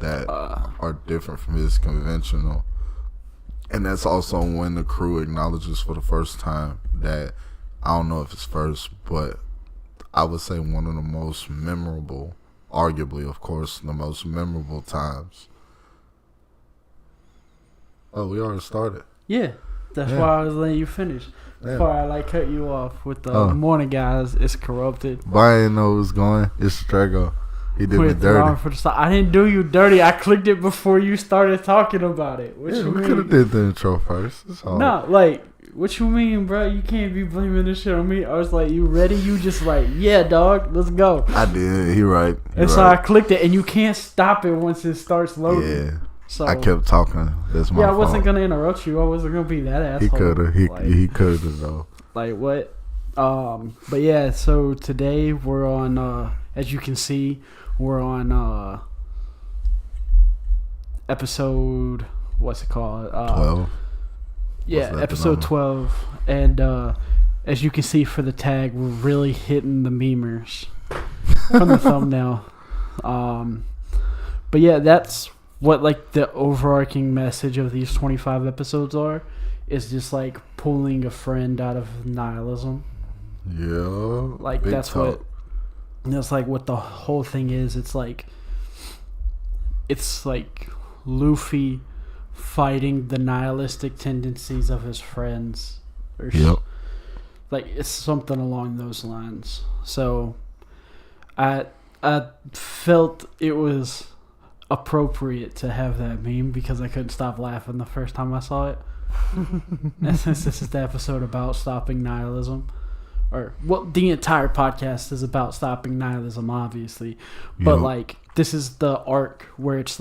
Yeah, that are different from his conventional. And that's also when the crew acknowledges for the first time that, I don't know if it's first, but I would say one of the most memorable, arguably, of course, the most memorable times. Oh, we already started. Yeah, that's why I was letting you finish. Before I cut you off with the morning guys, it's corrupted. But I didn't know it was going. It's Drago. He did me dirty. I didn't do you dirty. I clicked it before you started talking about it. We could have did the intro first. No, what you mean, bro? You can't be blaming this shit on me. I was like, you ready? You just yeah, dog, let's go. I did. He right. So I clicked it, and you can't stop it once it starts loading. Yeah. So I kept talking. That's my fault. I wasn't gonna interrupt you. I wasn't gonna be that asshole. He could have. He could have though. Like what? But yeah. So today we're on. As you can see, we're on episode. What's it called? 12. Yeah, episode 12. And as you can see for the tag, we're really hitting the memers from the thumbnail. But yeah, that's what the overarching message of these 25 episodes is just pulling a friend out of nihilism. Yeah. That's what the whole thing is. It's Luffy fighting the nihilistic tendencies of his friends. It's something along those lines. So I felt it was appropriate to have that meme because I couldn't stop laughing the first time I saw it. And since this is the episode about stopping nihilism, the entire podcast is about stopping nihilism, obviously, but this is the arc where it's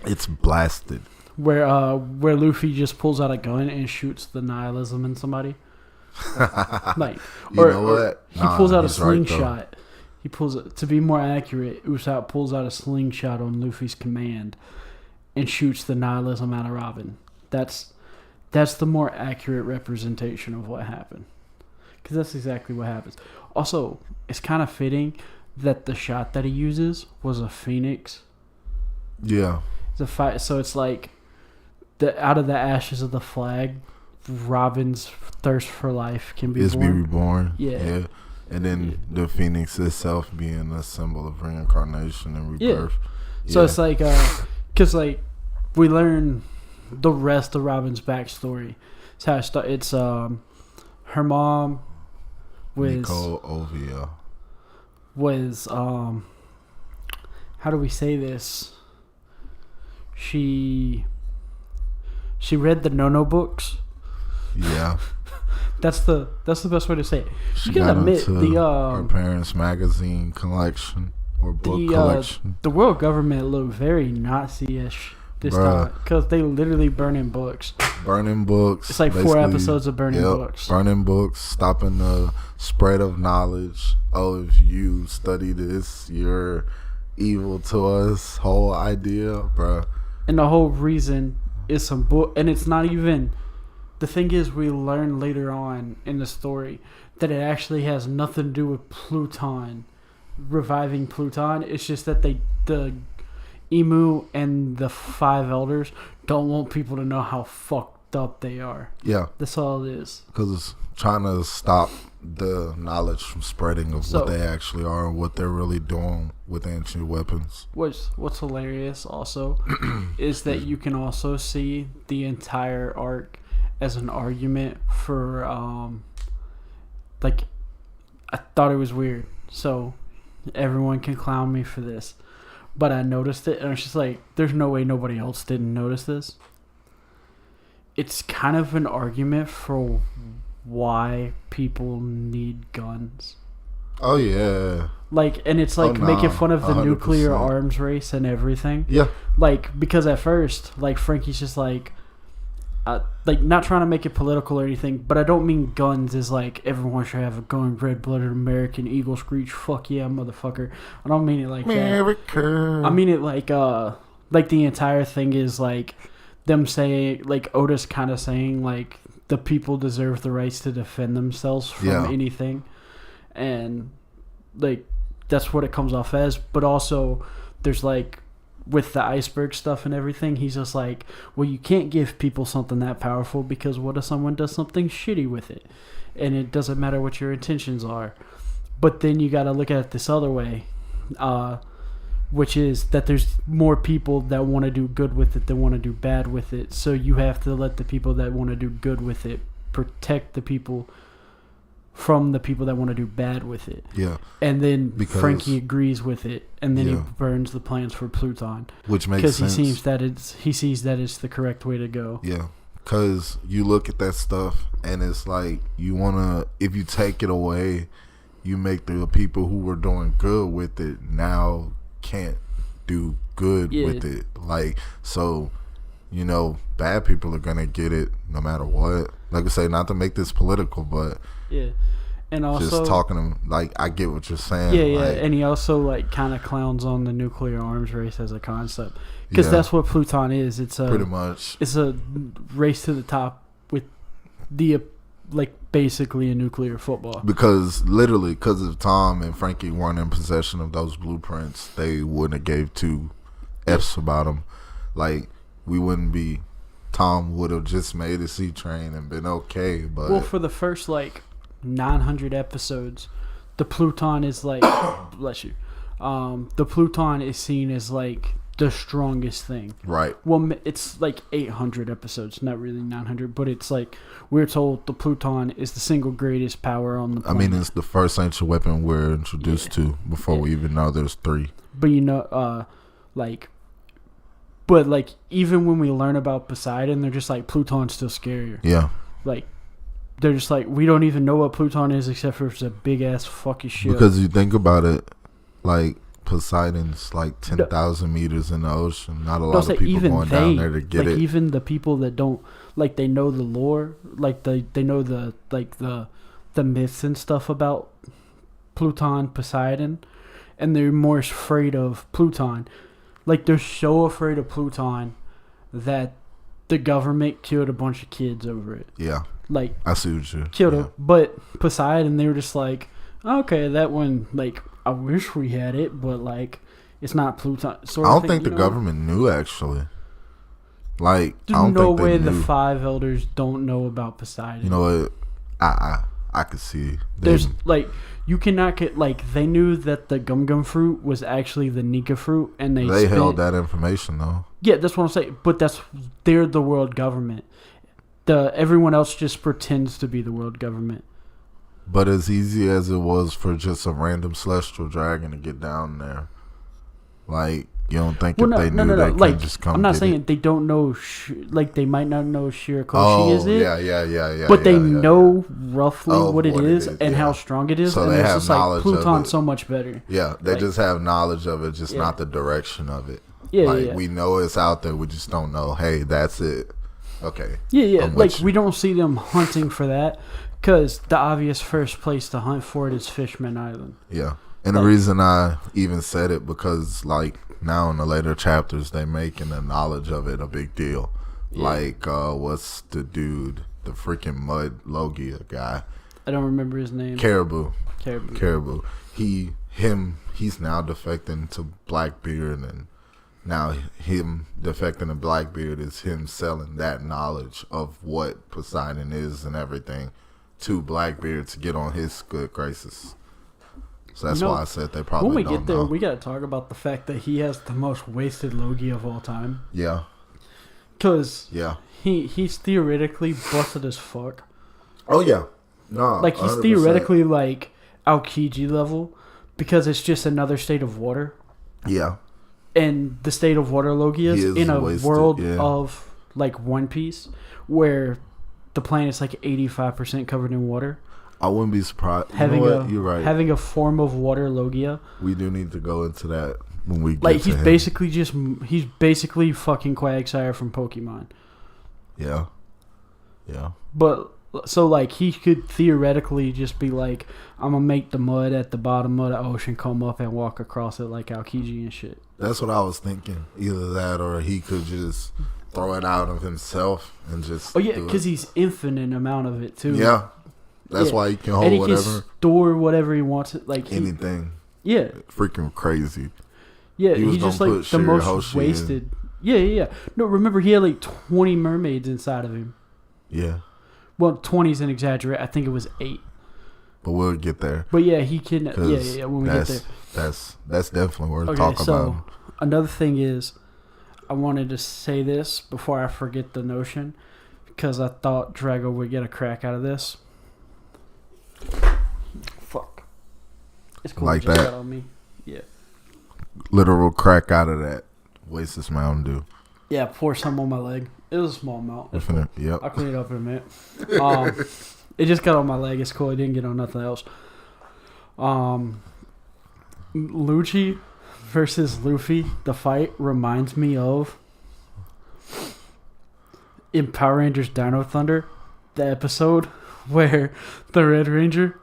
it's blasted, where Luffy just pulls out a gun and shoots the nihilism in somebody. He pulls out a slingshot. Right, he pulls it, to be more accurate, Usopp pulls out a slingshot on Luffy's command and shoots the nihilism out of Robin. That's the more accurate representation of what happened. Because that's exactly what happens. Also, it's kind of fitting that the shot that he uses was a phoenix. Yeah. It's a fight, so it's out of the ashes of the flag, Robin's thirst for life can be born. Be reborn. Yeah. And then the phoenix itself being a symbol of reincarnation and rebirth. Yeah. So it's because we learn the rest of Robin's backstory. It's how it started. It's her mom was Nicole Ovia. Was how do we say this? She read the No books. Yeah. That's the best way to say it. She got into her parents' magazine collection or book collection. The world government looked very Nazi-ish this time because they literally burning books. Burning books. It's 4 episodes of burning books. Burning books, stopping the spread of knowledge. Oh, if you study this, you're evil to us. Whole idea, bruh. And the whole reason is some book, and it's not even. The thing is, we learn later on in the story that it actually has nothing to do with Pluton, reviving Pluton. It's just that the Emu and the 5 elders don't want people to know how fucked up they are. Yeah. That's all it is. Because it's trying to stop the knowledge from spreading of what they actually are and what they're really doing with ancient weapons. What's hilarious also is that you can also see the entire arc as an argument for I thought it was weird, so everyone can clown me for this, but I noticed it and I was just there's no way nobody else didn't notice this. It's kind of an argument for why people need guns. Oh yeah. And it's making fun of the 100%. Nuclear arms race and everything. Yeah. Because at first Frankie's just not trying to make it political or anything, but I don't mean guns as everyone should have a gun, red-blooded American eagle screech, fuck yeah, motherfucker. I don't mean it like America. That. I mean it the entire thing is them saying, Otis kind of saying the people deserve the rights to defend themselves from anything, and that's what it comes off as. But also there's with the iceberg stuff and everything, he's just like, well, you can't give people something that powerful because what if someone does something shitty with it? And it doesn't matter what your intentions are. But then you got to look at it this other way, which is that there's more people that want to do good with it than want to do bad with it. So you have to let the people that want to do good with it protect the people from the people that want to do bad with it. Yeah. And then Frankie agrees with it, and then he burns the plans for Pluton. Which makes sense. Because he sees that it's the correct way to go. Yeah. Because you look at that stuff, and it's like, you want to, if you take it away, you make the people who were doing good with it now can't do good with it. Like, so, you know, bad people are going to get it no matter what. Like I say, not to make this political, but... Yeah, and also just talking to him, like, I get what you're saying. Yeah, like, and he also like kind of clowns on the nuclear arms race as a concept, because that's what Pluton is. It's a pretty much. It's a race to the top with the like basically a nuclear football. Because if Tom and Frankie weren't in possession of those blueprints, they wouldn't have gave two F's about them. Like, we wouldn't be. Tom would have just made a sea train and been okay. But well, for the first like 900 episodes, the Pluton is like bless you. The Pluton is seen as like the strongest thing. Right. Well, it's like 800 episodes, not really 900, but it's like we're told the Pluton is the single greatest power on the planet. I mean, it's the first ancient weapon we're introduced to before we even know there's three. But you know, but like even when we learn about Poseidon, they're just like Pluton's still scarier. Yeah. Like they're just like, we don't even know what Pluton is except for it's a big ass fucking shit. Because you think about it, like Poseidon's like 10,000 meters in the ocean. Not a lot of people going down there to get it. Even the people that don't like, they know the lore, like they know the like the myths and stuff about Pluton, Poseidon, and they're more afraid of Pluton. Like they're so afraid of Pluton that the government killed a bunch of kids over it. Yeah. Like, I see what you killed it. But Poseidon, they were just like, okay, that one, like, I wish we had it, but like, it's not Pluton. I don't think the government knew, actually. Like, there's I don't no think way they knew. The five elders don't know about Poseidon. You know what? I could see. There's like, you cannot get, like, they knew that the gum fruit was actually the Nika fruit, and they held that information though. Yeah, that's what I'm saying. But they're the world government. Everyone else just pretends to be the world government. But as easy as it was for just a random celestial dragon to get down there, like, you don't think they knew they could just come? I'm not saying they don't know. Like, they might not know Shirakoshi is it. Yeah. But they know roughly what it is and how strong it is. So and they it's have just knowledge like Pluton's of it. So much better. Yeah, they just have knowledge of it, just not the direction of it. Yeah, we know it's out there. We just don't know. Hey, that's it. Okay. Yeah. Like, we don't see them hunting for that because the obvious first place to hunt for it is Fishman Island. Yeah. And the reason I even said it because, like, now in the later chapters, they making the knowledge of it a big deal. Yeah. Like, what's the dude, the freaking Mud Logia guy? I don't remember his name. Caribou. He's now defecting to Blackbeard, and now him defecting to Blackbeard is him selling that knowledge of what Poseidon is and everything to Blackbeard to get on his good graces. So that's why I said they probably don't know. When we get there, we got to talk about the fact that he has the most wasted Logia of all time. Yeah. Because he's theoretically busted as fuck. Oh, yeah. No, like, he's 100%. theoretically, like, Aokiji level because it's just another state of water. Yeah. And the state of water Logias in a world of, like, One Piece where the planet's, like, 85% covered in water. I wouldn't be surprised. You're right. Having a form of water Logia. We do need to go into that when we get like, to him. He's basically fucking Quagsire from Pokemon. Yeah. But, so, like, he could theoretically just be like, I'm going to make the mud at the bottom of the ocean come up and walk across it like Aokiji and shit. That's what I was thinking. Either that or he could just throw it out of himself and just because he's infinite amount of it, too. Yeah. That's why he can hold whatever. Can store whatever he wants. Like anything. Yeah. Freaking crazy. Yeah, He was he just gonna like put the most Shirahoshi in. wasted. Yeah. No, remember he had like 20 mermaids inside of him. Yeah. Well, 20 is an exaggerate. I think it was 8. But we'll get there. But yeah, he kidnapped. Yeah. When we get there, that's definitely worth okay. talking So about. another thing is, I wanted to say this before I forget the notion, because I thought Drago would get a crack out of this. Fuck. It's cool. Like It just that. got on me. Yeah. Literal crack out of that. Waste this Mountain Dew. Yeah. Pour some on my leg. It was a small amount. It's cool. Yep. I'll clean it up in a minute. It just got on my leg. It's cool. It didn't get on nothing else. Lucci versus Luffy. The fight reminds me of in Power Rangers Dino Thunder, the episode where the Red Ranger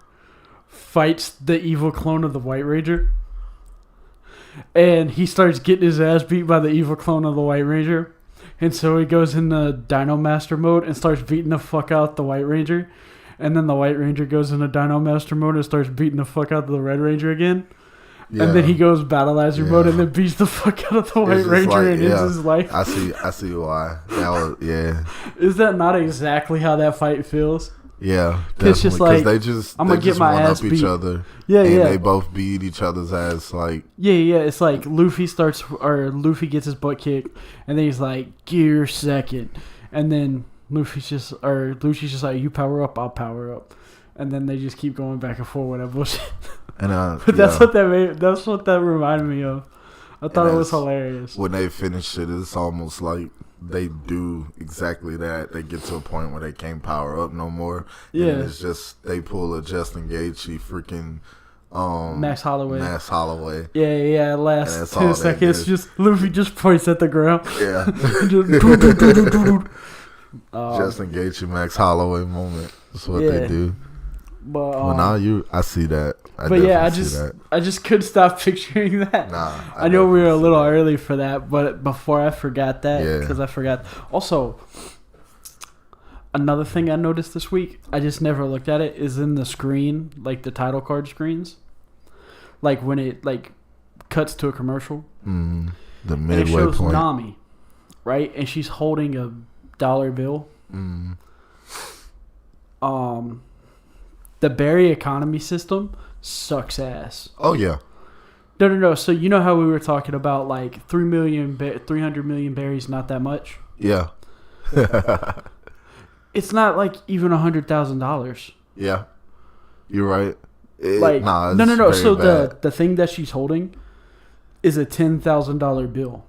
fights the evil clone of the White Ranger. And he starts getting his ass beat by the evil clone of the White Ranger. And so he goes into Dino Master mode and starts beating the fuck out the White Ranger. And then the White Ranger goes into Dino Master mode and starts beating the fuck out of the Red Ranger again. Yeah. And then he goes Battleizer mode and then beats the fuck out of the White Ranger and ends his life. I see why. That was, yeah. Is that not exactly how that fight feels? Yeah, It's just like, they just I'm gonna they get just my one ass up each beat. other. Yeah, and yeah. they both beat each other's ass. Like Yeah. It's like Luffy gets his butt kicked, and then he's like, gear second. And then Luffy's just like, you power up, I'll power up. And then they just keep going back and forth with that bullshit. and But that's what that reminded me of. I thought it was hilarious. When they finish it, it's almost like they do exactly that. They get to a point where they can't power up no more. Yeah. And it's just they pull a Justin Gaethje freaking Max Holloway. Yeah. Last 10 seconds, just Luffy just points at the ground. Yeah. Just Justin Gaethje, Max Holloway moment. That's what they do. But Well, now I see that. I just couldn't stop picturing that. Nah, I know we were a little early for that, but before I forgot that, because I forgot. Also, another thing I noticed this week, I just never looked at it, is in the screen, like the title card screens, like when it like cuts to a commercial. Mm, the And midway it shows point. Nami, right? And she's holding a dollar bill. Mm. The berry economy system sucks ass. Oh yeah. No. So you know how we were talking about like 300 million berries, not that much. Yeah. It's not like even $100,000. Yeah. You're right. Like no. No. So the thing that she's holding is a $10,000 bill.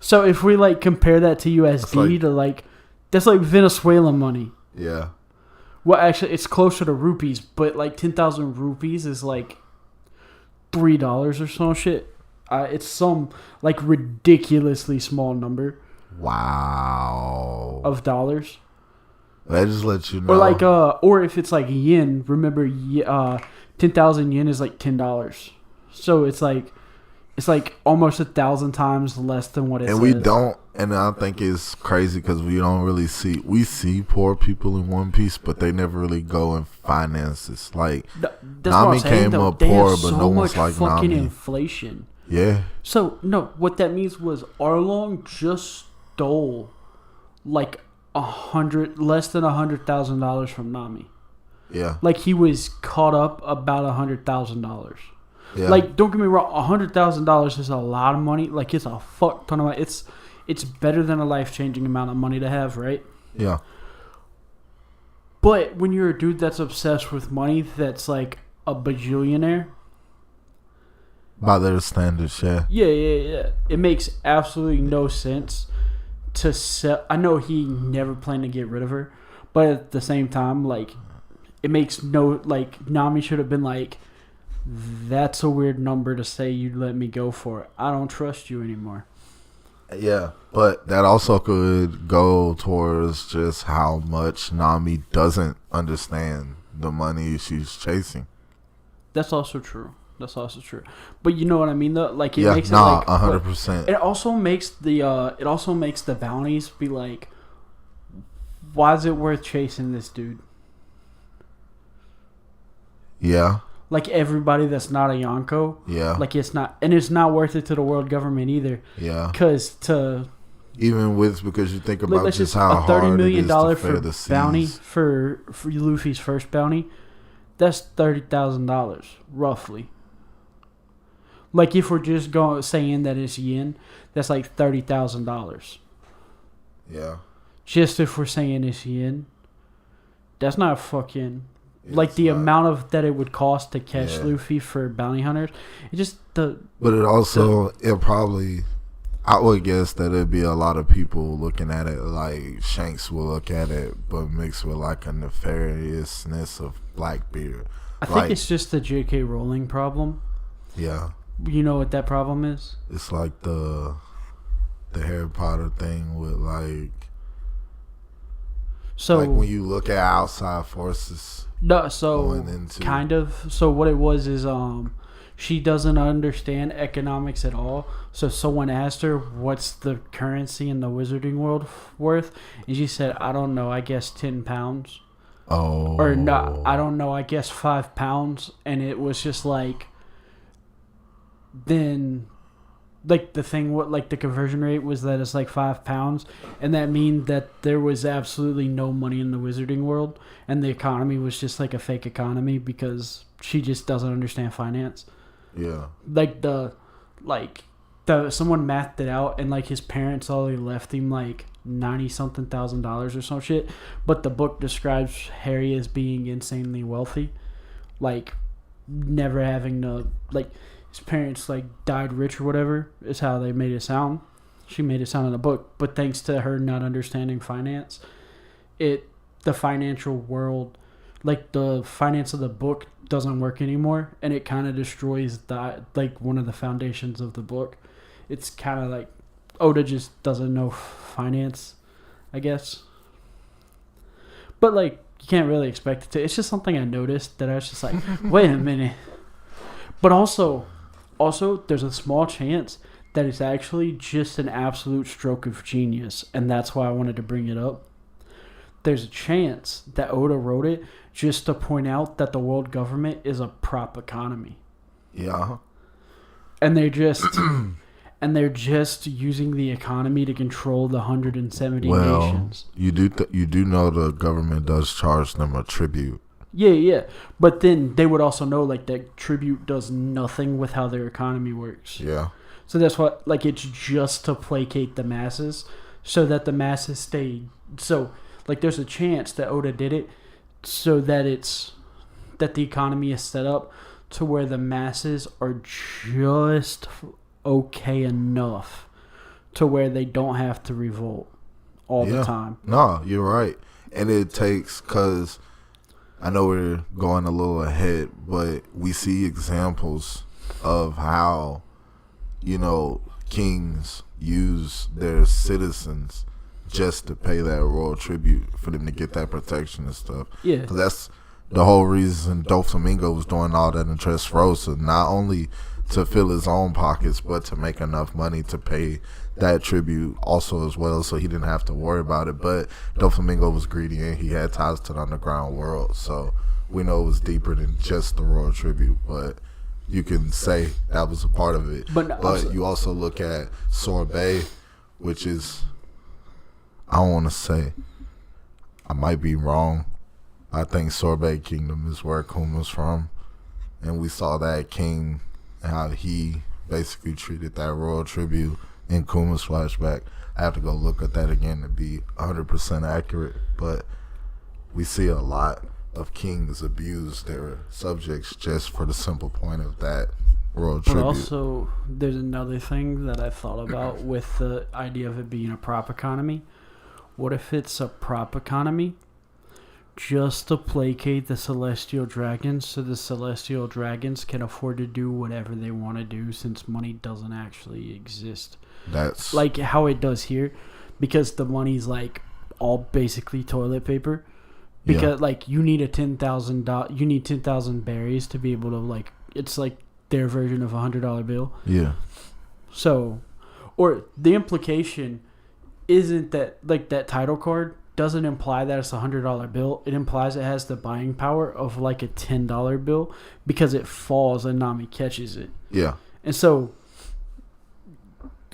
So if we like compare that to USD to like, that's like Venezuelan money. Yeah. Well, actually, it's closer to rupees, but like 10,000 rupees is like $3 or some shit. It's some like ridiculously small number. Wow. Of dollars. That just lets you know. Or like or if it's like yen, remember 10,000 yen is like $10. So it's like almost 1,000 times less than what it and says. we don't, and I think it's crazy because we don't really we see poor people in One Piece, but they never really go in finances. Like Nami came up poor, but no one's like fucking Nami. inflation. Yeah. So no, what that means was Arlong just stole like less than $100,000 from Nami. Yeah. Like he was caught up about $100,000. Yeah. Like, don't get me wrong, $100,000 is a lot of money. Like, it's a fuck ton of money. It's better than a life-changing amount of money to have, right? Yeah. But when you're a dude that's obsessed with money, that's like a bajillionaire. By their standards, yeah. Yeah. It makes absolutely no sense to sell. I know he never planned to get rid of her, but at the same time, like, it makes no, like, Nami should have been like, that's a weird number to say you'd let me go for. I don't trust you anymore. Yeah, but that also could go towards just how much Nami doesn't understand the money she's chasing. That's also true. But you know what I mean, though. Like it makes it 100%. It also makes the bounties be like, why is it worth chasing this dude? Yeah. like everybody that's not a Yonko. Yeah. Like it's not worth it to the world government either. Yeah. Because you think about just how a $30 hard million it is to fair the seas. bounty for Luffy's first bounty. That's $30,000 roughly. Like if we're just saying that it's yen, that's like $30,000. Yeah. Just if we're saying it's yen, that's not fucking like the amount of that it would cost to catch Luffy for bounty hunters. It just But it also I would guess that it'd be a lot of people looking at it like Shanks will look at it, but mixed with like a nefariousness of Blackbeard. I think it's just the J.K. Rowling problem. Yeah. You know what that problem is? It's like the Harry Potter thing with like when you look at outside forces. No, so kind of. So what it was is she doesn't understand economics at all. So someone asked her, what's the currency in the wizarding world worth? And she said, I don't know, I guess 10 pounds. Oh. Or no, I don't know, I guess 5 pounds. And it was just like, then, like the thing, like the conversion rate was that it's like 5 pounds. And that means that there was absolutely no money in the wizarding world. And the economy was just like a fake economy because she just doesn't understand finance. Yeah. Someone mathed it out and like his parents only left him like $90-something thousand or some shit. But the book describes Harry as being insanely wealthy. Like never having to like his parents like died rich or whatever is how they made it sound. She made it sound in the book. But thanks to her not understanding finance, the financial world, like the finance of the book doesn't work anymore, and it kind of destroys one of the foundations of the book. It's kind of like Oda just doesn't know finance, I guess. But like you can't really expect it to. It's just something I noticed that I was just like, wait a minute. But also there's a small chance that it's actually just an absolute stroke of genius, and that's why I wanted to bring it up. There's a chance that Oda wrote it just to point out that the world government is a prop economy. Yeah. And they're just using the economy to control the 170 nations. You do know the government does charge them a tribute. Yeah. But then they would also know like that tribute does nothing with how their economy works. Yeah. So that's what like it's just to placate the masses so that the masses stay like there's a chance that Oda did it so that the economy is set up to where the masses are just okay enough to where they don't have to revolt all the time. No, you're right. And it takes, because I know we're going a little ahead, but we see examples of how, kings use their citizens just to pay that royal tribute for them to get that protection and stuff. Yeah. Because that's the whole reason Doflamingo was doing all that in Dressrosa, not only to fill his own pockets, but to make enough money to pay that tribute also as well, so he didn't have to worry about it. But Doflamingo was greedy and he had ties to the underground world, so we know it was deeper than just the royal tribute, but you can say that was a part of it. But you also look at Sorbet, which is, I don't want to say, I might be wrong. I think Sorbet Kingdom is where Kuma's from. And we saw that king and how he basically treated that royal tribute in Kuma's flashback. I have to go look at that again to be 100% accurate. But we see a lot of kings abuse their subjects just for the simple point of that royal tribute. But also, there's another thing that I thought about with the idea of it being a prop economy. What if it's a prop economy just to placate the celestial dragons so the celestial dragons can afford to do whatever they want to do since money doesn't actually exist? That's like how it does here, because the money's like all basically toilet paper. Because like you need you need 10,000 berries to be able to like, it's like their version of $100 bill. Yeah. So, or the implication isn't that like that title card doesn't imply that it's a $100 bill. It implies it has the buying power of like a $10 bill because it falls and Nami catches it. Yeah. And so,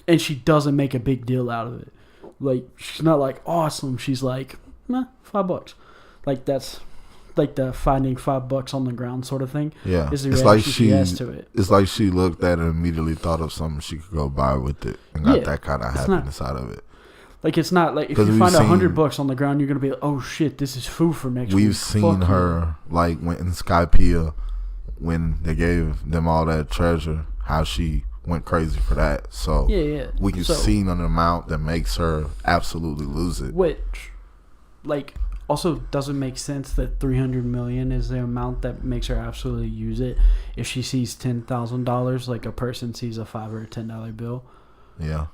and she doesn't make a big deal out of it. Like, she's not like awesome. She's like, nah, $5. Like, that's like the finding $5 on the ground sort of thing. Yeah. Is the it's reaction like she has to it. It's like she looked at it and immediately thought of something she could go buy with it and got that kind of happiness out of it. Like, it's not like if you find $100 on the ground, you're gonna be like, oh shit, this is food for next week. We've seen her like when in Skypiea, when they gave them all that treasure, how she went crazy for that. So we can see an amount that makes her absolutely lose it. Which, like, also doesn't make sense that $300 million is the amount that makes her absolutely use it. If she sees $10,000, like a person sees a $5 or a $10 bill. Yeah.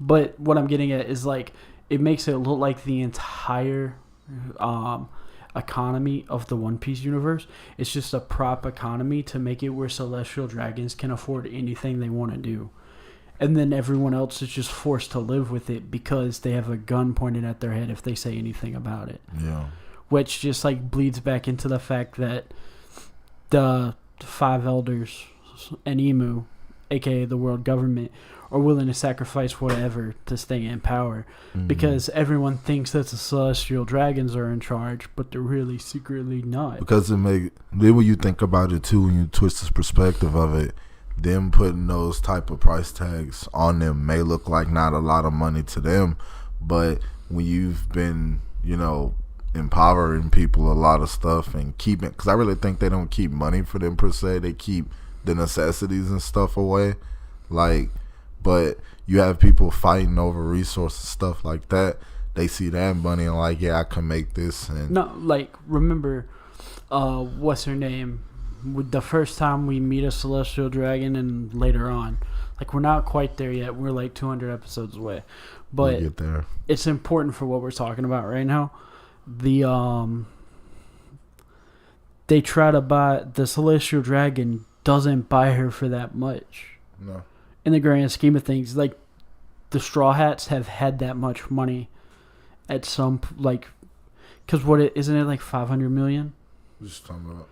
But what I'm getting at is, like, it makes it look like the entire economy of the One Piece universe. It's just a prop economy to make it where celestial dragons can afford anything they want to do. And then everyone else is just forced to live with it because they have a gun pointed at their head if they say anything about it. Yeah. Which just, like, bleeds back into the fact that the 5 elders and Emu, a.k.a. the world government, are willing to sacrifice whatever to stay in power because everyone thinks that the celestial dragons are in charge, but they're really secretly not. Because then when you think about it too, when you twist the perspective of it, them putting those type of price tags on them may look like not a lot of money to them, but when you've been, empowering people a lot of stuff and keeping, because I really think they don't keep money for them per se, they keep the necessities and stuff away, but you have people fighting over resources, stuff like that. They see that money and like, yeah, I can make this. And no, like, remember, what's her name? The first time we meet a celestial dragon, and later on, like, we're not quite there yet. We're like 200 episodes away, but we'll get there. It's important for what we're talking about right now. They try to buy the celestial dragon. Doesn't buy her for that much. No. In the grand scheme of things, like, the Straw Hats have had that much money at some, like, because isn't it like 500 million? What you talking about?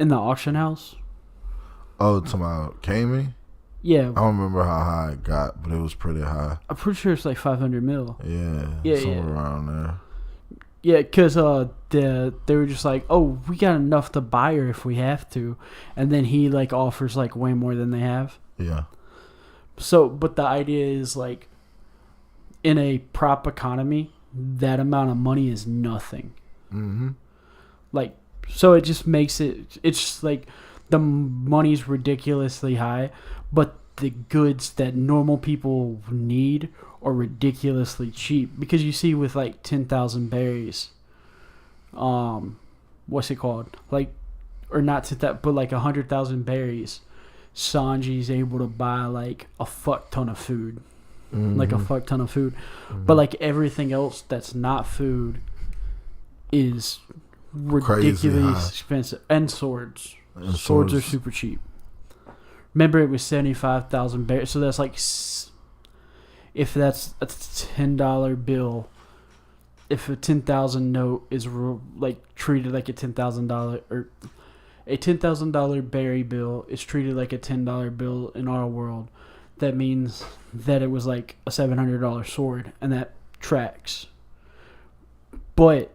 In the auction house. Oh, talking about Kami? Yeah. I don't remember how high it got, but it was pretty high. I'm pretty sure it's like 500 mil. Yeah. Somewhere around there. Yeah, because they were just like, oh, we got enough to buy her if we have to. And then he, like, offers, like, way more than they have. Yeah. So, but the idea is, like, in a prop economy, that amount of money is nothing. Mm-hmm. Like, so it just makes it's just like the money's ridiculously high, but the goods that normal people need are ridiculously cheap. Because you see with, like, 10,000 berries, what's it called? Like, or not 10,000, but like 100,000 berries, Sanji's able to buy, like, a fuck ton of food. Mm-hmm. Like, a fuck ton of food. Mm-hmm. But, like, everything else that's not food is ridiculously expensive. And swords. Swords are super cheap. Remember, it was 75,000 berries. So that's like, if that's a $10 bill, if a 10,000 note is like treated like a $10,000 or a $10,000 berry bill is treated like a $10 bill in our world, that means that it was like a $700 sword, and that tracks. But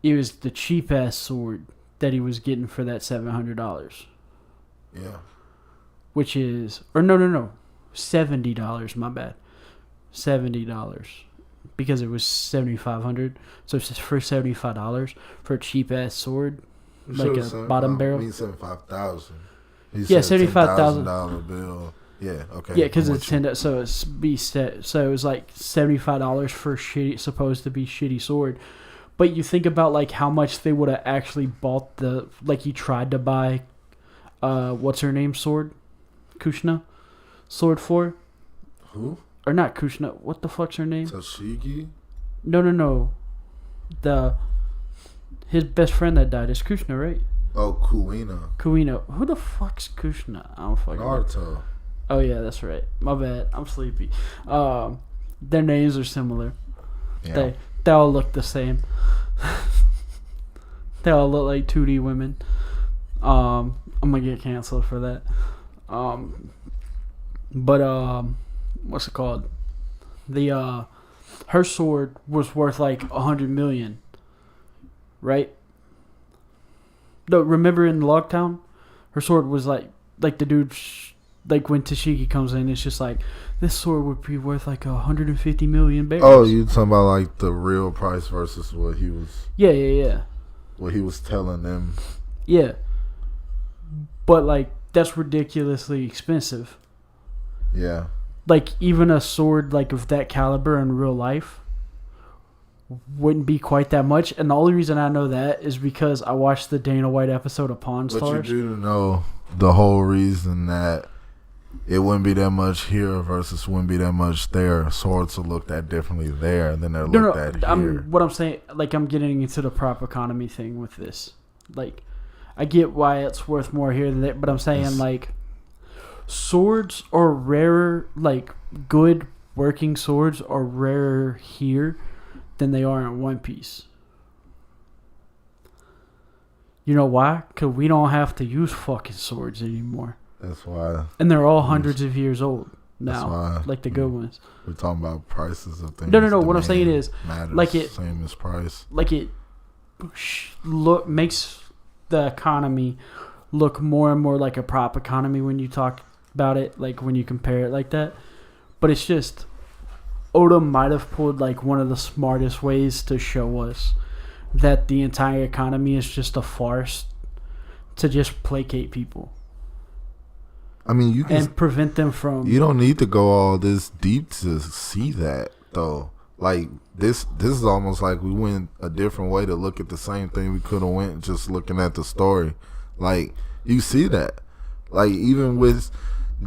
it was the cheap ass sword that he was getting for that $700. Yeah. Which is, or no, $70. My bad, $70 because it was $7,500. So it's for $75 for a cheap ass sword, like a bottom barrel. I mean $75,000. Yeah, $75,000 bill. Yeah, okay. Yeah, because it's $10. So it's so it was like $75 for supposed to be shitty sword. But you think about, like, how much they would have actually bought you tried to buy, what's her name sword? Kushna? Sword for? Who? Or not Kushna. What the fuck's her name? Toshigi? No. His best friend that died is Kushna, right? Oh, Kuina. Who the fuck's Kushna? I don't fucking know. Naruto. Oh, yeah, that's right. My bad. I'm sleepy. Their names are similar. Yeah. They all look the same. They all look like 2D women. I'm gonna get canceled for that. But what's it called? The her sword was worth like 100 million, right? No, remember in Logtown, her sword was like the dude, like when Tashiki comes in, it's just like this sword would be worth like 150 million bears. Oh, you talking about like the real price versus what he was? Yeah. What he was telling them. Yeah, but like that's ridiculously expensive. Yeah. Like even a sword like of that caliber in real life wouldn't be quite that much. And the only reason I know that is because I watched the Dana White episode of Pawn Stars. But you do know the whole reason that it wouldn't be that much here versus wouldn't be that much there. Swords are looked at differently there than they're looked at here. What I'm saying, like I'm getting into the prop economy thing with this. Like, I get why it's worth more here than there, but I'm saying like swords are rarer. Like good working swords are rarer here than they are in One Piece. You know why? Because we don't have to use fucking swords anymore. That's why. And they're all hundreds of years old now. That's why. Like the good ones. We're talking about prices of things. No. What I'm saying is, matters, like it, same as price. Like it, makes the economy look more and more like a prop economy when you talk about it. Like when you compare it like that. But it's just Oda might have pulled like one of the smartest ways to show us that the entire economy is just a farce to just placate people. I mean, you can and prevent them from. You don't need to go all this deep to see that, though. Like this is almost like we went a different way to look at the same thing we could have went just looking at the story. Like you see that, like even with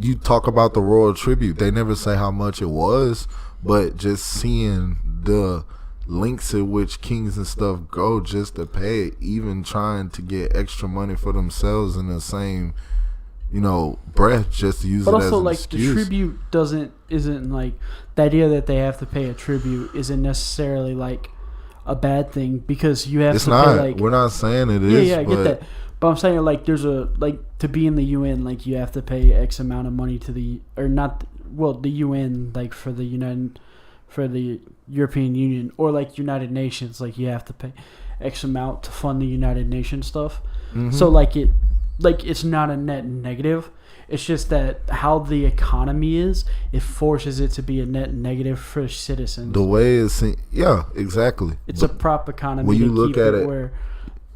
you talk about the royal tribute, they never say how much it was, but just seeing the links at which kings and stuff go just to pay it, even trying to get extra money for themselves in the same, breath, just to use but it as also an like excuse. The tribute isn't like the idea that they have to pay a tribute isn't necessarily like a bad thing because you have it's to not. pay like we're not saying it is. Yeah, I get that. But I'm saying like there's a like to be in the UN like you have to pay X amount of money to the UN like for the European Union or like United Nations like you have to pay X amount to fund the United Nations stuff. Mm-hmm. So it's not a net negative. It's just that how the economy is, it forces it to be a net negative for citizens. The way it's exactly. It's a prop economy. When you look at it, where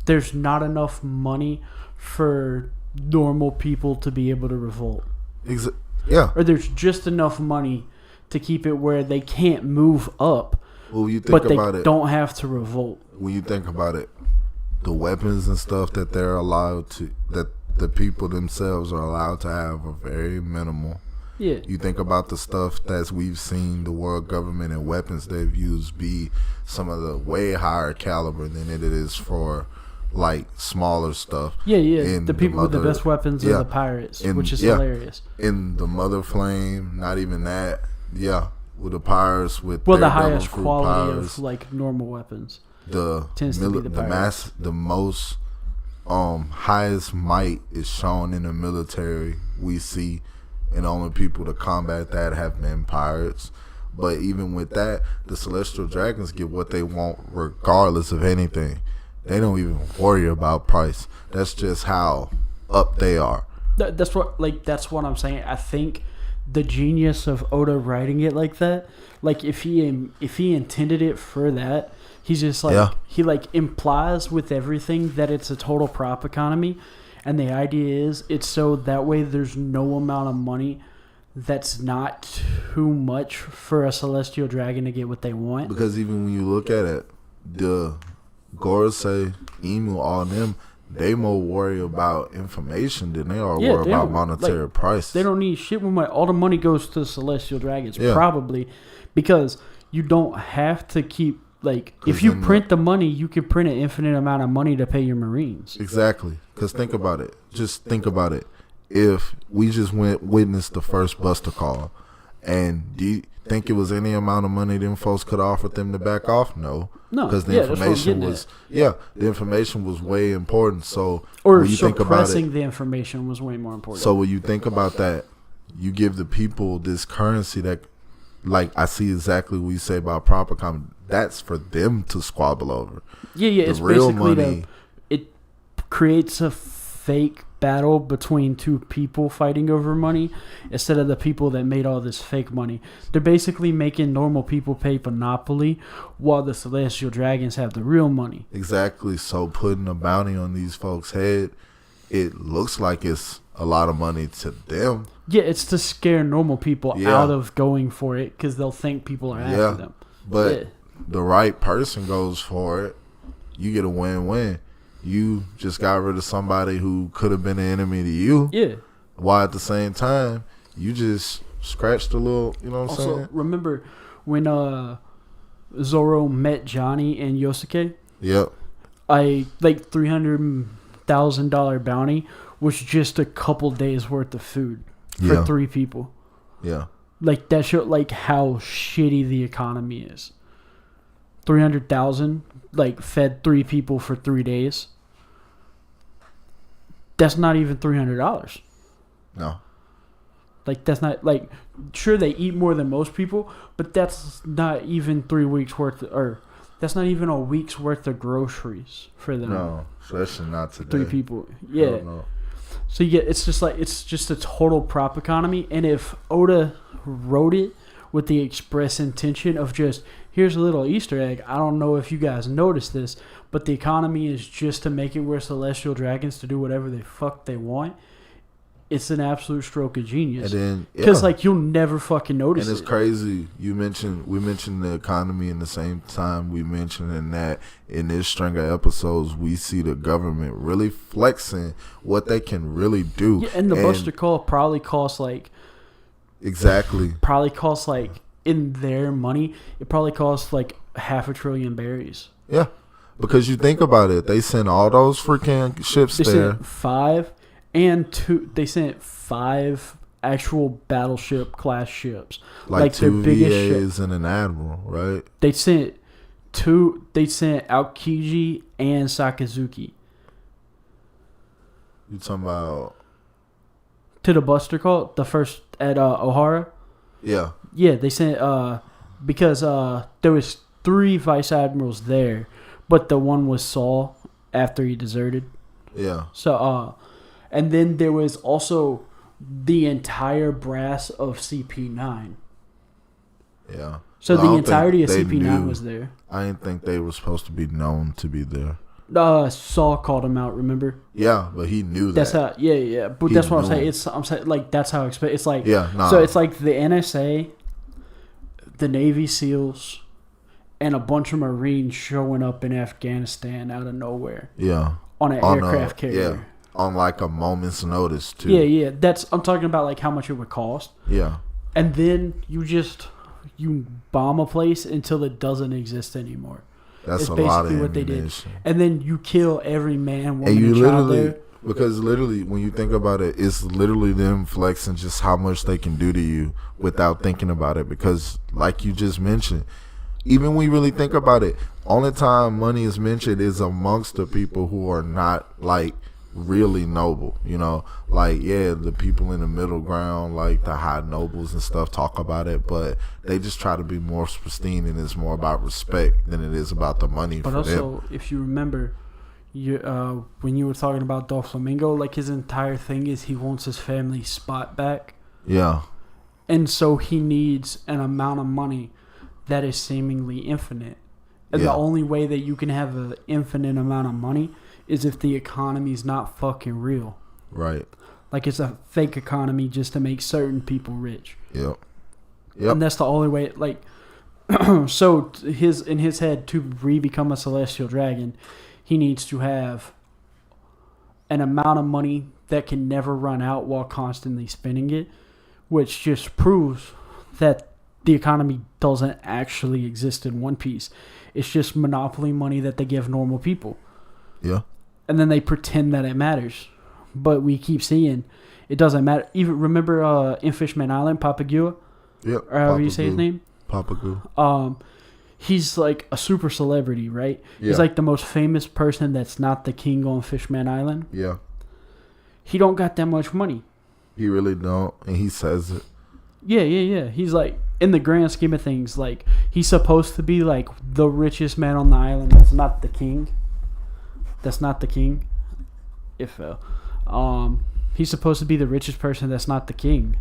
there's not enough money for normal people to be able to revolt. Or there's just enough money to keep it where they can't move up. Well, you think about it, don't have to revolt. When you think about it, the weapons and stuff that they're allowed to, that the people themselves are allowed to have, are very minimal. Yeah. You think about the stuff that we've seen the world government and weapons they've used be some of the way higher caliber than it is for like smaller stuff. Yeah. The people with the best weapons are the pirates, which is hilarious. In the Mother Flame, not even that. Yeah, with the pirates with the highest quality powers, of like normal weapons. Tends to be the most highest might is shown in the military we see, and the only people to combat that have been pirates. But even with that, the Celestial Dragons get what they want regardless of anything. They don't even worry about price. That's just how up they are. That's what I'm saying. I think the genius of Oda writing it like that, like if he intended it for that, he's just like he like implies with everything that it's a total prop economy, and the idea is it's so that way there's no amount of money that's not too much for a Celestial Dragon to get what they want. Because even when you look at it, the Gorosei, Emu, all them, they more worry about information than they are worry about monetary price. They don't need shit when all the money goes to Celestial Dragons, probably, because you don't have to keep, like, if you print the money, you can print an infinite amount of money to pay your Marines. Exactly. Because think about it. Just think about it. If we just witnessed the first Buster Call, And do you think it was any amount of money them folks could offer them to back off? No. No, because the information was the information was way important. So or when you think about suppressing the information was way more important. So when you think about that, you give the people this currency that, like, I see exactly what you say about proper common. That's for them to squabble over. Yeah, the it's real basically money. It creates a fake battle between two people fighting over money instead of the people that made all this fake money. They're basically making normal people pay Monopoly while the Celestial Dragons have the real money. Exactly. So putting a bounty on these folks' head, it looks like it's a lot of money to them. Yeah, it's to scare normal people out of going for it because they'll think people are after them. But the right person goes for it, you get a win-win. You just got rid of somebody who could have been an enemy to you. Yeah. While at the same time, you just scratched a little, you know what I'm saying? Also, remember when Zoro met Johnny and Yosuke? Yep. $300,000 bounty was just a couple days worth of food for 3 people. Yeah. Like, that showed like how shitty the economy is. 300,000 like fed 3 people for 3 days. That's not even $300. No. Like, that's not, like, sure they eat more than most people, but that's not even 3 weeks worth or that's not even a week's worth of groceries for them. No, especially not today. 3 people. Yeah. No. So it's just a total prop economy, and if Oda wrote it with the express intention of just, here's a little Easter egg. I don't know if you guys noticed this, but the economy is just to make it where Celestial Dragons to do whatever the fuck they want. It's an absolute stroke of genius. And then, because like you'll never fucking notice it. And it's crazy. We mentioned the economy in the same time we mentioned that in this string of episodes we see the government really flexing what they can really do. Yeah, and the Buster Call probably costs like in their money, it probably costs like 500 billion berries. Yeah. Because you think about it, they sent all those freaking ships they there. Sent 5 and 2. They sent 5 actual battleship class ships, like 2 their biggest VAs and an admiral, right? They sent 2. They sent Aokiji and Sakazuki. You talking about to the Buster Call, the first at Ohara? Yeah. Yeah, they sent because there was 3 vice admirals there, but the one was Saul after he deserted. Yeah. So and then there was also the entire brass of CP9. Yeah. So the entirety of CP9 was there. I didn't think they were supposed to be known to be there. Saul called him out, remember? Yeah, but he knew that. That's how. Yeah. But that's what I'm saying. I'm saying like that's how it's like. Yeah. Nah. So it's like the NSA, the Navy SEALs, and a bunch of Marines showing up in Afghanistan out of nowhere. Yeah. On an aircraft carrier. Yeah. On like a moment's notice too. Yeah. I'm talking about like how much it would cost. Yeah. And then you bomb a place until it doesn't exist anymore. That's it's a basically lot of what they did. ammunition. And then you kill every man, woman, and you and child literally there. because literally when you think about it, it's literally them flexing just how much they can do to you without thinking about it. Because like you just mentioned, even when you really think about it, only time money is mentioned is amongst the people who are not like really noble, you know, like the people in the middle ground, like the high nobles and stuff talk about it, but they just try to be more pristine, and it's more about respect than it is about the money. But for also, them. if you remember, when you were talking about Doflamingo, like his entire thing is he wants his family spot back. Yeah. And so he needs an amount of money that is seemingly infinite. And the only way that you can have an infinite amount of money is if the economy is not fucking real. Right. Like it's a fake economy just to make certain people rich. Yep. And that's the only way. Like, so in his head, to become a celestial dragon, he needs to have an amount of money that can never run out while constantly spending it, which just proves that the economy doesn't actually exist in One Piece. It's just monopoly money that they give normal people. Yeah. And then they pretend that it matters. But we keep seeing it doesn't matter. Even remember in Fishman Island, Papagua? Yep. Or however you say his name. Papa Goo. He's like a super celebrity, right? Yeah. He's like the most famous person that's not the king on Fishman Island. Yeah. He don't got that much money. He really don't, and he says it. Yeah. He's like, in the grand scheme of things, like, he's supposed to be like the richest man on the island. That's not the king. He's supposed to be the richest person. That's not the king.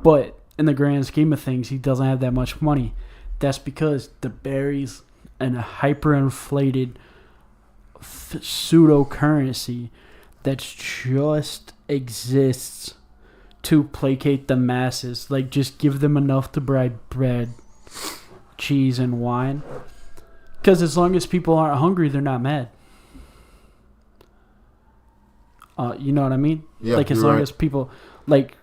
But in the grand scheme of things, he doesn't have that much money. That's because the berries and a hyperinflated pseudo currency that just exists to placate the masses. Like, just give them enough to buy bread, cheese, and wine. Because as long as people aren't hungry, they're not mad. You know what I mean? Yeah, like, as long as people, like,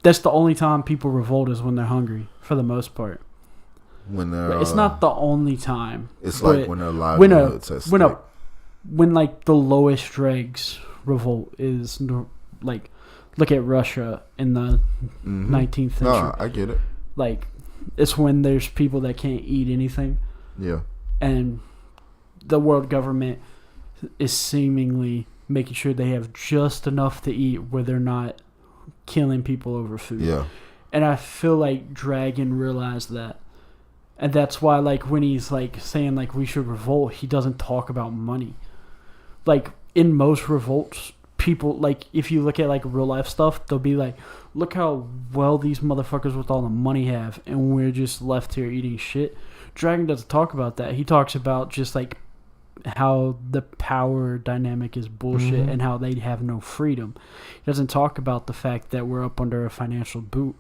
that's the only time people revolt is when they're hungry, for the most part. When they're, it's not the only time. It's like when they're alive. When like the lowest dregs revolt is like, look at Russia in the 19th century. No, I get it. Like, it's when there's people that can't eat anything. Yeah. And the world government is seemingly making sure they have just enough to eat where they're not killing people over food. Yeah. And I feel like Dragon realized that. And that's why, like, when he's, like, saying, like, we should revolt, he doesn't talk about money. Like, in most revolts, people, like, if you look at, like, real life stuff, they'll be like, look how well these motherfuckers with all the money have, and we're just left here eating shit. Dragon doesn't talk about that. He talks about just, like, how the power dynamic is bullshit and how they have no freedom. He doesn't talk about the fact that we're up under a financial boot,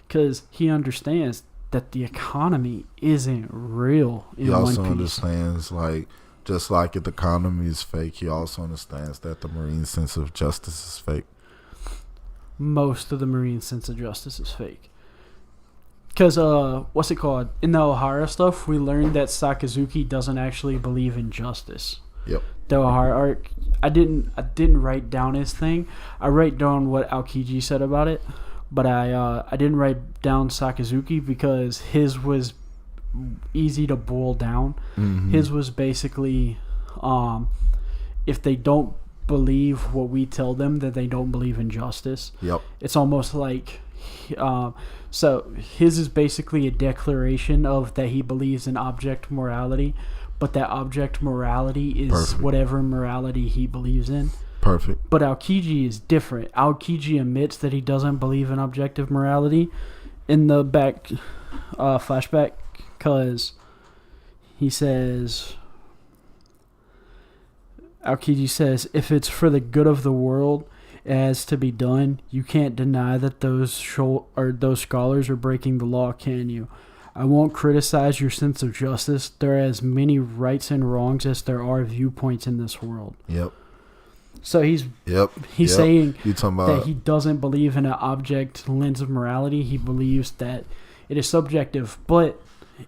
because he understands that the economy isn't real in he also One Piece. Understands, like, just like if the economy is fake, he also understands that the Marine sense of justice is fake. Most of the Marine sense of justice is fake. Because, what's it called? In the Ohara stuff, we learned that Sakazuki doesn't actually believe in justice. Yep. The Ohara arc, I didn't write down his thing. I write down what Aokiji said about it, but I didn't write down Sakazuki because his was easy to boil down. His was basically, if they don't believe what we tell them, that they don't believe in justice. Yep. It's almost like, so his is basically a declaration of that he believes in object morality, but that object morality is Perfect. Whatever morality he believes in. Perfect. But Aokiji is different. Aokiji admits that he doesn't believe in objective morality in the back flashback, because he says, Aokiji says, if it's for the good of the world, it has to be done. You can't deny that those scholars are breaking the law, can you? I won't criticize your sense of justice. There are as many rights and wrongs as there are viewpoints in this world. Yep. So he's saying that he doesn't believe in an object lens of morality. He believes that it is subjective. But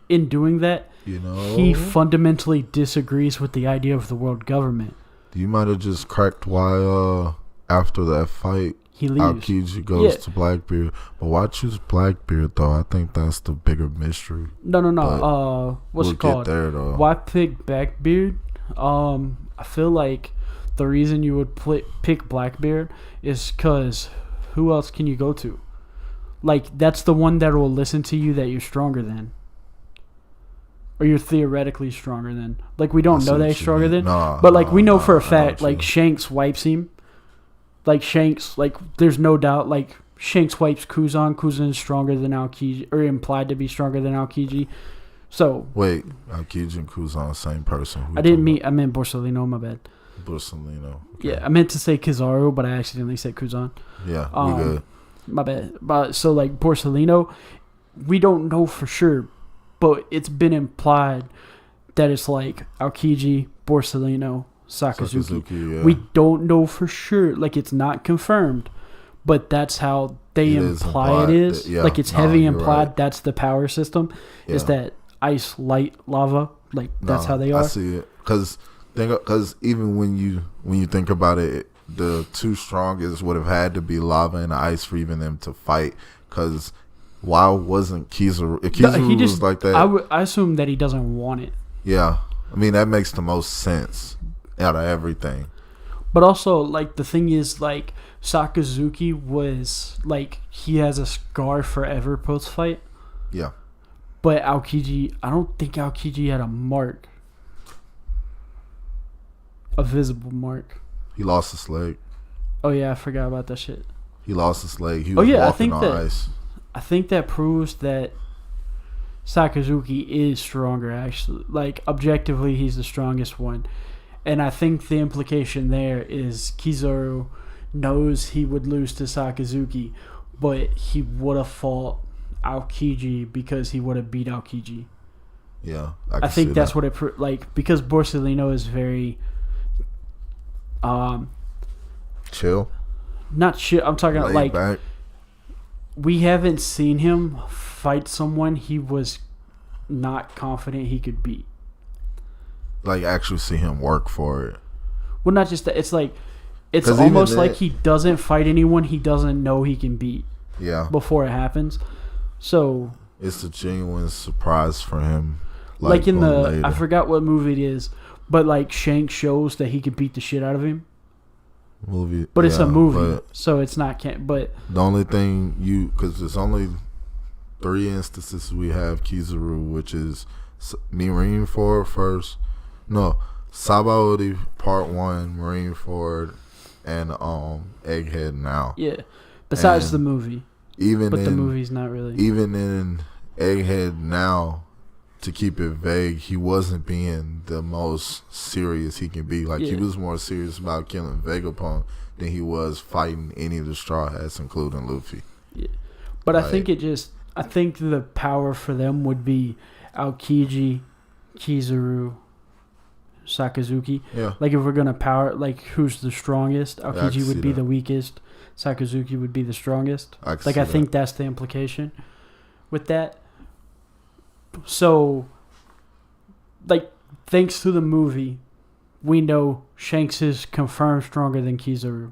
in doing that, he fundamentally disagrees with the idea of the world government. You might have just cracked why after that fight, he leaves. Aokiji goes to Blackbeard. But why choose Blackbeard, though? I think that's the bigger mystery. No. What's it called? Get there, though. Why pick Blackbeard? I feel like the reason you would pick Blackbeard is because who else can you go to? Like, that's the one that will listen to you that you're stronger than. Or you're theoretically stronger than. Like, we don't know that he's stronger than. But, like, we know for a fact, like, Shanks wipes him. Like, Shanks, like, there's no doubt, like, Shanks wipes Kuzan. Kuzan is stronger than Aokiji, or implied to be stronger than Aokiji. So. Wait, Aokiji and Kuzan, same person. I meant Borsalino, my bad. Borsalino. Okay. Yeah, I meant to say Kizaru, but I accidentally said Kuzan. Yeah, we good. My bad. But, so, like, Borsalino, we don't know for sure, but it's been implied that it's like Aokiji, Borsalino, Sakazuki. Yeah. We don't know for sure. Like, it's not confirmed, but that's how they imply it is. Yeah. Like, it's heavy implied. Right. That's the power system. Yeah. Is that ice, light, lava? Like, that's how they are. I see it. Because even when you think about it, the two strongest would have had to be lava and ice for even them to fight. Because why wasn't Kizaru? If Kizaru was like that, I assume that he doesn't want it. Yeah, I mean that makes the most sense out of everything. But also, like, the thing is, like, Sakazuki was, like, he has a scar forever post-fight. Yeah. But Aokiji, I don't think Aokiji had a mark. A visible mark. He lost his leg. Oh, yeah, I forgot about that shit. He lost his leg. He was walking on ice. I think that proves that Sakazuki is stronger, actually. Like, objectively, he's the strongest one. And I think the implication there is Kizaru knows he would lose to Sakazuki, but he would have fought Aokiji because he would have beat Aokiji. Yeah, I think that's what it because Borsellino is very chill. Not chill. I'm talking about like back. We haven't seen him fight someone he was not confident he could beat. Like actually see him work for it. Well, not just that. It's like it's almost like he doesn't fight anyone he doesn't know he can beat. Yeah. Before it happens, so it's a genuine surprise for him. Like in the later. I forgot what movie it is, but like Shanks shows that he could beat the shit out of him. Movie, but it's a movie, so it's not. But the only thing because there's only 3 instances we have Kizaru, which is Marineford first. No, Sabaody Part 1, Marineford, and Egghead now. Yeah. Besides the movie. The movie's not really. Even in Egghead now, to keep it vague, he wasn't being the most serious he can be. Like he was more serious about killing Vegapunk than he was fighting any of the Straw Hats, including Luffy. Yeah. But I think I think the power for them would be Aokiji, Kizaru, Sakazuki. Yeah. Like if we're gonna power, like who's the strongest? Aokiji would be the weakest. Sakazuki would be the strongest. I think that's the implication with that. So, like, thanks to the movie, we know Shanks is confirmed stronger than Kizaru.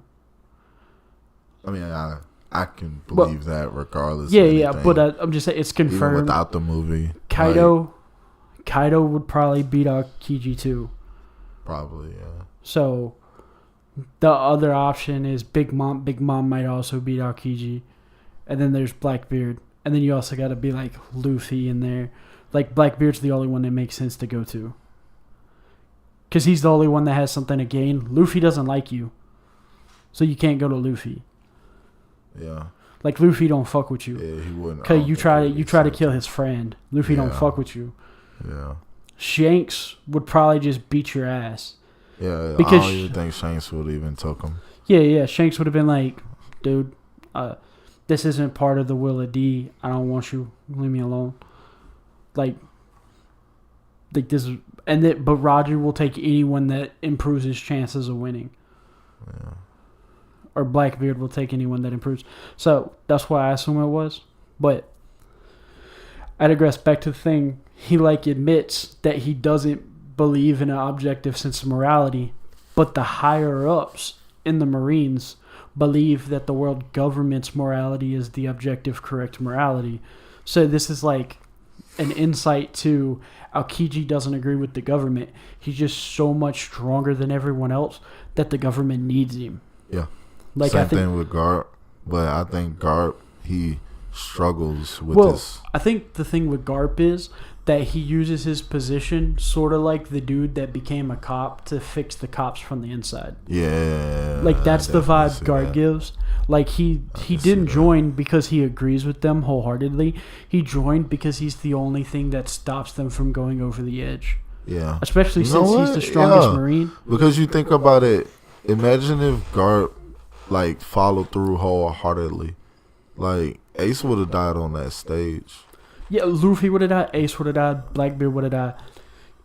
I mean, I can believe that regardless. Yeah, but I'm just saying it's confirmed. Even without the movie, Kaido would probably beat Aokiji too. Probably, yeah. So, the other option is Big Mom. Big Mom might also beat Aokiji, and then there's Blackbeard, and then you also got to be like Luffy in there. Like Blackbeard's the only one that makes sense to go to, because he's the only one that has something to gain. Luffy doesn't like you, so you can't go to Luffy. Yeah. Like Luffy don't fuck with you. Yeah, he wouldn't. Cause you try to kill his friend. Luffy don't fuck with you. Yeah. Shanks would probably just beat your ass. Yeah, because I don't even think Shanks would even took him. Yeah. Shanks would have been like, dude, this isn't part of the will of D. I don't want you. Leave me alone. Like this is, but Roger will take anyone that improves his chances of winning. Yeah. Or Blackbeard will take anyone that improves. So that's why I assume it was. But I digress back to the thing. He admits that he doesn't believe in an objective sense of morality, but the higher ups in the Marines believe that the world government's morality is the objective correct morality. So this is like an insight to Aokiji doesn't agree with the government. He's just so much stronger than everyone else that the government needs him. Yeah. Like Same thing with Garp, but I think Garp, he struggles with this. I think the thing with Garp is that he uses his position sort of like the dude that became a cop to fix the cops from the inside. Yeah. Like that's the vibe Garp gives. Like he didn't join because he agrees with them wholeheartedly. He joined because he's the only thing that stops them from going over the edge. Yeah. Especially since he's the strongest Marine. Because you think about it, imagine if Garp followed through wholeheartedly. Like Ace would have died on that stage. Yeah, Luffy would have died, Ace would have died, Blackbeard would have died.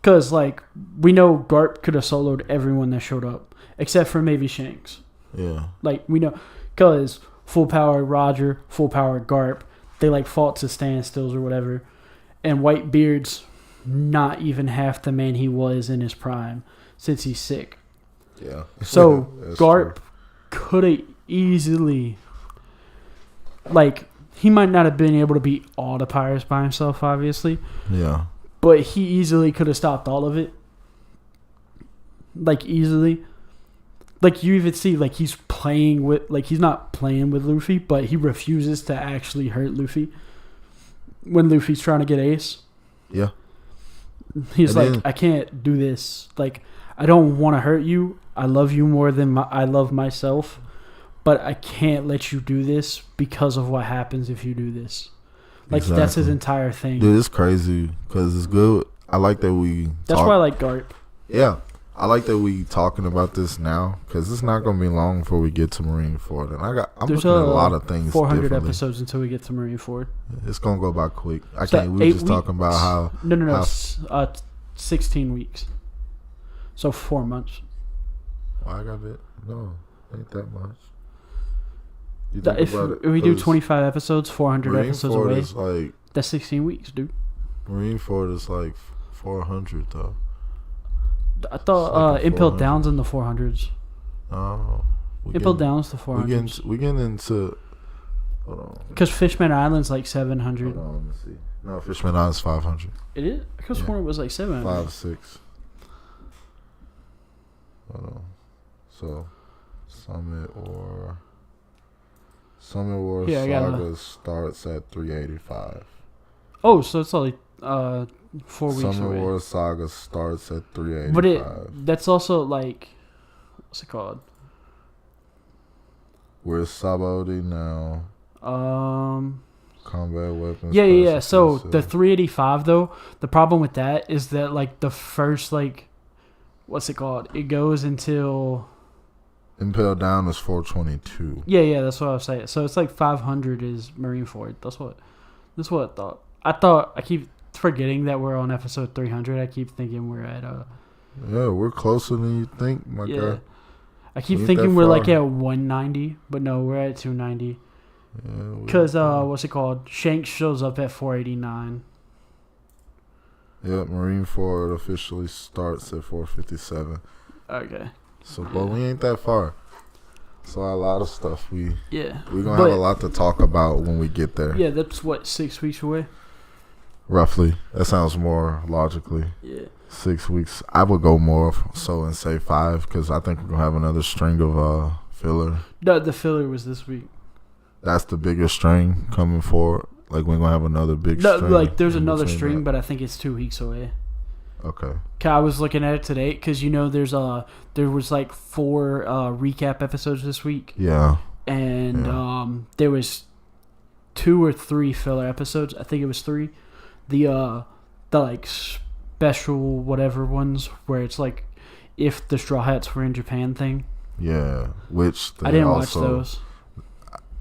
Because, we know Garp could have soloed everyone that showed up, except for maybe Shanks. Yeah. We know, because full power Roger, full power Garp, they, fought to standstills or whatever. And Whitebeard's not even half the man he was in his prime, since he's sick. Yeah. So, Garp could have easily, he might not have been able to beat all the pirates by himself, obviously. Yeah. But he easily could have stopped all of it. Like, easily. Like, you even see, like, he's playing with... Like, he's not playing with Luffy, but he refuses to actually hurt Luffy when Luffy's trying to get Ace. Yeah. He's and like, I can't do this. Like, I don't want to hurt you. I love you more than I love myself. But I can't let you do this because of what happens if you do this. Like, exactly. That's his entire thing. Dude, it's crazy because it's good. I like that we... That's why I like Garp. Yeah. I like that we talking about this now because it's not going to be long before we get to Marineford. And I'm looking at a lot of things 400 episodes until we get to Marineford. It's going to go by quick. We were just talking about how... No. 16 weeks. So 4 months. Well, I got it. No, ain't that much. If we do 25 episodes, 400 episodes away, is like, that's 16 weeks, dude. Marineford is like 400, though. I thought like Impel Down's in the 400s. Oh. Impel Down's the 400s. We getting into... Hold on. Because Fishman Island's like 700. Hold on, let me see. No, Fishman Island's 500. It is? I could have sworn it was like 700. 5, 6. Hold on. So, Summit War Saga starts at 385. Oh, so it's only 4 weeks Summit away. War Saga starts at 385. But that's also like, what's it called? Where's Sabaody now? Combat weapons. Yeah. So the 385 though, the problem with that is that like the first like, what's it called? It goes until... Impel Down is 422. Yeah, that's what I was saying. So it's like 500 is Marineford. That's what I thought. I keep forgetting that we're on episode 300. I keep thinking we're at Yeah, we're closer than you think, my guy. I keep thinking we're like at 190, but no, we're at 290. Because what's it called? Shanks shows up at 489. Yep, Marineford officially starts at 457. Okay. So, but we ain't that far. So a lot of stuff we're gonna have a lot to talk about when we get there. Yeah, that's what, 6 weeks away. Roughly, that sounds more logically. Yeah, 6 weeks. I would go more so and say 5 because I think we're gonna have another string of filler. No, the filler was this week. That's the biggest string coming forward. Like we're gonna have another big string. Like there's another string, but I think it's 2 weeks away. Okay. I was looking at it today because there was like 4 recap episodes this week. Yeah. And there was 2 or 3 filler episodes. I think it was 3. The like special whatever ones where it's like if the Straw Hats were in Japan thing. Yeah, which I didn't watch those.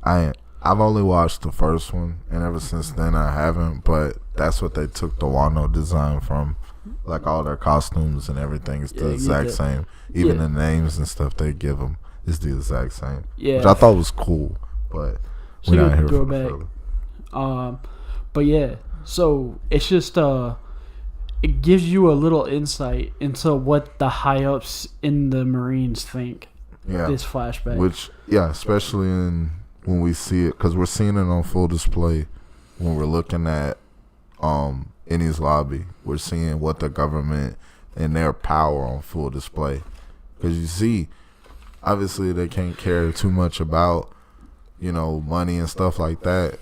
I've only watched the first one, and ever since then I haven't. But that's what they took the Wano design from. Like all their costumes and everything is the exact same. Even the names and stuff they give them is the exact same. Yeah, which I thought was cool, but we're not here for the filler. But yeah, so it's just it gives you a little insight into what the high ups in the Marines think. Yeah, this flashback. Which especially when we see it, because we're seeing it on full display when we're looking at in his lobby. We're seeing what the government and their power on full display. Because you see, obviously they can't care too much about, money and stuff like that.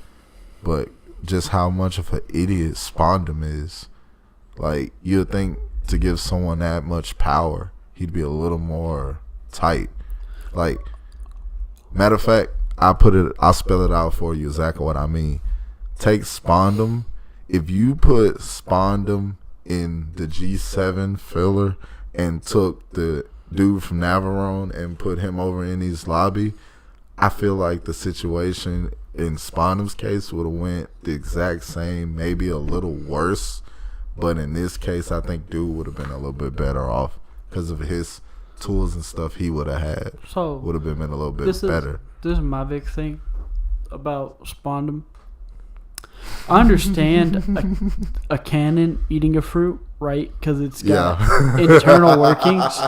But just how much of an idiot Spondum is. Like, you'd think to give someone that much power, he'd be a little more tight. Like, matter of fact, I'll spell it out for you exactly what I mean. Take Spondum. If you put Spondum in the G7 filler and took the dude from Navarone and put him over in his lobby, I feel like the situation in Spondum's case would have went the exact same, maybe a little worse. But in this case, I think dude would have been a little bit better off because of his tools and stuff he would have had. So would have been a little bit better. This is my big thing about Spondum. I understand a cannon eating a fruit, right? Because it's got internal workings.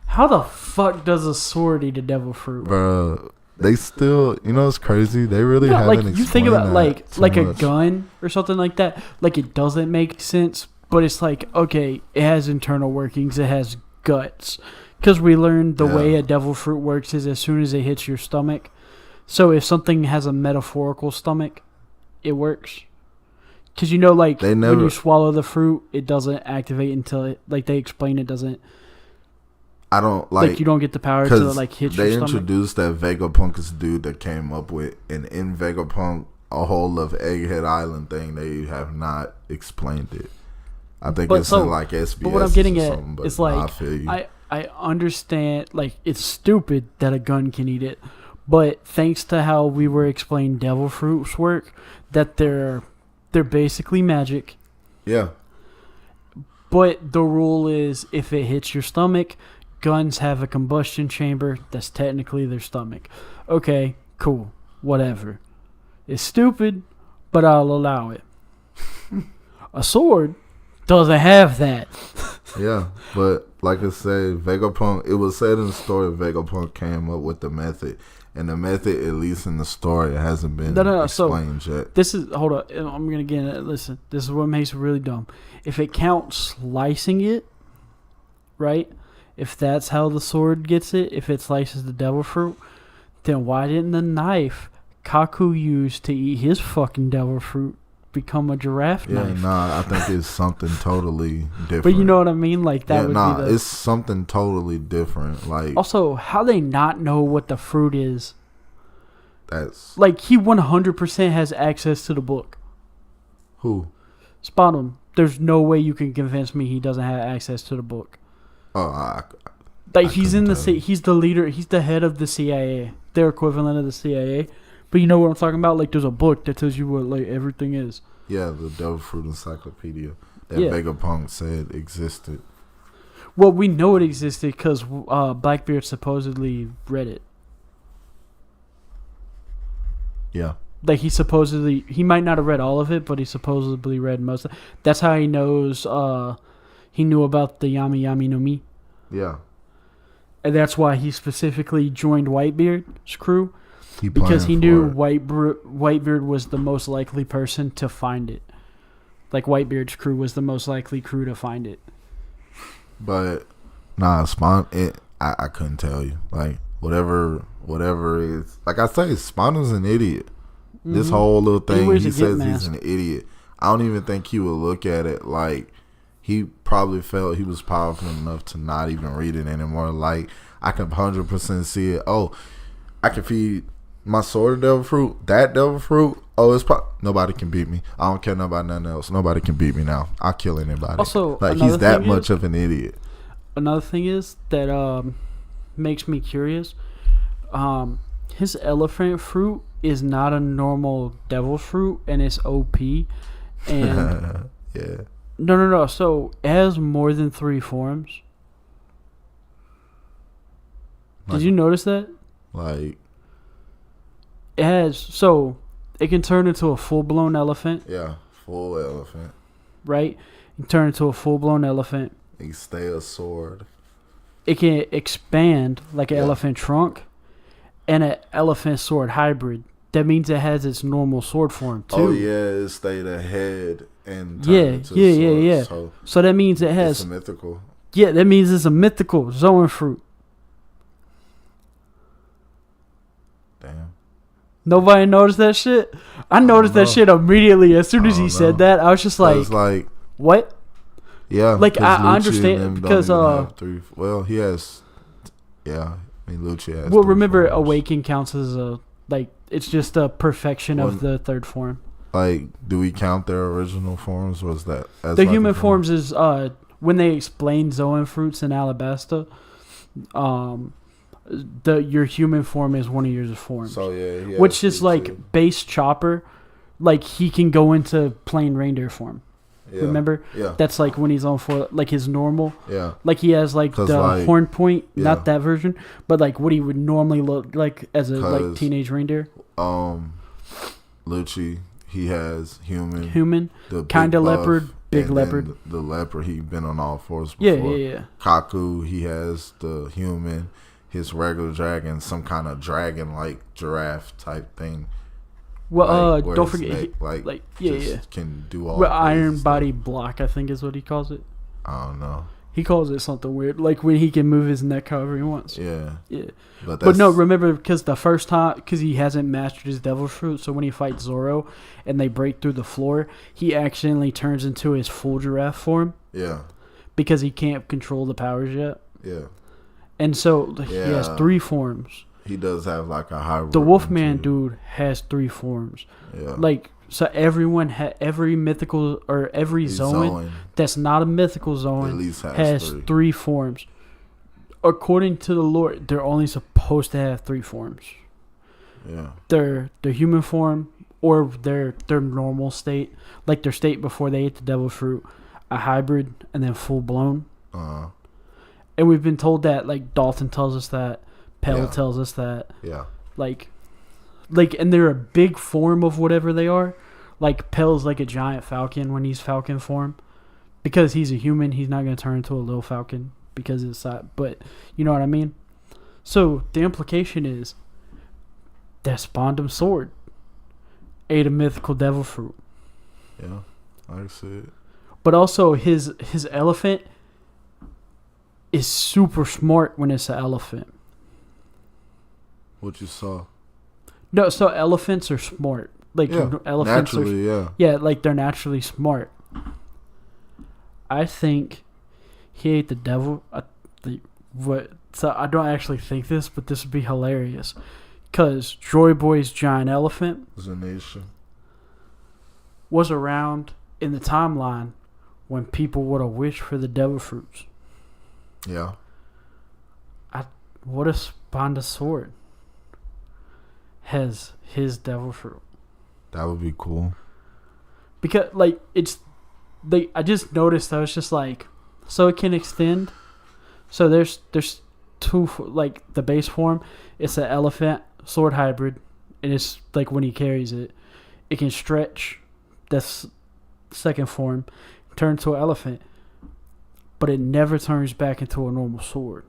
How the fuck does a sword eat a devil fruit? Bro, they still, it's crazy. They really Yeah, haven't like you think about explained like a much. gun or something like that. Like it doesn't make sense, but it's like okay, it has internal workings. It has guts. Because we learned the way a devil fruit works is as soon as it hits your stomach. So if something has a metaphorical stomach, it works. Because when you swallow the fruit, it doesn't activate until it, like they explain, it doesn't. I don't like you don't get the power to like hit your they stomach. introduced that Vegapunk is the dude that came up with, and in Vegapunk, a whole of Egghead Island thing, they have not explained it. I think it's in like SBS. But what I'm getting or at but is like I feel you. I understand, like, it's stupid that a gun can eat it, but thanks to how we were explained devil fruits work, that they're basically magic. Yeah. But the rule is if it hits your stomach, guns have a combustion chamber that's technically their stomach. Okay, cool, whatever. It's stupid, but I'll allow it. A sword doesn't have that. Yeah, but like I said, Vegapunk, it was said in the story Vegapunk came up with the method. And the method, at least in the story, hasn't been explained yet. This is, hold up, I'm going to get it. Listen, this is what makes it really dumb. If it counts slicing it, right? If that's how the sword gets it, if it slices the devil fruit, then why didn't the knife Kaku used to eat his fucking devil fruit become a giraffe knife? Yeah, nah, I think it's something totally different. But you know what I mean? Like, that would be it's something totally different. Like, also, how they not know what the fruit is? That's... Like, he 100% has access to the book. Who? Spot There's no way you can convince me he doesn't have access to the book. Oh, he's in the he's the leader, he's the head of the CIA, their equivalent of the CIA. But you know what I'm talking about? Like, there's a book that tells you what like everything is. Yeah, the Devil Fruit Encyclopedia that Vegapunk said existed. Well, we know it existed because Blackbeard supposedly read it. Yeah. Like, he might not have read all of it, but he supposedly read most of it. That's how he knows, he knew about the Yami Yami no Mi. Yeah. And that's why he specifically joined Whitebeard's crew. Because he knew Whitebeard was the most likely person to find it. Like, Whitebeard's crew was the most likely crew to find it. But, nah, I couldn't tell you. Like, whatever is... Like I say, Spawner's an idiot. Mm-hmm. This whole little thing, he says he's an idiot. I don't even think he would look at it like... He probably felt he was powerful enough to not even read it anymore. Like, I can 100% see it. Oh, I can feed my sword devil fruit, that devil fruit. Oh, nobody can beat me. I don't care about nothing else. Nobody can beat me now. I'll kill anybody. Also, like, he's that much of an idiot. Another thing is that makes me curious. His elephant fruit is not a normal devil fruit, and it's OP. And yeah. No. So it has more than 3 forms. Did you notice that? Like, it has, so it can turn into a full-blown elephant. Yeah, full elephant. Right? It can turn into a full-blown elephant. It can stay a sword. It can expand like an elephant trunk and an elephant sword hybrid. That means it has its normal sword form too. Oh yeah, it stayed a head and turned into a sword. So that means it has... It's a mythical. Yeah, that means it's a mythical Zoan fruit. Damn. Nobody noticed that shit? I noticed that shit immediately. As soon as he said that, I was just like, what? Yeah. Like, I understand because... he has... Yeah, I mean, Lucci has... Well, remember, Awaken counts as a... Like, it's just a perfection of the third form. Like, do we count their original forms? Or is that... As the human forms is... when they explain Zoan fruits in Alabasta... your human form is one of your forms. So yeah, which is like base Chopper, like he can go into plain reindeer form. Yeah. Remember? Yeah. That's like when he's on for like his normal. Yeah. Like he has like the horn point, not that version, but like what he would normally look like as a like teenage reindeer. Lucci, he has human, kind of leopard, big leopard. The leopard, he been on all fours before. Yeah. Kaku, he has the human. his regular dragon some kind of dragon-like giraffe type thing. Well, where don't his forget, neck, yeah. can do all. Well, crazy iron stuff. body block, I think is what he calls it. I don't know. He calls it something weird, like when he can move his neck however he wants. Yeah. Yeah. But no, remember, because the first time, because he hasn't mastered his devil fruit, so when he fights Zoro and they break through the floor, he accidentally turns into his full giraffe form. Yeah. Because he can't control the powers yet. Yeah. And so he has 3 forms. He does have like a hybrid. The Wolfman dude has 3 forms. Yeah. Like, so everyone, every mythical, or every Zoan that's not a mythical Zoan at least has 3 forms. According to the lore, they're only supposed to have 3 forms. Yeah. Their human form, or their normal state, like their state before they ate the devil fruit, a hybrid, and then full blown. And we've been told that, like Dalton tells us that, Pell tells us that. Yeah. Like, and they're a big form of whatever they are. Like Pell's like a giant falcon when he's falcon form, because he's a human. He's not gonna turn into a little falcon because it's that. But you know what I mean. So the implication is that Spondum sword ate a mythical devil fruit. Yeah, I see it. But also his elephant is super smart when it's an elephant. What you saw? No, so elephants are smart. Like elephants naturally, yeah, like they're naturally smart. I think he ate the devil. So I don't actually think this, but this would be hilarious. Because Joy Boy's giant elephant was around in the timeline when people would have wished for the devil fruits. Yeah. What if Sponda sword has his devil fruit? That would be cool. Because I just noticed, I was just like, so it can extend. So there's 2, like the base form, it's an elephant sword hybrid, and it's like when he carries it, it can stretch. That's second form, turn to an elephant, but it never turns back into a normal sword.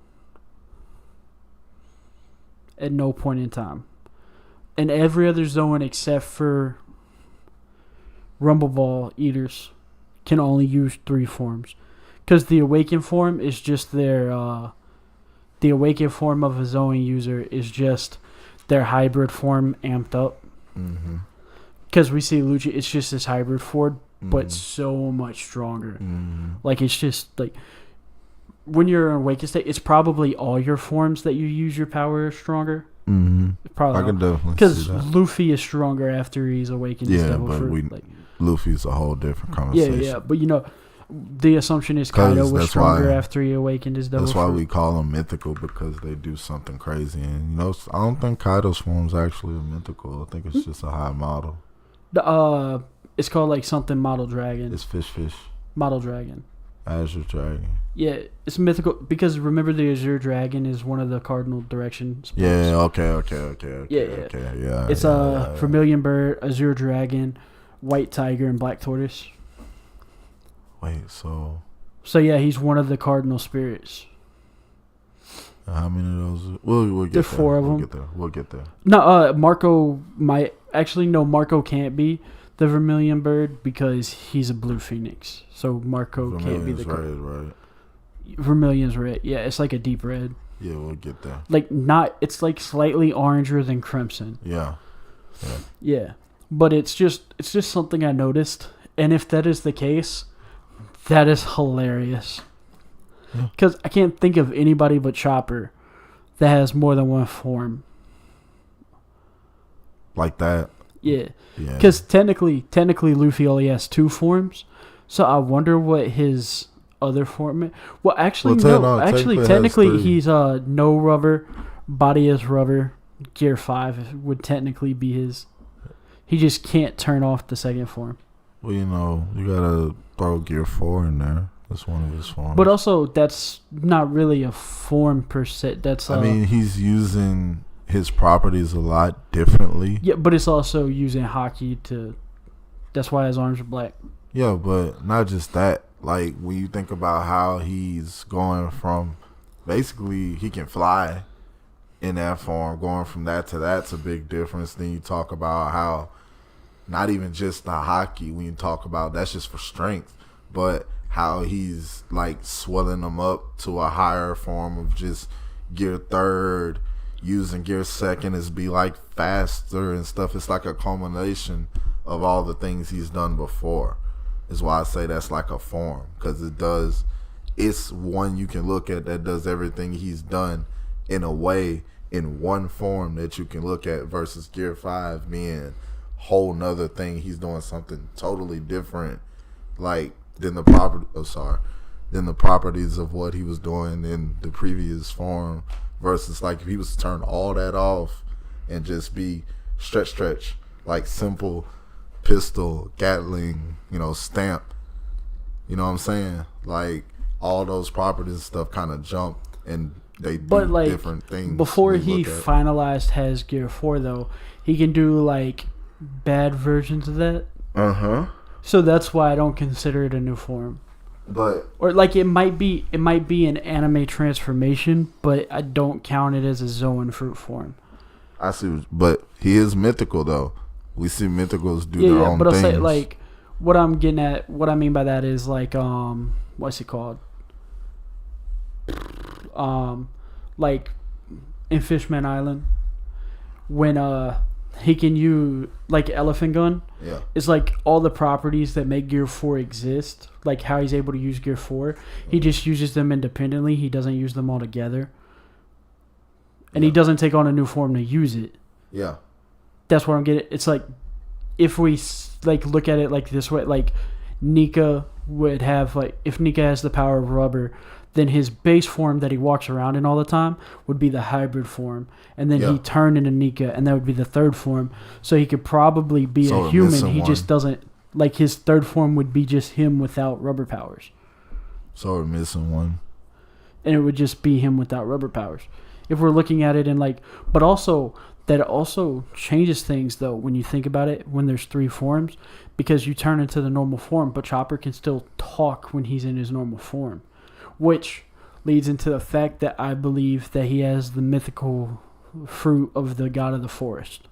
At no point in time. And every other zone except for Rumble Ball Eaters can only use 3 forms. Because the awakened form is just their... the awakened form of a Zoan user is just their hybrid form amped up. Because we see Lucha, it's just this hybrid form, but so much stronger. Like, it's just, like... When you're in awakened state, it's probably all your forms that you use your power are stronger. Probably. I can definitely because see that. Luffy is stronger after he's awakened. Yeah, but Luffy's a whole different conversation. Yeah, but the assumption is Kaido was stronger after he awakened his devil. That's why we call them mythical, because they do something crazy. And I don't think Kaido's form's actually a mythical. I think it's just a high model. It's called like something model dragon. It's fish. Model dragon. Azure dragon. Yeah, it's mythical because remember the Azure dragon is one of the cardinal directions. Yeah. Okay. Yeah. It's a vermilion bird, Azure dragon, white tiger, and black tortoise. Wait, so yeah, he's one of the cardinal spirits. How many of those? We'll get There's there. 4 of them. We'll get there. No, Marco might actually. No, Marco can't be the vermilion bird because he's a blue phoenix. So Marco can't be the red, right? Vermilion's red. Yeah, it's like a deep red. Yeah, we'll get there. Like it's like slightly oranger than crimson. Yeah. But it's just something I noticed, and if that is the case, that is hilarious. Because I can't think of anybody but Chopper that has more than one form. Like that. Yeah. Because technically Luffy only has 2 forms, so I wonder what his other form is. Well, actually, technically he's no rubber, body is rubber, gear 5 would technically be his. He just can't turn off the second form. Well, you gotta throw gear 4 in there. That's one of his forms. But also, that's not really a form per se. That's he's using his properties a lot differently. Yeah, but it's also using hockey to... That's why his arms are black. Yeah, but not just that. Like, when you think about how he's going from... Basically, he can fly. in that form. Going from that to that's a big difference. Then you talk about how not even just the hockey, when you talk about that's just for strength, but how he's like swelling them up to a higher form of just gear third, using gear second is be like faster and stuff. It's like a culmination of all the things he's done before. Is why I say that's like a form, because it's one you can look at that does everything he's done in a way in one form that you can look at, versus gear 5 being whole nother thing. He's doing something totally different, like than the properties of what he was doing in the previous form, versus like if he was to turn all that off and just be stretch like simple pistol, Gatling, stamp, you know what I'm saying? Like all those properties and stuff kind of jump and they do like, different things. Before he finalized his gear 4 though, he can do like bad versions of that. So that's why I don't consider it a new form. But or like it might be an anime transformation, but I don't count it as a Zoan fruit form. I see, but he is mythical though. We see mythicals do their own but things. I'll say like what I'm getting at. What I mean by that is like what's it called? Like in Fishman Island when he can use like elephant gun. Yeah. It's like all the properties that make Gear 4 exist, like how he's able to use Gear 4. He just uses them independently. He doesn't use them all together. And he doesn't take on a new form to use it. Yeah. That's what I'm getting. It's like if we like look at it like this way, like Nika would have like if Nika has the power of rubber, then his base form that he walks around in all the time would be the hybrid form. And then he turned into Nika, and that would be the third form. So he could probably be a human. He just doesn't, like his third form would be just him without rubber powers. So we're missing one. And it would just be him without rubber powers. If we're looking at it in like, but also, that also changes things though when you think about it when there's 3 forms, because you turn into the normal form, but Chopper can still talk when he's in his normal form. Which leads into the fact that I believe that he has the mythical fruit of the god of the forest.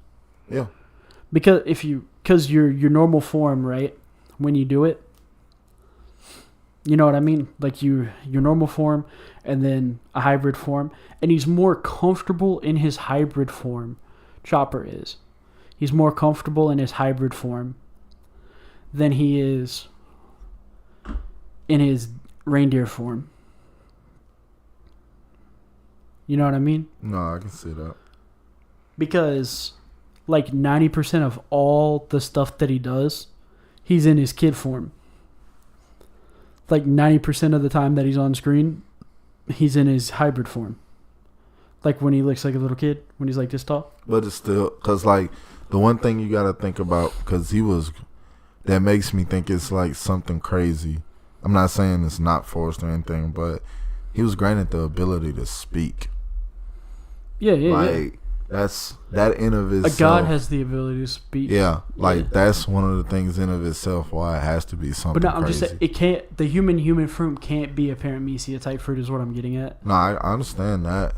Yeah. Because your normal form, right? When you do it, you know what I mean? Like your normal form and then a hybrid form, and he's more comfortable in his hybrid form. Chopper is. He's more comfortable in his hybrid form than he is in his reindeer form. You know what I mean? No, I can see that. Because like 90% of all the stuff that he does, he's in his kid form. Like 90% of the time that he's on screen, he's in his hybrid form. Like when he looks like a little kid, when he's like this tall. But it's still, because like the one thing you got to think about, because that makes me think it's like something crazy. I'm not saying it's not forced or anything, but he was granted the ability to speak. Yeah. That's that in of itself. A god has the ability to speak. Yeah, that's one of the things in of itself why it has to be something. But no, I'm crazy. just saying it can't. The human fruit can't be a paramecia type fruit. Is what I'm getting at. No, I understand that.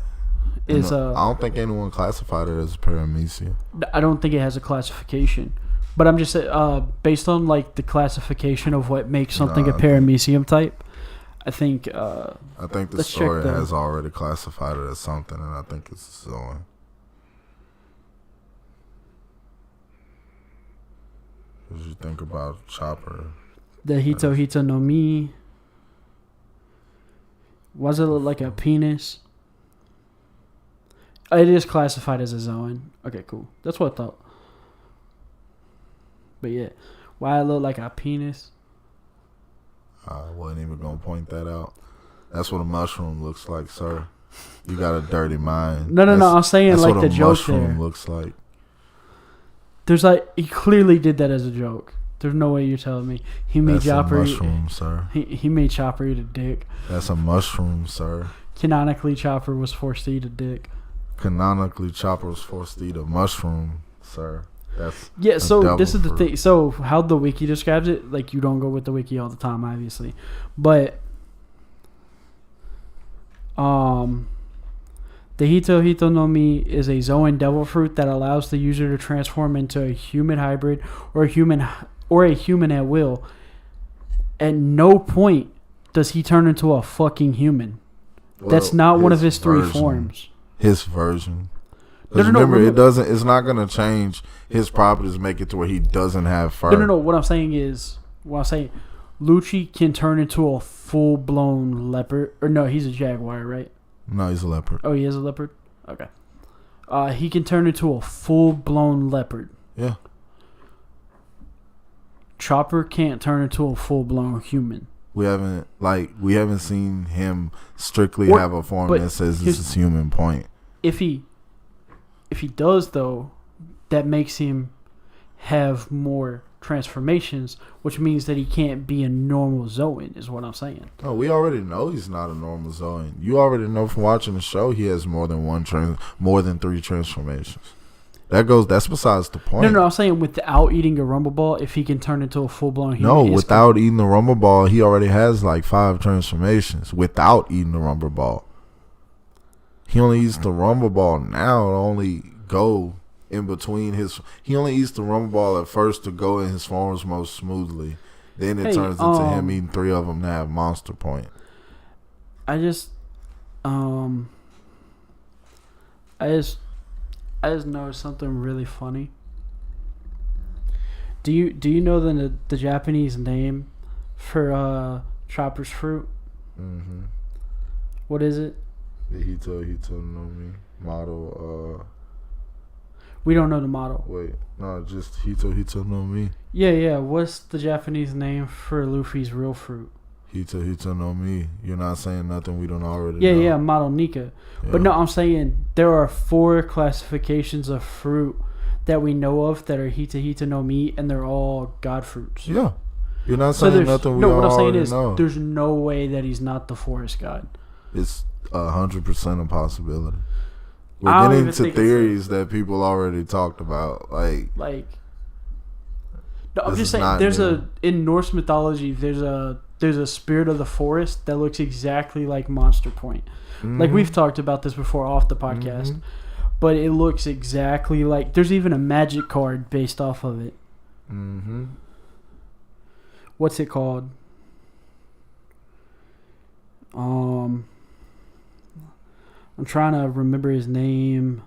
I don't think anyone classified it as paramecia. I don't think it has a classification. But I'm just saying, based on like the classification of what makes something a paramecium type, I think the story has already classified it as something, and I think it's so. As you think about Chopper, the Hito no Mi, was it like a penis? It is classified as a Zoan. Okay, cool. That's what I thought. But yeah, why it look like a penis? I wasn't even gonna point that out. That's what a mushroom looks like, sir. You got a dirty mind. No. I'm saying like the joke there. Mushroom looks like. There's like he clearly did that as a joke. There's no way you're telling me he made Chopper. That's a mushroom, sir. He made Chopper eat a dick. That's a mushroom, sir. Canonically, Chopper was forced to eat a dick. Canonically, Chopper was forced to eat a mushroom, sir. So this is the thing. So how the wiki describes it, like you don't go with the wiki all the time, obviously, but The Hito Hito no Mi is a Zoan devil fruit that allows the user to transform into a human hybrid or a human at will. At no point does he turn into a fucking human. Well, that's not one of his three forms. His version. Because remember, it doesn't. It's not gonna change his properties. Make it to where he doesn't have fur. No. What I'm saying is, Lucci can turn into a full blown leopard. Or no, he's a jaguar, right? No, he's a leopard. Oh, he is a leopard. Okay. He can turn into a full blown leopard. Yeah. Chopper can't turn into a full blown human. We haven't seen him strictly have a form that says this is human point. If he does though, that makes him have more transformations, which means that he can't be a normal Zoan, is what I'm saying. Oh, we already know he's not a normal Zoan. You already know from watching the show he has more than 3 transformations. That's besides the point. No, I'm saying without eating a Rumble Ball, if he can turn into a full-blown human. No, without eating the Rumble Ball, he already has like 5 transformations without eating the Rumble Ball. He only eats the Rumble Ball now to only go in between his... He only eats the Rumble Ball at first to go in his forms most smoothly. Then it turns into him eating 3 of them to have Monster Point. I just noticed something really funny. Do you know the Japanese name for Chopper's fruit? Mm-hmm. What is it? The Hito no Mi model. We don't know the model. Wait, no, just Hito no Mi. Yeah. What's the Japanese name for Luffy's real fruit? Hito no Mi. You're not saying nothing we don't already know. Yeah, model Nika. Yeah. But no, I'm saying there are 4 classifications of fruit that we know of that are Hito no Mi, and they're all god fruits. Yeah. You're not saying nothing we don't already know. No, what I'm saying is there's no way that he's not the forest god. It's 100% a possibility. We're getting into theories that people already talked about. Like no, I'm just saying in Norse mythology there's a spirit of the forest that looks exactly like Monster Point. Mm-hmm. Like we've talked about this before off the podcast. Mm-hmm. But it looks exactly like... There's even a magic card based off of it. Mm-hmm. What's it called? I'm trying to remember his name.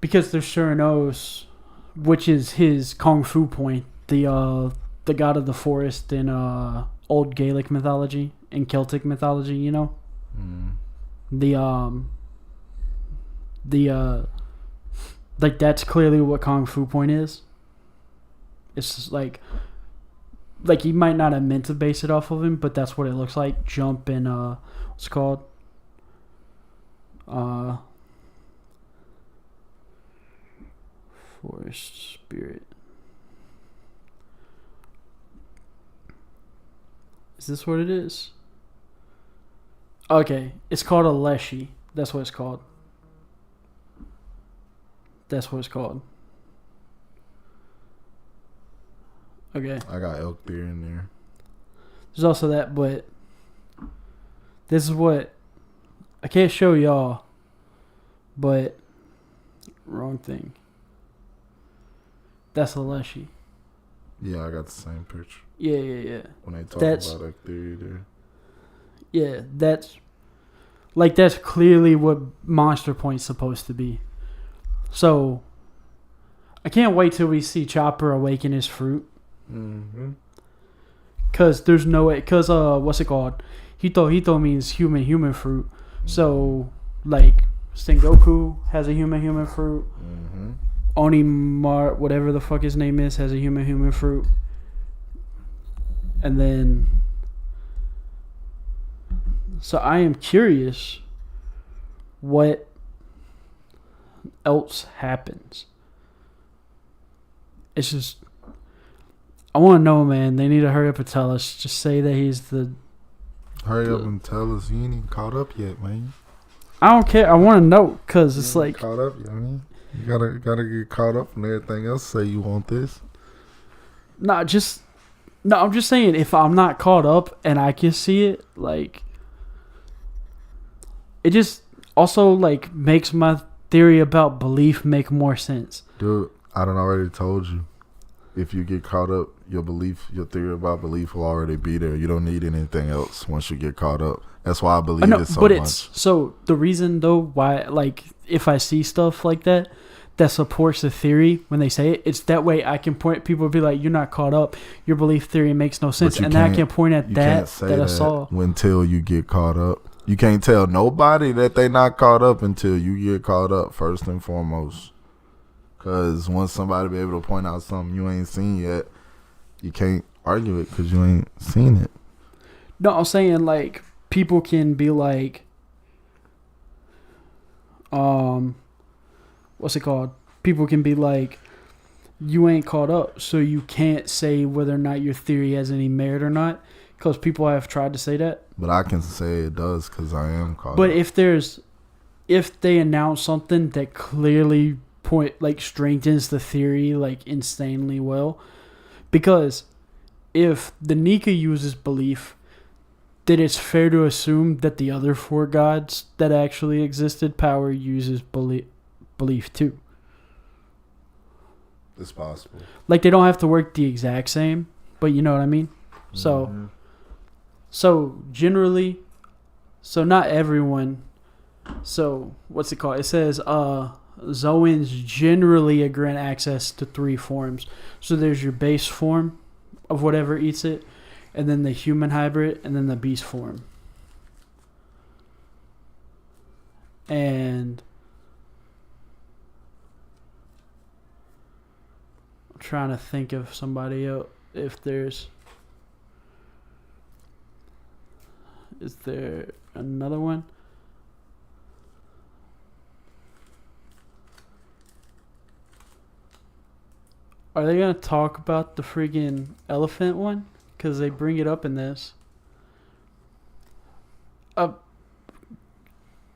Because there's Surenos, which is his Kung Fu point. The god of the forest in old Gaelic mythology and Celtic mythology, you know? Mm. Like that's clearly what Kung Fu point is. It's just like he might not have meant to base it off of him, but that's what it looks like. Jump and what's it called? Forest spirit. Is this what it is? Okay, it's called a Leshy. That's what it's called. Okay. I got elk deer in there. There's also that, but this is what I can't show y'all, but wrong thing. That's a Leshy. Yeah, I got the same picture. Yeah. When they talk about elk deer there. Yeah, that's clearly what Monster Point's supposed to be. So, I can't wait till we see Chopper awaken his fruit. Mm-hmm. Cause there's no way. Cause what's it called? Hito means human fruit. So, like Sengoku has a human fruit. Mm-hmm. Onimar, whatever the fuck his name is, has a human fruit. And then... So I am curious what else happens. It's just... I want to know, man. They need to hurry up and tell us. Just say that he's the... Hurry up and tell us. You ain't even caught up yet, man. I don't care. I want to know, because it's like... Caught up yet, man. You gotta get caught up and everything else. Say you want this. No, I'm just saying, if I'm not caught up and I can see it, like it just also like makes my theory about belief make more sense. Dude, I done already told you. If you get caught up, your theory about belief will already be there. You don't need anything else once you get caught up. That's why I believe it so much. So the reason though why, like, if I see stuff like that supports the theory when they say it, it's that way I can point, people will be like, you're not caught up, your belief theory makes no sense, and then I can point at that I saw. Until you get caught up. You can't tell nobody that they not caught up until you get caught up, first and foremost. Because once somebody be able to point out something you ain't seen yet, you can't argue it because you ain't seen it. No, I'm saying, like, people can be like, what's it called? People can be like, you ain't caught up, so you can't say whether or not your theory has any merit or not, because people have tried to say that. But I can say it does because I am caught up. But if they announce something that clearly strengthens the theory like insanely well, because if the Nika uses belief, then it's fair to assume that the other four gods that actually existed, power uses belief too. It's possible. Like, they don't have to work the exact same, but you know what I mean? Mm-hmm. So generally, not everyone. So what's it called? It says Zoans generally grant access to 3 forms. So there's your base form of whatever eats it, and then the human hybrid, and then the beast form. And I'm trying to think of somebody else. Is there another one? Are they going to talk about the friggin' elephant one? Because they bring it up in this.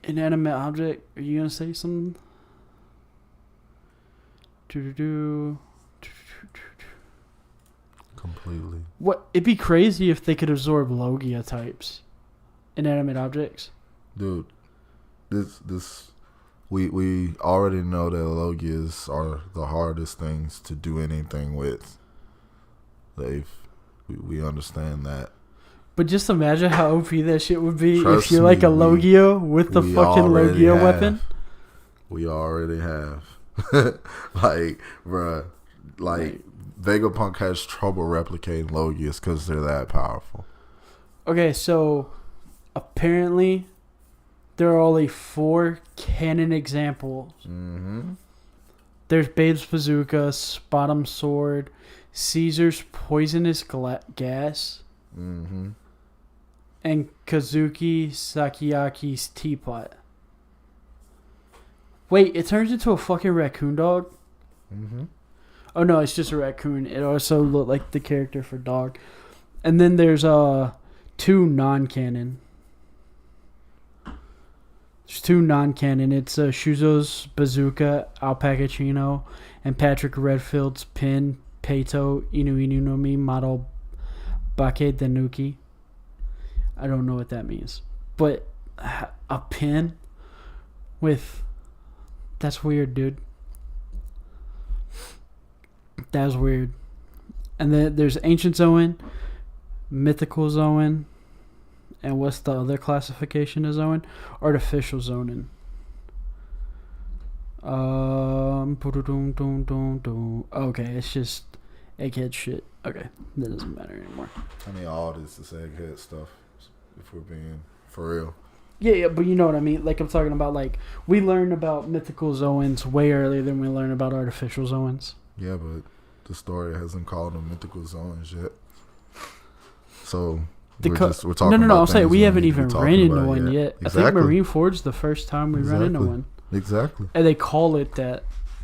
Inanimate object. Are you going to say something? Completely. What? It'd be crazy if they could absorb Logia types. Inanimate objects. Dude, we already know that Logias are the hardest things to do anything with. We understand that. But just imagine how OP that shit would be if you're like a Logia with the fucking Logia weapon. We already have. Like, bruh, like, Vegapunk has trouble replicating Logias because they're that powerful. Okay, so apparently there are only 4 canon examples. Mm-hmm. There's Babe's Bazooka, Bottom's Sword, Caesar's Poisonous Gas, mm-hmm. and Kazuki Sakiyaki's Teapot. Wait, it turns into a fucking raccoon dog? Mm-hmm. Oh no, it's just a raccoon. It also looked like the character for dog. And then there's 2 non-canon. There's 2 non-canon. It's Shuzo's Bazooka, Alpaca Chino, and Patrick Redfield's Pin, Peito, Inu Inu no Mi, Model Bake Denuki. I don't know what that means. But a pin with... That's weird, dude. That's weird. And then there's Ancient Zoan, Mythical Zoan, and what's the other classification of Zoan? Artificial Zonin. Okay, it's just egghead shit. Okay, that doesn't matter anymore. I mean, all this is egghead stuff, if we're being for real. Yeah, but you know what I mean? Like, I'm talking about, like, we learned about mythical Zoans way earlier than we learned about artificial Zoans. Yeah, but the story hasn't called them mythical Zoans yet. So, we're talking about No, I'm saying we haven't even ran into one yet. Exactly. I think Marineford's the first time we ran into one. Exactly. And they call it that.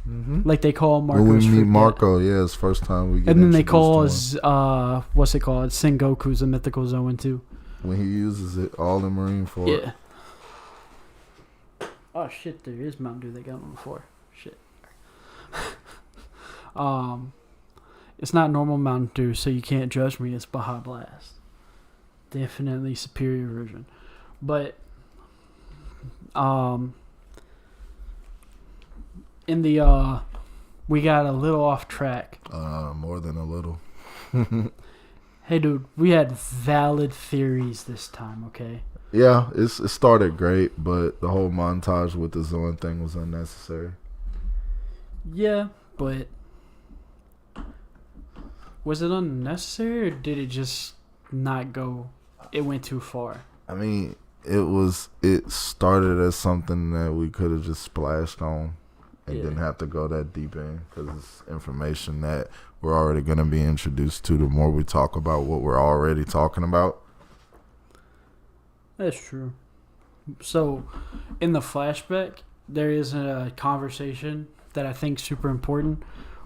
Mm-hmm. Like, they call Marco's when we meet Marco, yeah, it's first time we get and then they call what's it called? Sengoku's a mythical Zoan, too. When he uses it, all in Marineford. Yeah. Oh shit! There is Mountain Dew. They got one before. Shit. It's not normal Mountain Dew, so you can't judge me. It's Baja Blast. Definitely superior version, but In the we got a little off track. More than a little. Hey, dude, we had valid theories this time, okay? Yeah, it started great, but the whole montage with the Zoan thing was unnecessary. Yeah, but was it unnecessary or did it just not go? It went too far. I mean, it started as something that we could have just splashed on and didn't have to go that deep in, because it's information that we're already going to be introduced to the more we talk about what we're already talking about. That's true. So, in the flashback, there is a conversation that I think is super important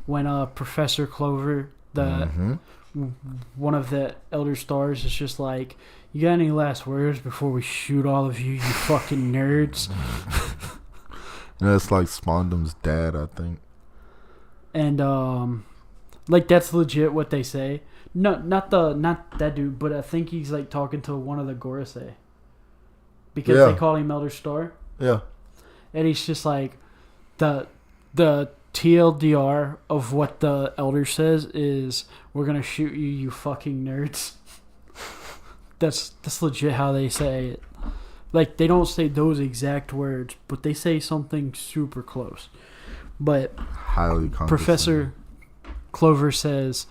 when Professor Clover, one of the Elder Stars, is just like, "You got any last words before we shoot all of you, you fucking nerds?" Yeah, it's like Spondum's dad, I think. And like that's legit what they say. No, not that dude, but I think he's like talking to one of the Gorosei. Because they call him Elder Star. Yeah. And he's just like, the TLDR of what the Elder says is, "We're gonna shoot you, you fucking nerds." That's legit how they say it. Like, they don't say those exact words, but they say something super close. But highly Professor Clover says,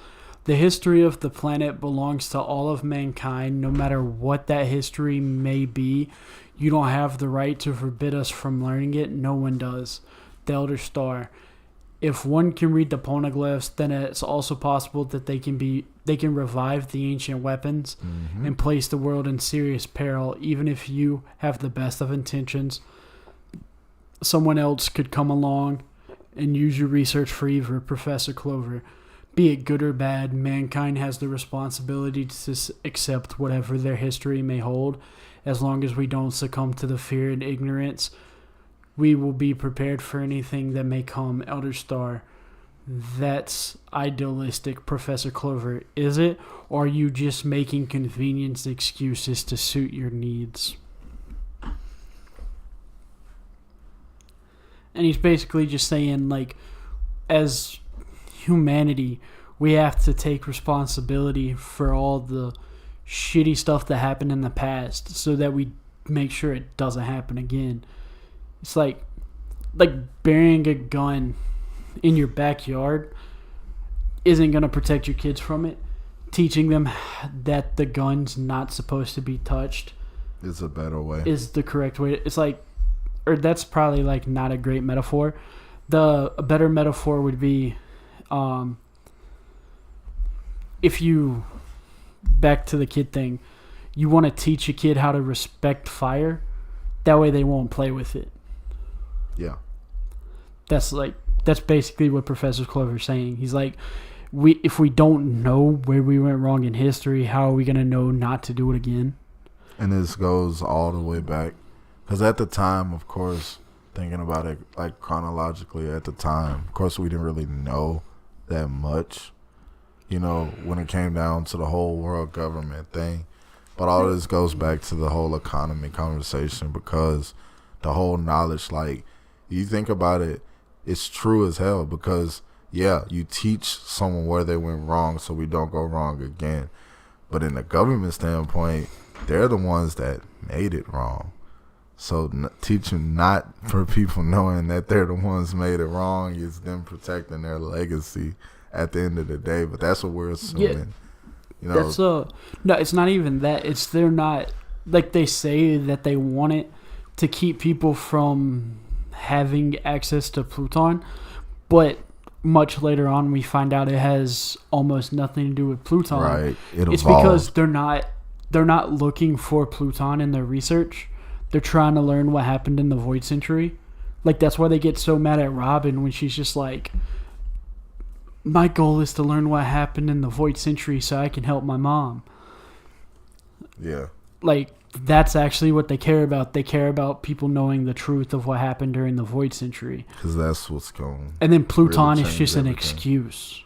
"The history of the planet belongs to all of mankind, no matter what that history may be. You don't have the right to forbid us from learning it. No one does. The Elder Star. If one can read the poneglyphs, then it's also possible that they can revive the ancient weapons and place the world in serious peril. Even if you have the best of intentions, someone else could come along and use your research for evil, Professor Clover. Be it good or bad, mankind has the responsibility to accept whatever their history may hold. As long as we don't succumb to the fear and ignorance, we will be prepared for anything that may come, Elder Star." That's idealistic, Professor Clover, is it? Or are you just making convenience excuses to suit your needs? And he's basically just saying, like, as humanity, we have to take responsibility for all the shitty stuff that happened in the past so that we make sure it doesn't happen again. It's like burying a gun in your backyard isn't going to protect your kids from it. Teaching them that the gun's not supposed to be touched is a better way. Is the correct way. It's like, or that's probably like not a great metaphor. A better metaphor would be, if you, back to the kid thing, you want to teach a kid how to respect fire, that way they won't play with it. Yeah. That's basically what Professor Clover's saying. He's like, if we don't know where we went wrong in history, how are we going to know not to do it again? And this goes all the way back. Because at the time, of course, thinking about it like chronologically at the time, of course, we didn't really know that much, you know, when it came down to the whole world government thing. But all this goes back to the whole economy conversation, because the whole knowledge, like, you think about it, it's true as hell, because, yeah, you teach someone where they went wrong so we don't go wrong again. But in the government standpoint, they're the ones that made it wrong. So teaching not for people knowing that they're the ones made it wrong is them protecting their legacy at the end of the day. But that's what we're assuming. Yeah, you know, that's no, it's not even that. It's they're not, like, they say that they want it to keep people from having access to Pluton, but much later on we find out it has almost nothing to do with Pluton. Right. It's because they're not looking for Pluton in their research. They're trying to learn what happened in the Void Century. Like, that's why they get so mad at Robin when she's just like, "My goal is to learn what happened in the Void Century so I can help my mom." Yeah. Like, that's actually what they care about. They care about people knowing the truth of what happened during the Void Century. Because that's what's going. And then Pluton is just an excuse.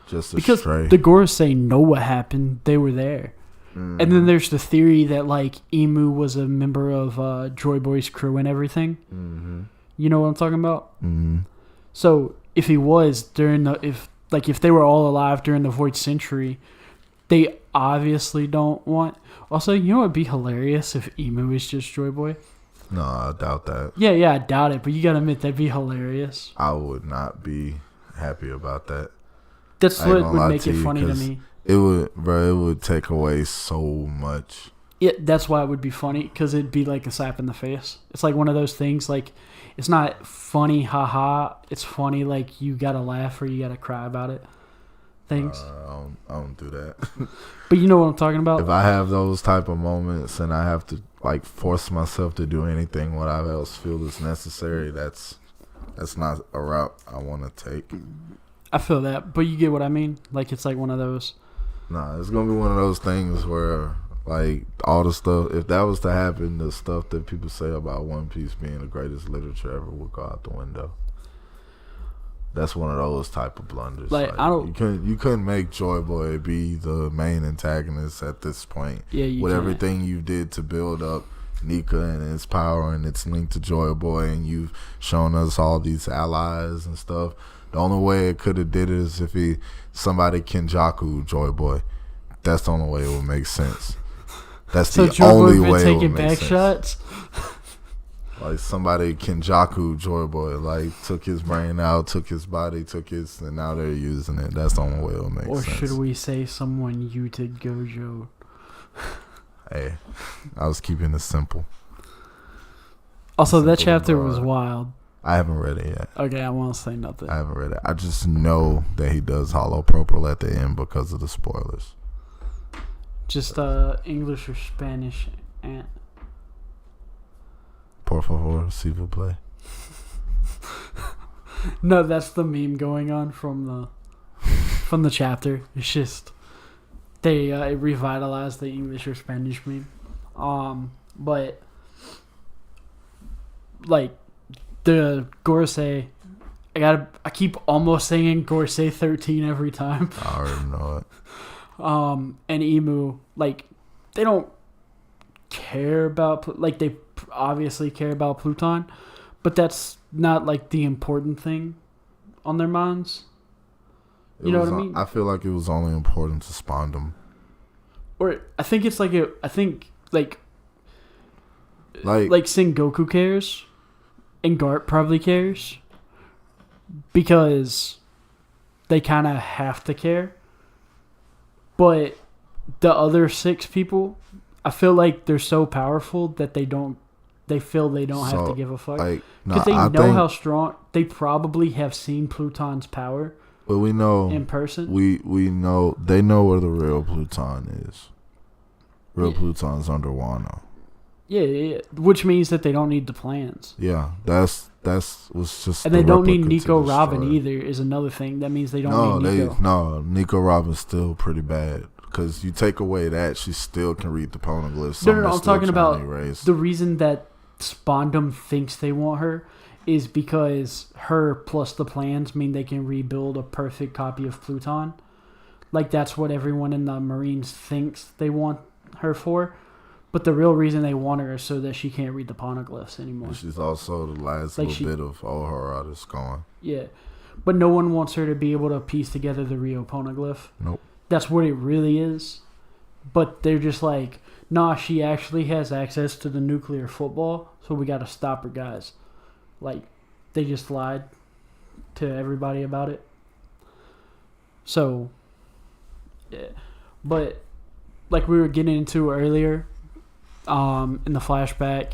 Just because stray. the Gorosei know what happened. They were there. And then there's the theory that like Emu was a member of Joy Boy's crew and everything. Mm-hmm. You know what I'm talking about? Mm-hmm. So if he was if they were all alive during the Void Century, they obviously don't want. Also, you know what'd be hilarious if Emu is just Joy Boy? No, I doubt that. Yeah, I doubt it. But you gotta admit that'd be hilarious. I would not be happy about that. That's what would make it funny to me. It would take away so much. Yeah, that's why it would be funny, because it'd be like a slap in the face. It's like one of those things, like, it's not funny, haha. It's funny, like, you gotta laugh or you gotta cry about it. Things. I don't do that. But you know what I'm talking about? If I have those type of moments and I have to, like, force myself to do anything what I else feel is necessary, that's not a route I want to take. I feel that, but you get what I mean? Like, it's like one of those. Nah, it's gonna be one of those things where, like, all the stuff, if that was to happen, the stuff that people say about One Piece being the greatest literature ever would go out the window. That's one of those type of blunders. Like you couldn't make Joy Boy be the main antagonist at this point. Yeah, you with can't. Everything you did to build up Nika and its power and its link to Joy Boy, and you've shown us all these allies and stuff. The only way it could have did it is if somebody Kenjaku Joy Boy. That's the only way it would make sense. That's so the Joy only Boy way been it would taking make back sense. shots. Like somebody Kenjaku Joy Boy, like took his brain out, took his body, and now they're using it. That's the only way it would make sense. Or should we say someone Yuted Gojo? Hey, I was keeping it simple. Also, that Simple chapter broad. was wild. I haven't read it yet. Okay, I won't say nothing. I haven't read it. I just know that he does hollow purple at the end because of the spoilers. Just English or Spanish. Por favor, si vous plaît. No, that's the meme going on from the chapter. It's just they revitalized the English or Spanish meme. But like the Gorsei, I keep almost saying Gorsei 13 every time. I already know it. And Emu, like, they don't care about, like, they obviously care about Pluton, but that's not like the important thing on their minds. You know what I mean? I feel like it was only important to spawn them. Or I think it's like like Sengoku cares, and Garp probably cares, because they kind of have to care. But the other 6 people, I feel like they're so powerful that they feel they don't have to give a fuck. Because they know how strong. They probably have seen Pluton's power. But we know in person. We know they know where the real Pluton is. Pluton's under Wano. Yeah, which means that they don't need the plans. Yeah, that's was just. And they don't need Nico Robin either. Is another thing. That means they don't need Nico. Nico Robin's still pretty bad. Because you take away that, she still can read the poneglyphs. No, I'm talking about the reason that Spondum thinks they want her is because her plus the plans mean they can rebuild a perfect copy of Pluton. Like, that's what everyone in the Marines thinks they want her for. But the real reason they want her is so that she can't read the poneglyphs anymore. And she's also the last little bit of Ohara that's gone. Yeah. But no one wants her to be able to piece together the Rio poneglyph. Nope. That's what it really is. But they're just like, nah, she actually has access to the nuclear football, so we got to stop her, guys. Like, they just lied to everybody about it. So, yeah. But, like we were getting into earlier, in the flashback,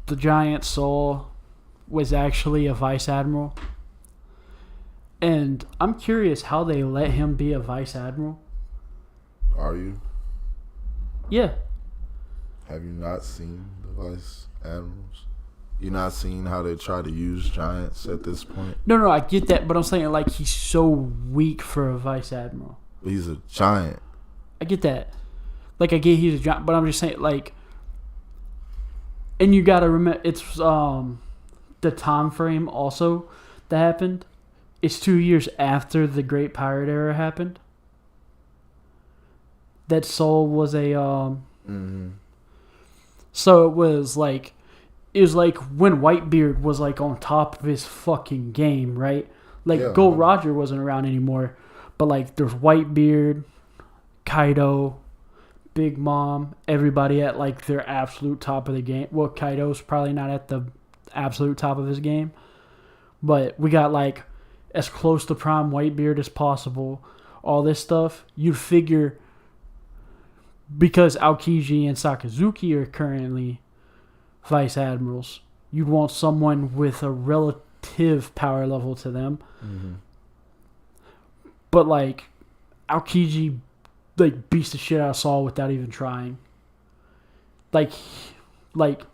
the giant soul was actually a vice admiral. And I'm curious how they let him be a vice admiral. Are you? Yeah. Have you not seen the vice admirals? You not seen how they try to use giants at this point? No, I get that, but I'm saying, like, he's so weak for a vice admiral. But he's a giant. I get that. Like, I get he's a giant, but I'm just saying, like, and you gotta remember, it's the time frame also that happened. It's 2 years after the Great Pirate Era happened. that Soul was a Mm-hmm. so it was like when Whitebeard was like on top of his fucking game, right? Like Yeah. Gold Roger wasn't around anymore, but like there's Whitebeard, Kaido, Big Mom, everybody at like their absolute top of the game. Well, Kaido's probably not at the absolute top of his game, but we got like as close to prime Whitebeard as possible. All this stuff, you'd figure because Aokiji and Sakazuki are currently vice admirals, you'd want someone with a relative power level to them. Mm-hmm. But like Aokiji like beats the shit out of Saul without even trying. Like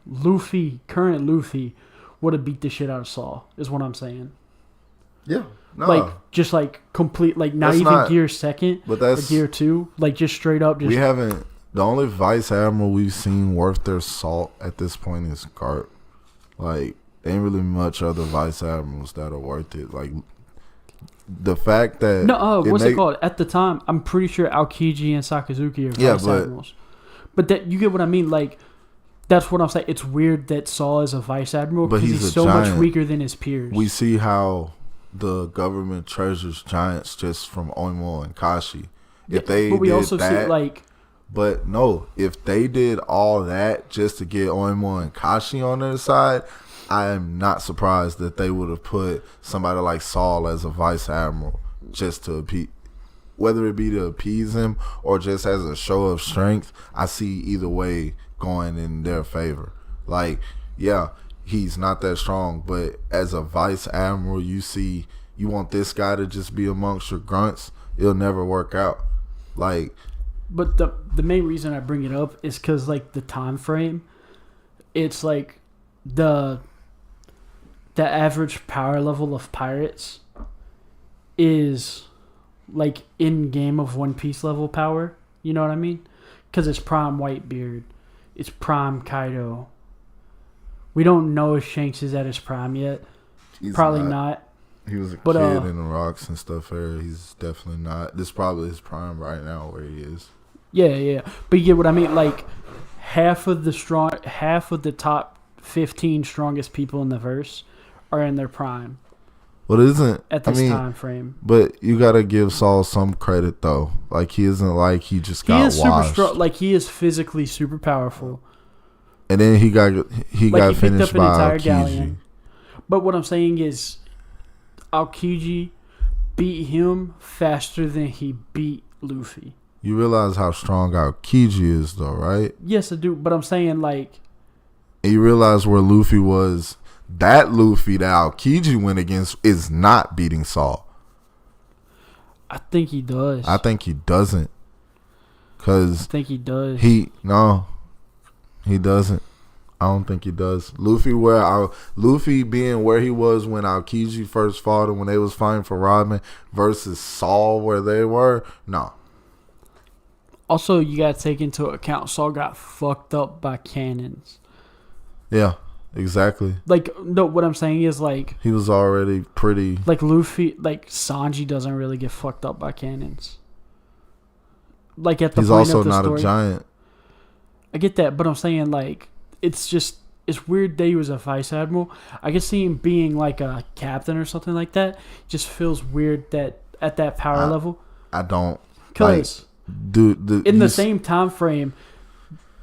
Luffy, current Luffy, would have beat the shit out of Saul, is what I'm saying. Yeah. No. Like just like complete, like not That's even not, gear second, but or that's gear 2, like just straight up. Just we haven't. The only vice admiral we've seen worth their salt at this point is Garp. Like, ain't really much other vice admirals that are worth it. Like, the fact that what's it called? At the time, I'm pretty sure Aokiji and Sakazuki are vice admirals. But that you get what I mean. Like, that's what I'm saying. It's weird that Saul is a vice admiral because he's so giant. much weaker than his peers. We see how the government treasures giants just from Oimo and Kashi. If they but we did also that, see like. But no, if they did all that just to get Oimo and Kashi on their side, I am not surprised that they would have put somebody like Saul as a vice admiral just to appease, whether it be to appease him or just as a show of strength. I see either way going in their favor. Like, yeah, he's not that strong, but as a vice admiral, you want this guy to just be amongst your grunts, it'll never work out. Like, but the main reason I bring it up is because like the time frame, it's like the average power level of pirates is like in game of One Piece level power. You know what I mean? Because it's prime Whitebeard, it's prime Kaido. We don't know if Shanks is at his prime yet. he's Probably not. He was a kid in the rocks and stuff. He's definitely not. This is probably his prime right now where he is. Yeah. But you get what I mean? Like, half of the top 15 strongest people in the verse are in their prime. Well, it isn't at this time frame. But you gotta give Saul some credit though. Like, he isn't like he just got washed. Super strong. Like, he is physically super powerful. And then he got finished by Aokiji. Galleon. But what I'm saying is, Aokiji beat him faster than he beat Luffy. You realize how strong Aokiji is, though, right? Yes, I do. But I'm saying, like, and you realize where Luffy was. That Luffy that Aokiji went against is not beating Saul. I think he does. I think he doesn't. I think he does. He doesn't. I don't think he does. Luffy being where he was when Aokiji first fought and when they was fighting for Robin versus Saul where they were, no. Also, you gotta take into account Saul got fucked up by cannons. Yeah, exactly. Like, no, what I'm saying is, like, he was already pretty. Like Luffy, like Sanji doesn't really get fucked up by cannons. Like, at the he's point also of the not story, a giant. I get that, but I'm saying, like, it's weird that he was a vice admiral. I could see him being like a captain or something like that. It just feels weird that at that power level. I don't. Because in the same time frame,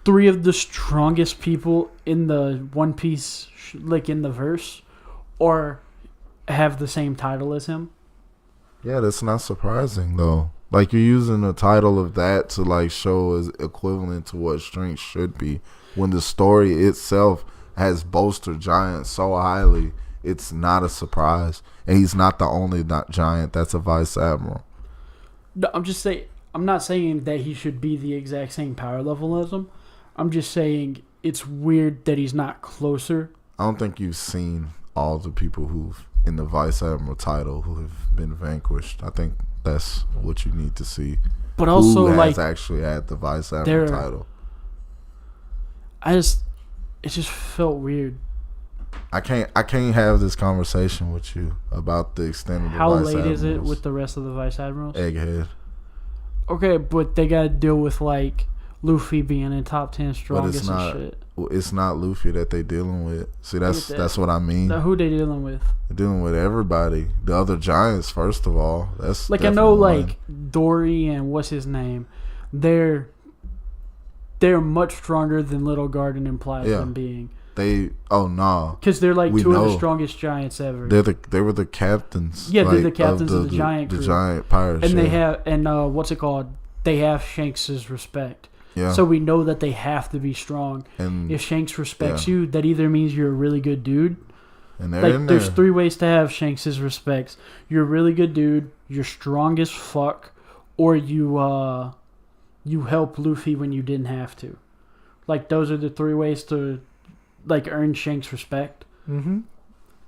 3 of the strongest people in the One Piece, like in the verse, or have the same title as him. Yeah, that's not surprising though. Like, you're using the title of that to like show as equivalent to what strength should be, when the story itself has bolstered giants so highly. It's not a surprise, and he's not the only giant that's a vice admiral. No, I'm not saying that he should be the exact same power level as him. I'm just saying it's weird that he's not closer. I don't think you've seen all the people who've in the vice admiral title who have been vanquished. I think that's what you need to see. But also, who has like, actually had the vice admiral title. It just felt weird. I can't have this conversation with you about the extent of the How vice late admirals. is it with the rest of the vice admirals? Egghead. Okay, but they gotta deal with like Luffy being in top 10 strongest and shit. It's not Luffy that they dealing with. See, that's what I mean. Now, who they dealing with? They're dealing with everybody. The other giants, first of all. That's like I know, like Dory and what's his name. They're much stronger than Little Garden implies them being. Because they're like two of the strongest giants ever. They were the captains. Yeah, they're the captains of the giant crew. The giant pirates. And they have what's it called? They have Shanks's respect. Yeah. So we know that they have to be strong. And if Shanks respects you, that either means you're a really good dude. And they're in there's 3 ways to have Shanks's respects. You're a really good dude, you're strong as fuck, or you help Luffy when you didn't have to. Like those are the 3 ways to like earn Shanks' respect. Mm-hmm.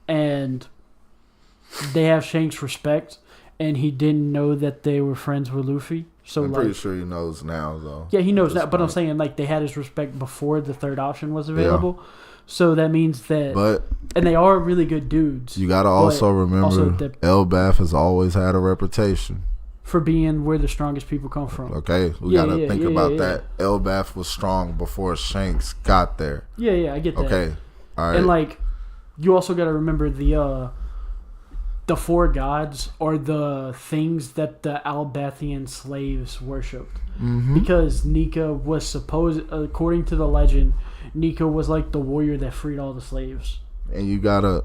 And they have Shanks' respect, and he didn't know that they were friends with Luffy. So I'm pretty sure he knows now, though. Yeah, he knows that, but I'm saying like they had his respect before the 3rd option was available. Yeah. So that means that, and they are really good dudes. You got to also remember, Elbaf has always had a reputation for being where the strongest people come from. Okay, we got to think about that. Elbaf was strong before Shanks got there. Yeah, I get that. Okay, all right. And like, you also got to remember the 4 gods are the things that the Albathian slaves worshipped. Mm-hmm. Because Nika was according to the legend, Nika was like the warrior that freed all the slaves. And you gotta.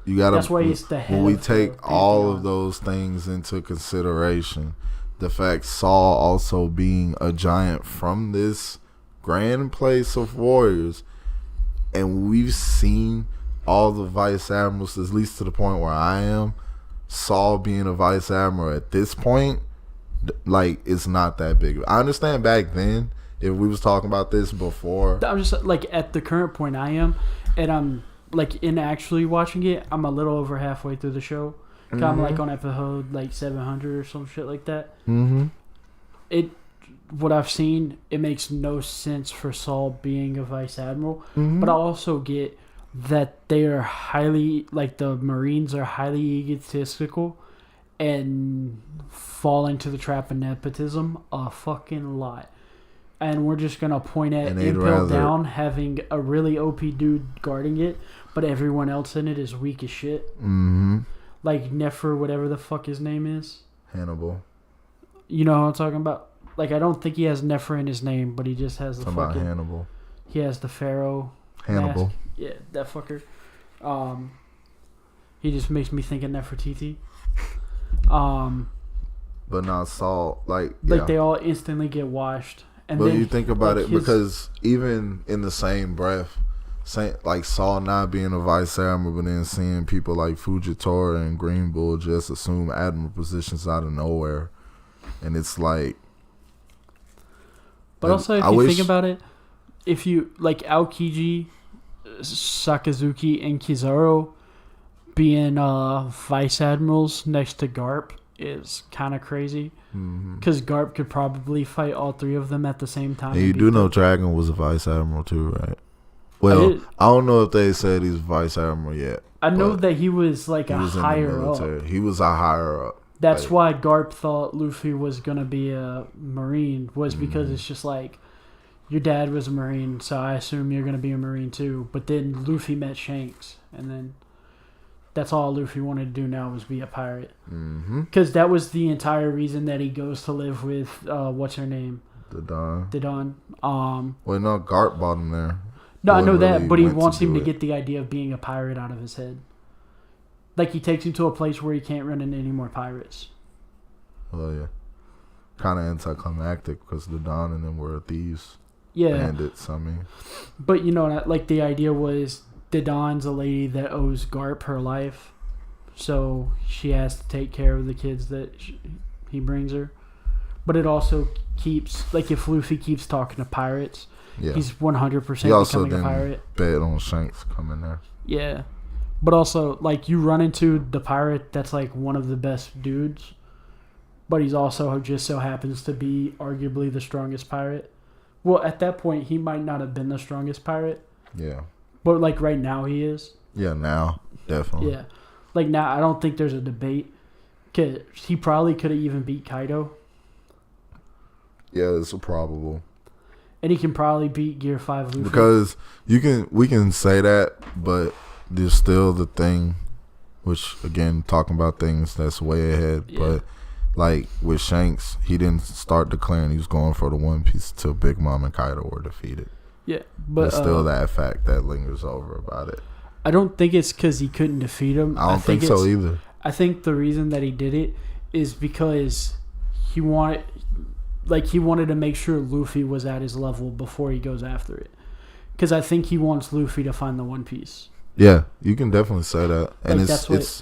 That's why he's the head. When we take all of those things into consideration, the fact Saul also being a giant from this grand place of warriors, and we've seen all the vice admirals, at least to the point where I am, Saul being a vice admiral at this point, like, it's not that big. I understand back then, if we was talking about this before. I'm just, like, at the current point I am, and I'm, like, in actually watching it, I'm a little over halfway through the show. Mm-hmm. I'm, like, on episode, like, 700 or some shit like that. Mm-hmm. What I've seen, it makes no sense for Saul being a vice admiral, mm-hmm. but I also get that they are highly, like, the Marines are highly egotistical and fall into the trap of nepotism a fucking lot. And we're just going to point at Impel Down having a really OP dude guarding it, but everyone else in it is weak as shit. Mm-hmm. Like Nefer, whatever the fuck his name is. Hannibal. You know what I'm talking about? Like, I don't think he has Nefer in his name, but he just has the fucking... about Hannibal. He has the Pharaoh Hannibal. Mask. Yeah, that fucker. He just makes me think of Nefertiti. But not Saul. Like they all instantly get washed. And but then, you think about it, because even in the same breath, like Saul not being a vice admiral, but then seeing people like Fujitora and Green Bull just assume admiral positions out of nowhere, and it's like. But also, if you think about it, if you like Aokiji, Sakazuki, and Kizaru being vice admirals next to Garp is kind of crazy. Because Garp could probably fight all 3 of them at the same time. And you do know Dragon was a vice admiral too, right? Well, I don't know if they said he's vice admiral yet. I know that he was like a higher up. He was a higher up. That's why Garp thought Luffy was going to be a Marine, was because it's just like, your dad was a Marine, so I assume you're going to be a Marine too. But then Luffy met Shanks, and then that's all Luffy wanted to do now was be a pirate. Because that was the entire reason that he goes to live with, what's her name? Didon. Well, no, Garp bought him there. No, I know that, but he wants him to get the idea of being a pirate out of his head. Like, he takes him to a place where he can't run into any more pirates. Oh, yeah. Kind of anticlimactic, because the Don and them were thieves. Yeah. Bandits, I mean. But, you know, like, the idea was the Don's a lady that owes Garp her life. So she has to take care of the kids that he brings her. But it also keeps, like, if Luffy keeps talking to pirates, he's 100% becoming a pirate. Bet on Shanks coming there. Yeah. But also, like, you run into the pirate that's, like, one of the best dudes. But he's also just so happens to be arguably the strongest pirate. Well, at that point, he might not have been the strongest pirate. Yeah. But, like, right now he is. Yeah, now. Definitely. Yeah. Like, now, I don't think there's a debate. 'Cause he probably could have even beat Kaido. Yeah, it's a probable. And he can probably beat Gear 5 Luffy. Because we can say that, but there's still the thing, which again talking about things that's way ahead. Yeah. But like with Shanks, he didn't start declaring he was going for the One Piece till Big Mom and Kaido were defeated. Yeah, but there's still that fact that lingers over about it. I don't think it's because he couldn't defeat him. I don't think so either. I think the reason that he did it is because he wanted to make sure Luffy was at his level before he goes after it. Because I think he wants Luffy to find the One Piece. Yeah, you can definitely say that, and like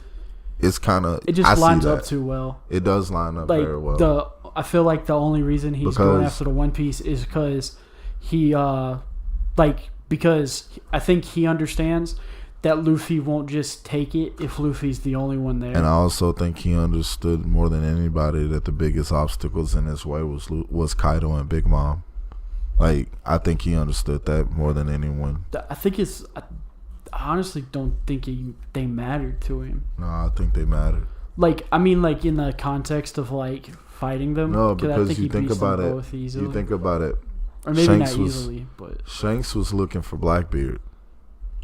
it's kind of it just lines up too well. It does line up very well. I feel like the only reason he's going after the One Piece is because because I think he understands that Luffy won't just take it if Luffy's the only one there. And I also think he understood more than anybody that the biggest obstacles in his way was Kaido and Big Mom. Like, I think he understood that more than anyone. I honestly don't think they mattered to him. No, I think they mattered. Like, I mean, like, in the context of, like, fighting them. No, because I think you think about it. You think about it. Or maybe Shanks not easily, but... Shanks was looking for Blackbeard.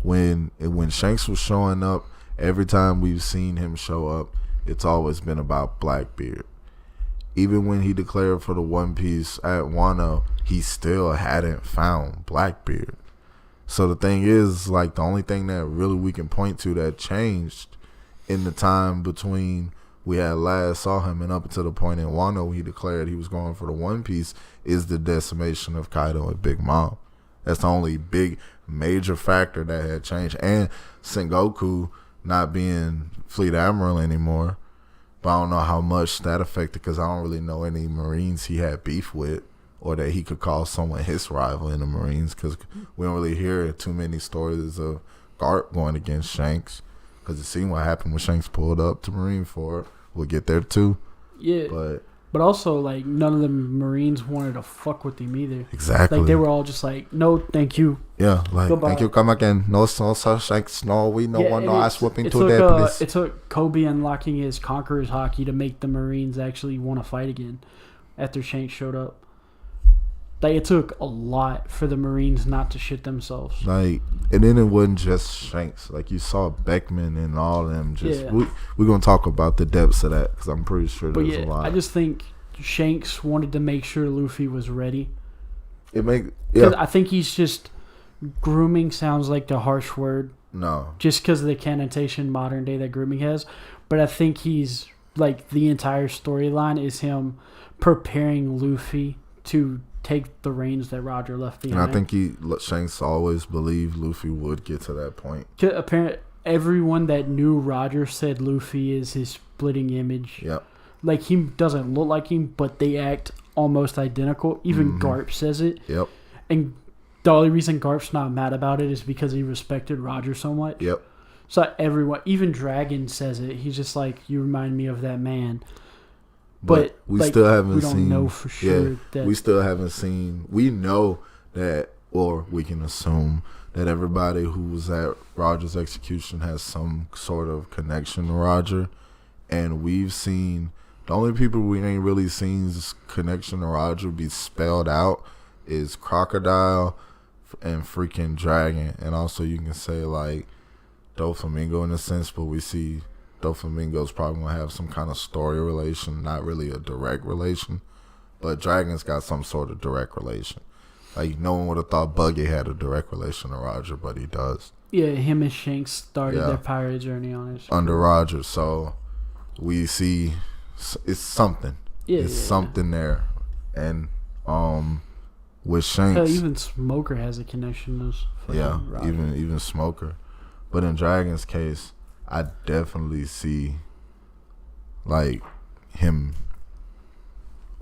When Shanks was showing up, every time we've seen him show up, it's always been about Blackbeard. Even when he declared for the One Piece at Wano, he still hadn't found Blackbeard. So the thing is, like, the only thing that really we can point to that changed in the time between we had last saw him and up until the point in Wano he declared he was going for the One Piece is the decimation of Kaido and Big Mom. That's the only big major factor that had changed. And Sengoku not being Fleet Admiral anymore. But I don't know how much that affected because I don't really know any Marines he had beef with or that he could call someone his rival in the Marines because we don't really hear too many stories of Garp going against Shanks because it seemed what happened when Shanks pulled up to Marineford. We'll get there too. Yeah. But also, like, none of the Marines wanted to fuck with him either. Exactly. Like, they were all just like, no, thank you. Yeah, like, goodbye. Thank you, come again. No, Shanks, no, we no want no ass whooping today, please. It took Kobe unlocking his Conqueror's Haki to make the Marines actually want to fight again after Shanks showed up. Like, it took a lot for the Marines not to shit themselves. Like, and then it wasn't just Shanks. Like, you saw Beckman and all of them. Just we're gonna talk about the depths of that because I'm pretty sure there's a lot. I just think Shanks wanted to make sure Luffy was ready. I think he's just grooming sounds like the harsh word. No, just because of the connotation modern day that grooming has, but I think he's like the entire storyline is him preparing Luffy to take the reins that Roger left behind. And I think Shanks always believed Luffy would get to that point. Apparently, everyone that knew Roger said Luffy is his splitting image. Yep. Like, he doesn't look like him, but they act almost identical. Even Garp says it. Yep. And the only reason Garp's not mad about it is because he respected Roger so much. Yep. So everyone, even Dragon says it. He's just like, you remind me of that man. But we still haven't seen. We don't know for sure. Yeah, we still haven't seen. We know that, or we can assume that everybody who was at Roger's execution has some sort of connection to Roger. And we've seen, the only people we ain't really seen this connection to Roger be spelled out is Crocodile and freaking Dragon. And also you can say like Doflamingo in a sense, but we see Doflamingo's probably going to have some kind of story relation, not really a direct relation. But Dragon's got some sort of direct relation. Like, no one would have thought Buggy had a direct relation to Roger, but he does. Yeah, him and Shanks started their pirate journey on it. Under Roger, so we see it's something. It's something there. And with Shanks... Hell, even Smoker has a connection to Roger. even Smoker. But in Dragon's case... I definitely see, like, him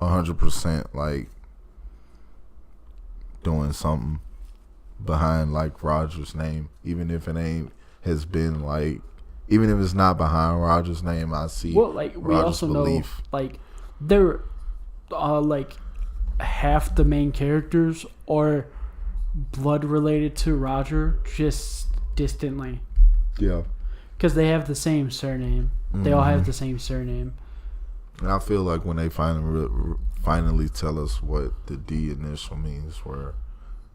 100%, like, doing something behind, like, Roger's name. Even if it has been, like, even if it's not behind Roger's name, I see Roger's we also belief. Know, like, they're, like, half the main characters are blood related to Roger, just distantly. Yeah. Because they have the same surname. They all have the same surname. And I feel like when they finally tell us what the D initial means, we're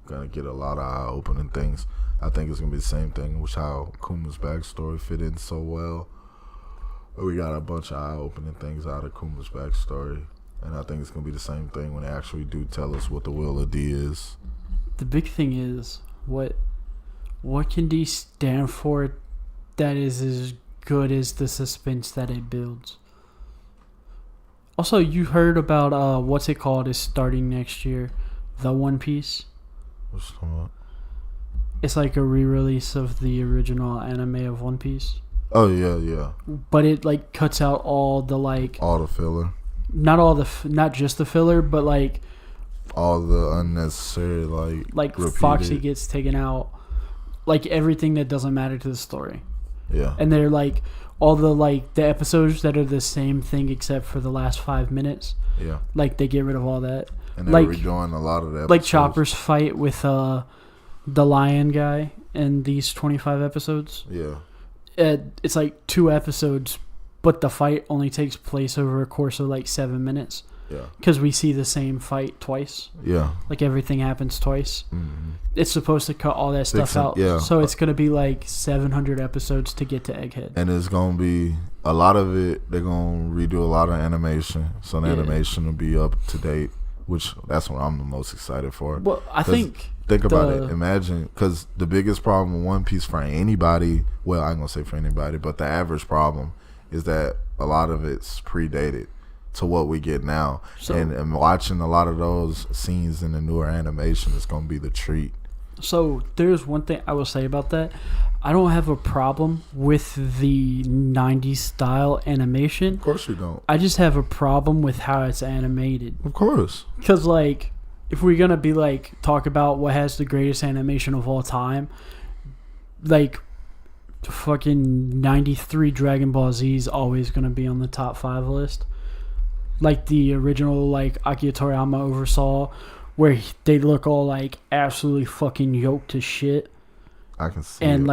gonna get a lot of eye-opening things. I think it's gonna be the same thing with how Kuma's backstory fit in so well. We got a bunch of eye-opening things out of Kuma's backstory, and I think it's gonna be the same thing when they actually do tell us what the will of D is. The big thing is what can D stand for that is as good as the suspense that it builds. Also, you heard about what's it called is starting next year, The One Piece. What's that? It's like a re-release of the original anime of One Piece. Oh yeah. But it like cuts out all the all the filler. Not just the filler, but like all the unnecessary like repeated. Foxy gets taken out, like everything that doesn't matter to the story. Yeah. And they're like all the episodes that are the same thing except for the last 5 minutes. Yeah. Like they get rid of all that. And they're redoing a lot of the episodes. Like Chopper's fight with the lion guy in these 25 episodes. Yeah. It's like 2 episodes, but the fight only takes place over a course of like 7 minutes. Yeah. Because we see the same fight twice. Yeah. Like everything happens twice. Mm-hmm. It's supposed to cut all that stuff out. Yeah. So it's going to be like 700 episodes to get to Egghead. And it's going to be a lot of it. They're going to redo a lot of animation. So the animation will be up to date, which that's what I'm the most excited for. Well, I think... Think about it. Imagine, because the biggest problem with One Piece for anybody, well, I ain't going to say for anybody, but the average problem is that a lot of it's predated to what we get now. So, and watching a lot of those scenes in the newer animation is going to be the treat. So there's one thing I will say about that. I don't have a problem with the 90s style animation. Of course you don't. I just have a problem with how it's animated. Of course. Because, like, if we're going to be, like, talk about what has the greatest animation of all time, like, fucking 93 Dragon Ball Z is always going to be on the top 5 list. Like, the original, like, Akira Toriyama oversaw, where they look all, like, absolutely fucking yoked to shit. I can see and, it.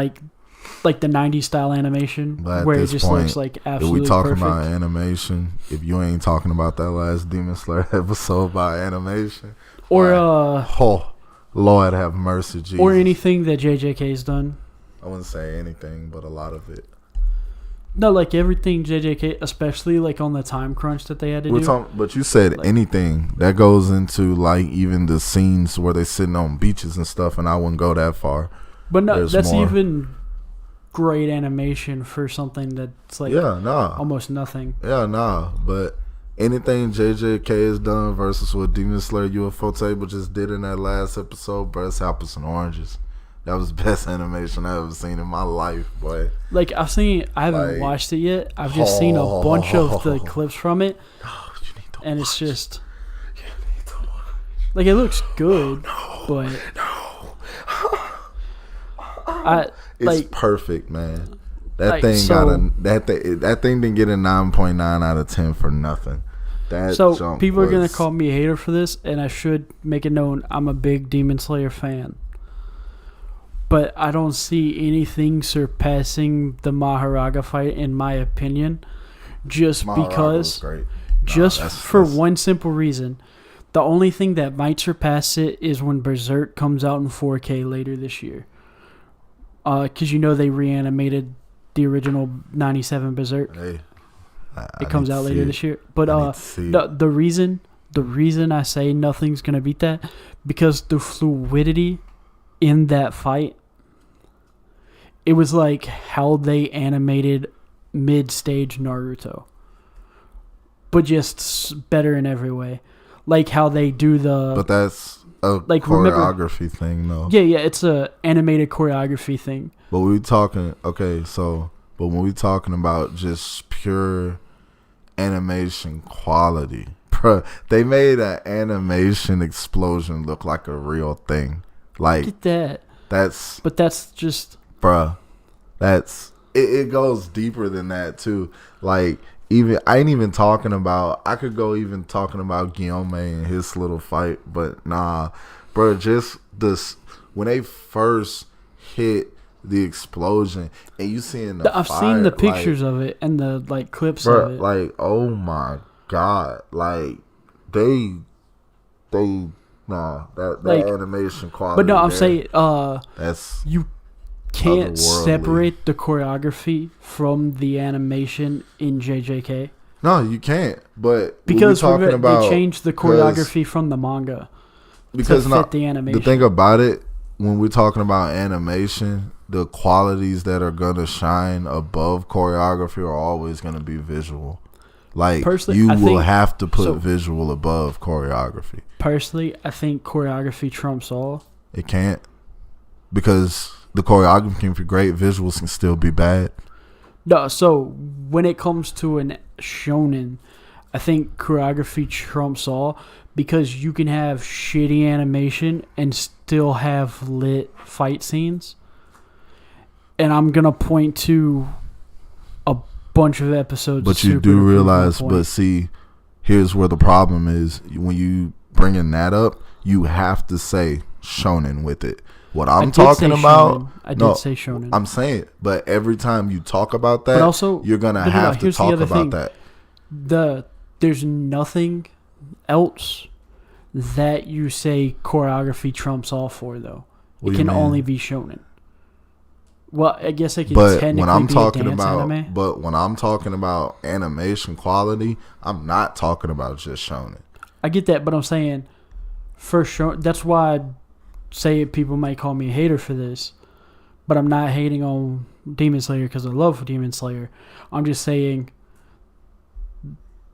like the 90s style animation, but where it just looks like absolutely perfect. If we talking perfect. about animation, if you ain't talking about that last Demon Slayer episode about animation, or oh Lord have mercy, Jesus, or anything that JJK's done. I wouldn't say anything, but a lot of it. No, like everything JJK, especially like on the time crunch that they had to do. But you said like, anything that goes into like even the scenes where they sitting on beaches and stuff, and I wouldn't go that far. But no, that's more. Even great animation for something that's like almost nothing. But anything JJK has done versus what Demon Slayer UFO Table just did in that last episode, bro, it's apples and oranges. That was the best animation I've ever seen in my life, boy. Like, I haven't watched it yet. I've just seen a bunch of the clips from it. Oh, you need to and watch. It's just... You need to watch. Like, it looks good, but... It's perfect, man. That thing didn't get a 9.9 out of 10 for nothing. So people are gonna call me a hater for this, and I should make it known I'm a big Demon Slayer fan. But I don't see anything surpassing the Maharaga fight, in my opinion. Just because, for one simple reason, the only thing that might surpass it is when Berserk comes out in 4K later this year. Because they reanimated the original 97 Berserk. Hey, it comes out later this year. But the reason I say nothing's gonna beat that, because the fluidity in that fight, it was like how they animated mid-stage Naruto, but just better in every way. Like how they do the... But that's a choreography thing, though. Yeah, it's a animated choreography thing. But when we talking... Okay, so... But when we talking about just pure animation quality, bruh, they made an animation explosion look like a real thing. Like... Get that. But that's just... Bruh, that's... It goes deeper than that, too. Like... I ain't even talking about... I could go even talking about Guillaume and his little fight, but nah. Bro, just this... When they first hit the explosion, and you seeing the I've fire, seen the pictures of it and the, like, clips of it. Like, oh my God, like they nah, that Like, animation quality. But no, I'm there, saying that's you can't otherworldly. separate the choreography from the animation in JJK No, you can't. But because we're talking about they changed the choreography from the manga because to not fit the animation. the thing about it when we're talking about animation, the qualities that are gonna shine above choreography are always gonna be visual. Like Personally, you I will think- have to put so- visual above choreography. Personally, I think choreography trumps all. It can't because the choreography can be great, visuals can still be bad. No, so when it comes to an shonen, I think choreography trumps all because you can have shitty animation and still have lit fight scenes. And I'm gonna point to a bunch of episodes. But you super do to prove my realize, point. but see, here's where the problem is. When you bringing that up, you have to say shonen with it. What I I'm did say talking about, shonen. I no, did say shonen. I'm saying, but every time you talk about that, But also, you're gonna no, have to here's the talk other about thing. that. There's nothing else that you say choreography trumps all for though. What It do can you mean? only be shonen. Well, I guess it can But technically when I'm be talking a dance about, anime. but when I'm talking about animation quality, I'm not talking about just shonen. I get that, but I'm saying for sure. That's why I say people might call me a hater for this, but I'm not hating on Demon Slayer because I love Demon Slayer. I'm just saying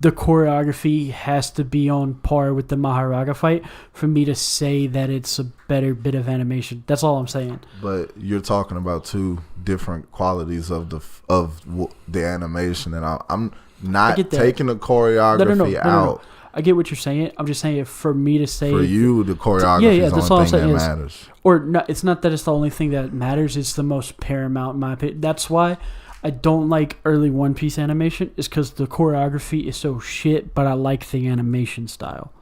the choreography has to be on par with the Maharaga fight for me to say that it's a better bit of animation. That's all I'm saying. But you're talking about two different qualities of the animation, and I'm not get that. taking the choreography out. I get what you're saying. I'm just saying for me to say For you, the choreography is the that's all I'm only thing saying that is- matters. or no, it's not that it's the only thing that matters. It's the most paramount in my opinion. That's why I don't like early One Piece animation. Is because the choreography is so shit, but I like the animation style.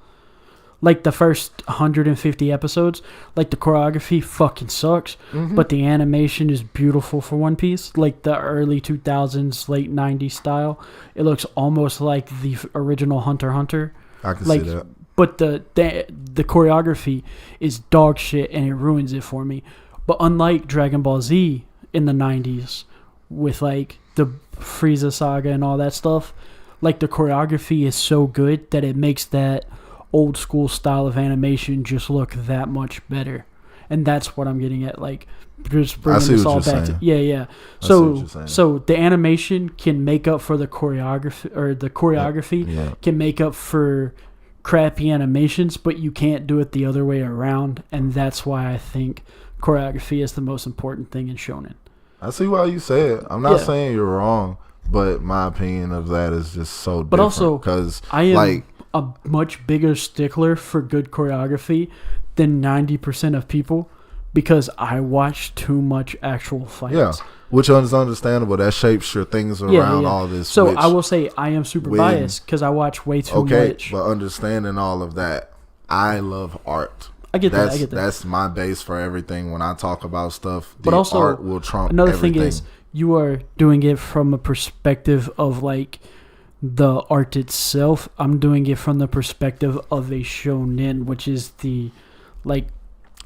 Like the first 150 episodes, like the choreography fucking sucks, but the animation is beautiful for One Piece. Like the early 2000s, late 90s style, it looks almost like the original Hunter x Hunter. I can Like, see that. but the choreography is dog shit and it ruins it for me. But unlike Dragon Ball Z in the 90s with like the Frieza saga and all that stuff, like the choreography is so good that it makes that old school style of animation just look that much better. And that's what I'm getting at. Like just bringing see this what all you're back saying. to yeah. I see what you're saying. So the animation can make up for the choreography, or the choreography Yeah. can make up for crappy animations, but you can't do it the other way around, and that's why I think choreography is the most important thing in shonen. I see why you say it. I'm not Yeah. saying you're wrong, but my opinion of that is just so different. But also, because I am like a much bigger stickler for good choreography than 90% of people because I watch too much actual fights. yeah, which is understandable. That shapes your things around all this. So which, I will say I am super when- biased because I watch way too okay, much. but understanding all of that, I love art. I get that. That's I get that. that's my base for everything. When I talk about stuff, the But also, art will trump Another everything. thing is you are doing it from a perspective of like the art itself. I'm doing it from the perspective of a shonen, which is the like.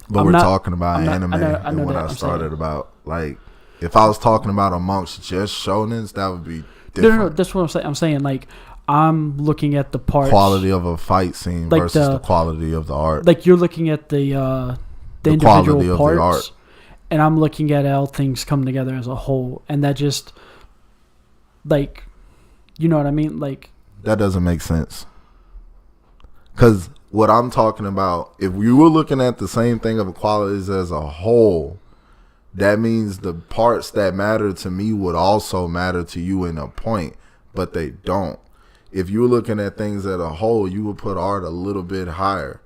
But I'm we're not- talking about I'm not- anime I know and what that, I I'm started saying. about. Like, if I was talking about amongst just shonens, that would be No, different. that's what I'm saying. I'm saying like I'm looking at the parts. Quality of a fight scene Like versus the- the quality of the art. Like you're looking at the The individual quality of parts, the art. and I'm looking at how things come together as a whole, and that just like, you know what I mean? Like, That doesn't make sense. Because what I'm talking about, if we were looking at the same thing of qualities as a whole, that means the parts that matter to me would also matter to you in a point, but they don't. If you were looking at things as a whole, you would put art a little bit higher.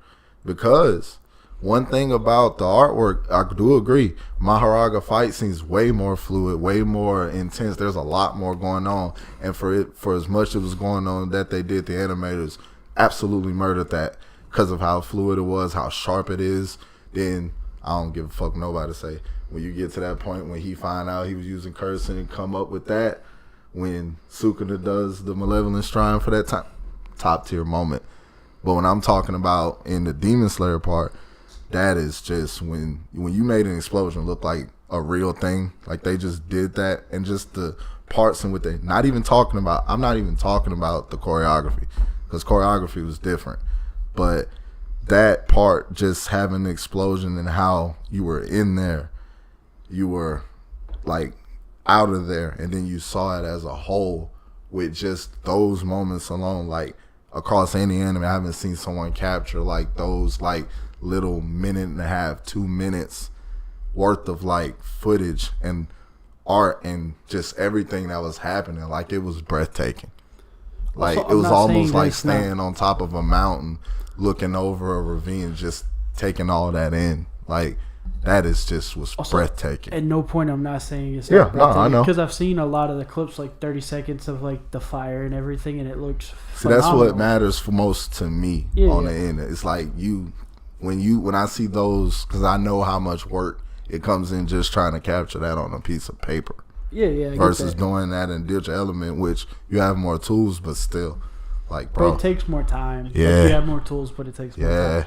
Because one thing about the artwork, I do agree, Maharaga fight scenes way more fluid, way more intense. There's a lot more going on. And for as much as was going on that they did, the animators absolutely murdered that because of how fluid it was, how sharp it is. Then I don't give a fuck nobody say. When you get to that point when he find out he was using cursing and come up with that, when Sukuna does the malevolent shrine for that time, top tier moment. But when I'm talking about in the Demon Slayer part, that is just when you made an explosion look like a real thing. Like they just did that, and just the parts in which I'm not even talking about the choreography, because choreography was different. But that part, just having the explosion and how you were in there, you were like out of there, and then you saw it as a whole with just those moments alone. Like across any anime, I haven't seen someone capture like those like little minute and a half, 2 minutes worth of like footage and art and just everything that was happening. Like it was breathtaking. Like Also, it was almost like it's not- staying on top of a mountain, looking over a ravine, just taking all that in. Like that was Also, breathtaking. At no point I'm not saying it's Yeah, no, I know. because I've seen a lot of the clips, like 30 seconds of like the fire and everything, and it looks See, that's phenomenal. what matters for most to me on the end. It's like when I see those, because I know how much work it comes in just trying to capture that on a piece of paper. Yeah, I get Versus that. doing that in digital element, which you have more tools, but still, like, But bro, it takes more time. Yeah. Like, you have more tools, but it takes more time.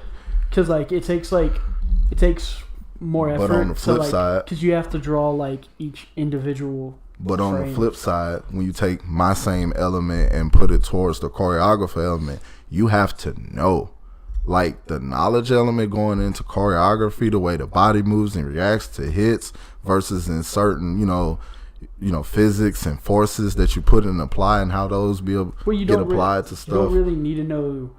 Because it takes more effort. But on the flip side, because you have to draw like each individual. but on the frame. flip side, when you take my same element and put it towards the choreographer element, you have to know, like, the knowledge element going into choreography, the way the body moves and reacts to hits, versus in certain, you know, physics and forces that you put and apply, and how those get applied to stuff. You don't really need to know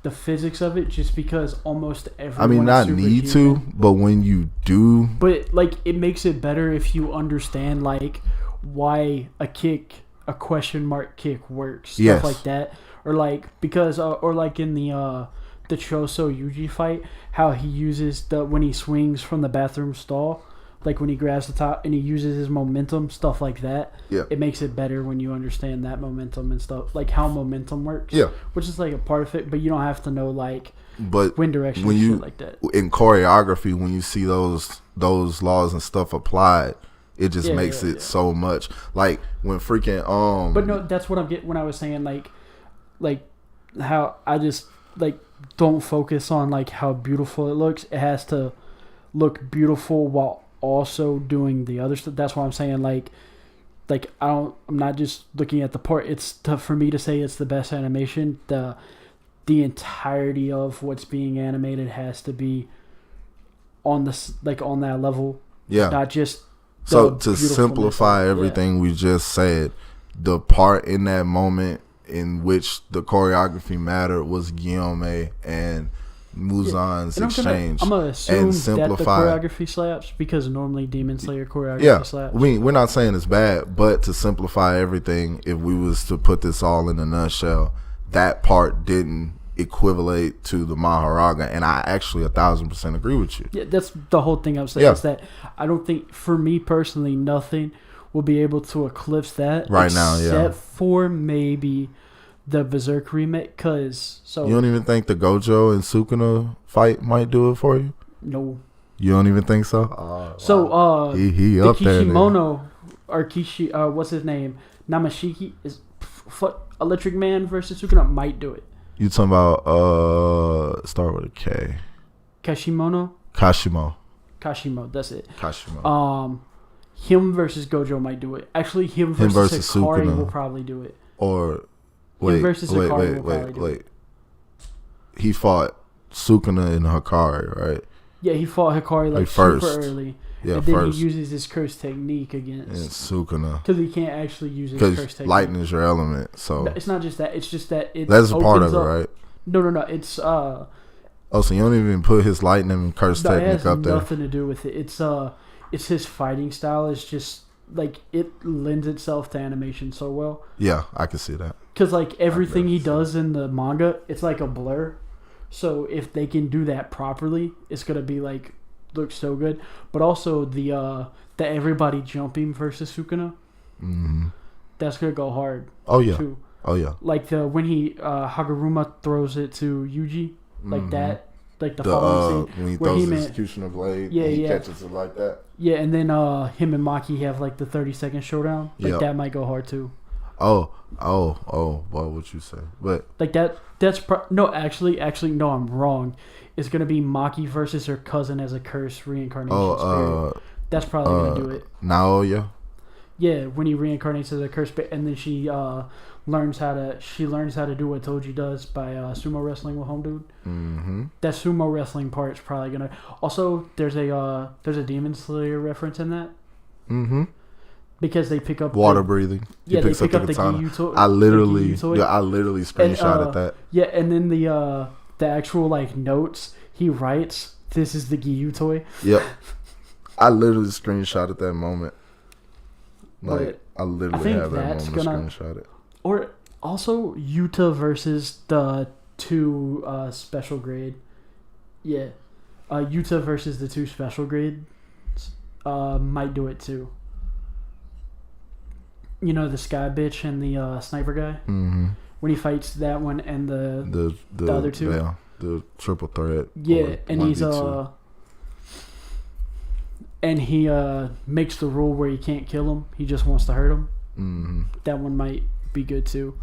the physics of it, just because almost everyone. I mean, not is need superhuman. to, but when you do, But like, it makes it better if you understand like why a question mark kick works, stuff Yes. like that, or like because or like in the Choso Yuji fight, how he uses when he swings from the bathroom stall, like when he grabs the top and he uses his momentum, stuff like that. Yeah. It makes it better when you understand that momentum and stuff, like how momentum works. Yeah. Which is like a part of it, but you don't have to know like but wind direction when and you shit like that. in choreography, when you see those laws and stuff applied, it just makes it so much. Like when freaking But no, that's what I'm getting when I was saying like how I just like don't focus on like how beautiful it looks. It has to look beautiful while also doing the other stuff. That's why I'm saying like I'm not just looking at the part. It's tough for me to say it's the best animation. The entirety of what's being animated has to be on this on that level. Yeah. Not just So the to beautifulness simplify of it. everything we just said, the part in that moment in which the choreography mattered was Guillaume and Muzan's exchange. I'm gonna assume and that the simplify. choreography slaps, because normally Demon Slayer choreography slaps. We're not saying it's bad, but to simplify everything, if we was to put this all in a nutshell, that part didn't equivalate to the Maharaga, and I actually 1,000% agree with you. Yeah, that's the whole thing I'm saying. Yeah. Is that I don't think, for me personally, nothing will be able to eclipse that Right now, yeah. except for maybe the Berserk remake. Cause You don't even think the Gojo and Sukuna fight might do it for you? no. You don't even think so? So he the up there. then. Kishimono or what's his name? Namashiki is Electric Man versus Sukuna might do it. You talking about start with a K. Kashimono. Kashimo. That's it. Kashimo. Him versus Gojo might do it. Actually, him versus Hikari Sukuna. will probably do it. Or wait, versus Hikari will probably do wait. He fought Sukuna and Hikari, right? Yeah, he fought Hikari like first. super early. Yeah, and then first. he uses his curse technique And against. Sukuna. Because he can't actually use his curse Because technique. lightning is your element, so No, it's not just that. It's just that it that's a part of opens it, up- right? No. It's Oh, so you don't even put his lightning and curse no, it technique has up there? nothing to do with it. It's his fighting style. It's just like it lends itself to animation so well. Yeah, I can see that. Because like everything he does in the manga, it's like a blur. So if they can do that properly, it's gonna be like look so good. But also the everybody jumping versus Sukuna, that's gonna go hard. Oh yeah. Too. Oh yeah. Like when he Haguruma throws it to Yuji, like that, like the The following scene when he where throws him the and- executioner blade, Yeah, and he yeah. catches it like that. yeah, and then him and Maki have like the 30-second showdown. Like Yep. that might go hard too. What would you say? But Like actually, no, I'm wrong. It's gonna be Maki versus her cousin as a cursed reincarnation spirit. That's probably gonna do it. Naoya. Yeah, when he reincarnates as a cursed spirit, and then she learns how to do what Toji does by sumo wrestling with Home Dude. Mm-hmm. That sumo wrestling part's probably gonna. Also, there's a Demon Slayer reference in that. Mm-hmm. Because they pick up water breathing. Yeah, they pick up the katana. Gyuto. I literally screenshotted that. Yeah, and then the actual like notes he writes. This is the Gyuto. Yep. I literally screenshotted that moment. Like but I literally have that moment screenshotted. Or also Yuta versus the two special grade. Yeah, Yuta versus the two special grades might do it too. You know, the Sky Bitch and the Sniper guy? Mm-hmm. When he fights that one and the other two? Yeah, the triple threat. Yeah, and he's and he makes the rule where you can't kill him. He just wants to hurt him. Mm-hmm. That one might be good too.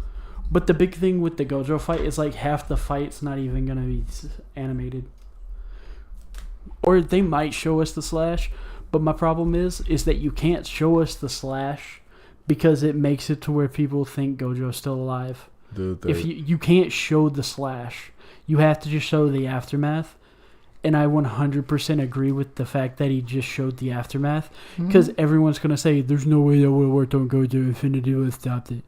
But the big thing with the Gojo fight is like half the fight's not even going to be animated. Or they might show us the slash, but my problem is that you can't show us the slash because it makes it to where people think Gojo's still alive. Dude, if you can't show the slash, you have to just show the aftermath. And I 100% agree with the fact that he just showed the aftermath. Because everyone's going to say, there's no way that would have worked on Gojo. Infinity would have stopped it.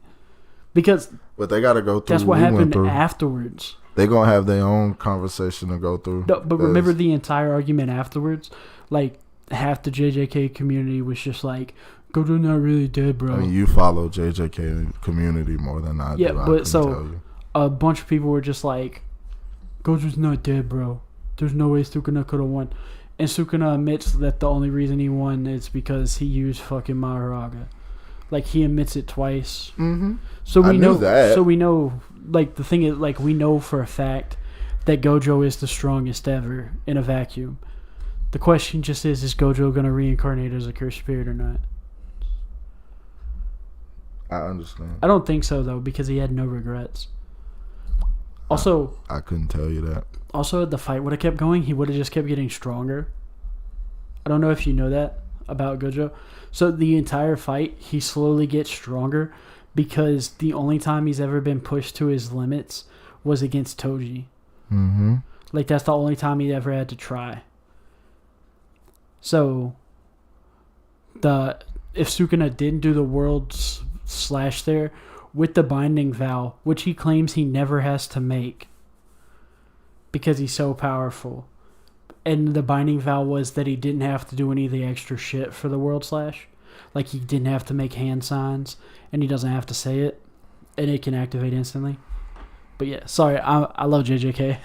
Because but they got to go through. That's what happened afterwards. They're going to have their own conversation to go through. No, but remember the entire argument afterwards? Like, half the JJK community was just like, Gojo not really dead, bro. I mean, you follow JJK community more than I do. Yeah, but so a bunch of people were just like, Gojo's not dead, bro. There's no way Sukuna could have won. And Sukuna admits that the only reason he won is because he used fucking Maharaga. Like, he admits it twice. Mm-hmm. So we know that. So we know, like, the thing is, like, we know for a fact that Gojo is the strongest ever in a vacuum. The question just is Gojo going to reincarnate as a cursed spirit or not? I understand. I don't think so, though, because he had no regrets. Also, I couldn't tell you that. Also, the fight would have kept going. He would have just kept getting stronger. I don't know if you know that about Gojo. So the entire fight, he slowly gets stronger because the only time he's ever been pushed to his limits was against Toji. Mm-hmm. Like, that's the only time he ever had to try. So, if Sukuna didn't do the world's slash there with the binding vow, which he claims he never has to make because he's so powerful, and the binding vow was that he didn't have to do any of the extra shit for the world slash, like he didn't have to make hand signs and he doesn't have to say it, and it can activate instantly. But yeah, sorry, I love JJK.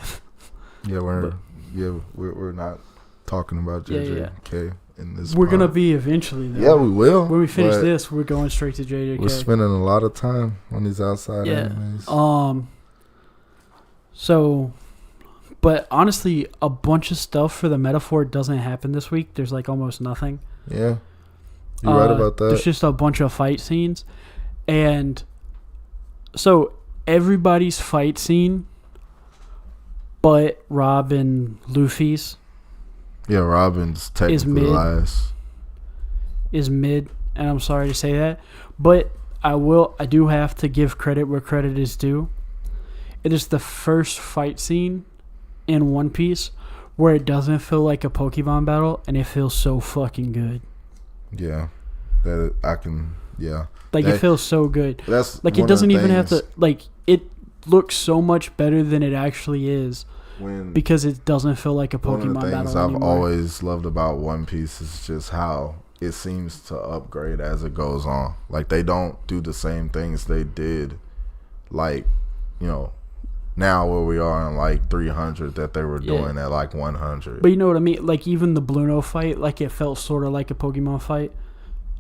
Yeah, we're not talking about JJK in this. We're gonna be eventually, though. Yeah, we will. When we finish this, we're going straight to JJK. We're spending a lot of time on these outside animes. So, but honestly, a bunch of stuff for the metaphor doesn't happen this week. There's like almost nothing. Yeah, you're right about that. There's just a bunch of fight scenes, and so everybody's fight scene, but Rob and Luffy's. Yeah, Robin's technically last. Is mid, and I'm sorry to say that, but I do have to give credit where credit is due. It is the first fight scene in One Piece where it doesn't feel like a Pokemon battle, and it feels so fucking good. Yeah, Like, it feels so good. That's like, it doesn't even have to, like, it looks so much better than it actually is. Because it doesn't feel like a Pokemon battle. One of the things I've always loved about One Piece is just how it seems to upgrade as it goes on. Like, they don't do the same things they did, like, you know, now where we are in like 300 that they were doing at like 100. But you know what I mean? Like, even the Bluno fight, like, it felt sort of like a Pokemon fight.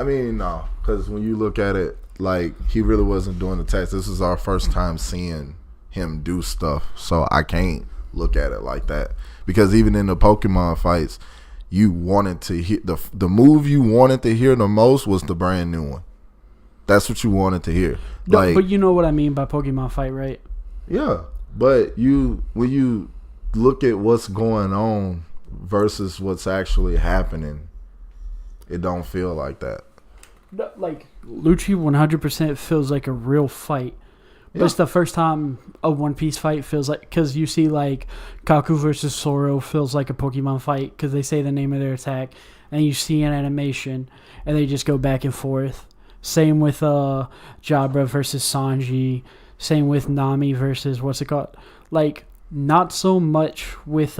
I mean, no, because when you look at it, like, he really wasn't doing the text. This is our first time seeing him do stuff, so I can't look at it like that, because even in the Pokemon fights, you wanted to hear the move you wanted to hear the most was the brand new one. that's what you wanted to hear. No, Like, but you know what I mean by Pokemon fight, right? yeah, but when you look at what's going on versus what's actually happening, it don't feel like that. No, like Lucci 100% feels like a real fight. But Yeah. it's the first time a One Piece fight feels like, because you see like Kaku versus Zoro feels like a Pokemon fight because they say the name of their attack, and you see an animation and they just go back and forth. Same with Jabra versus Sanji. Same with Nami versus what's it called? Like, not so much with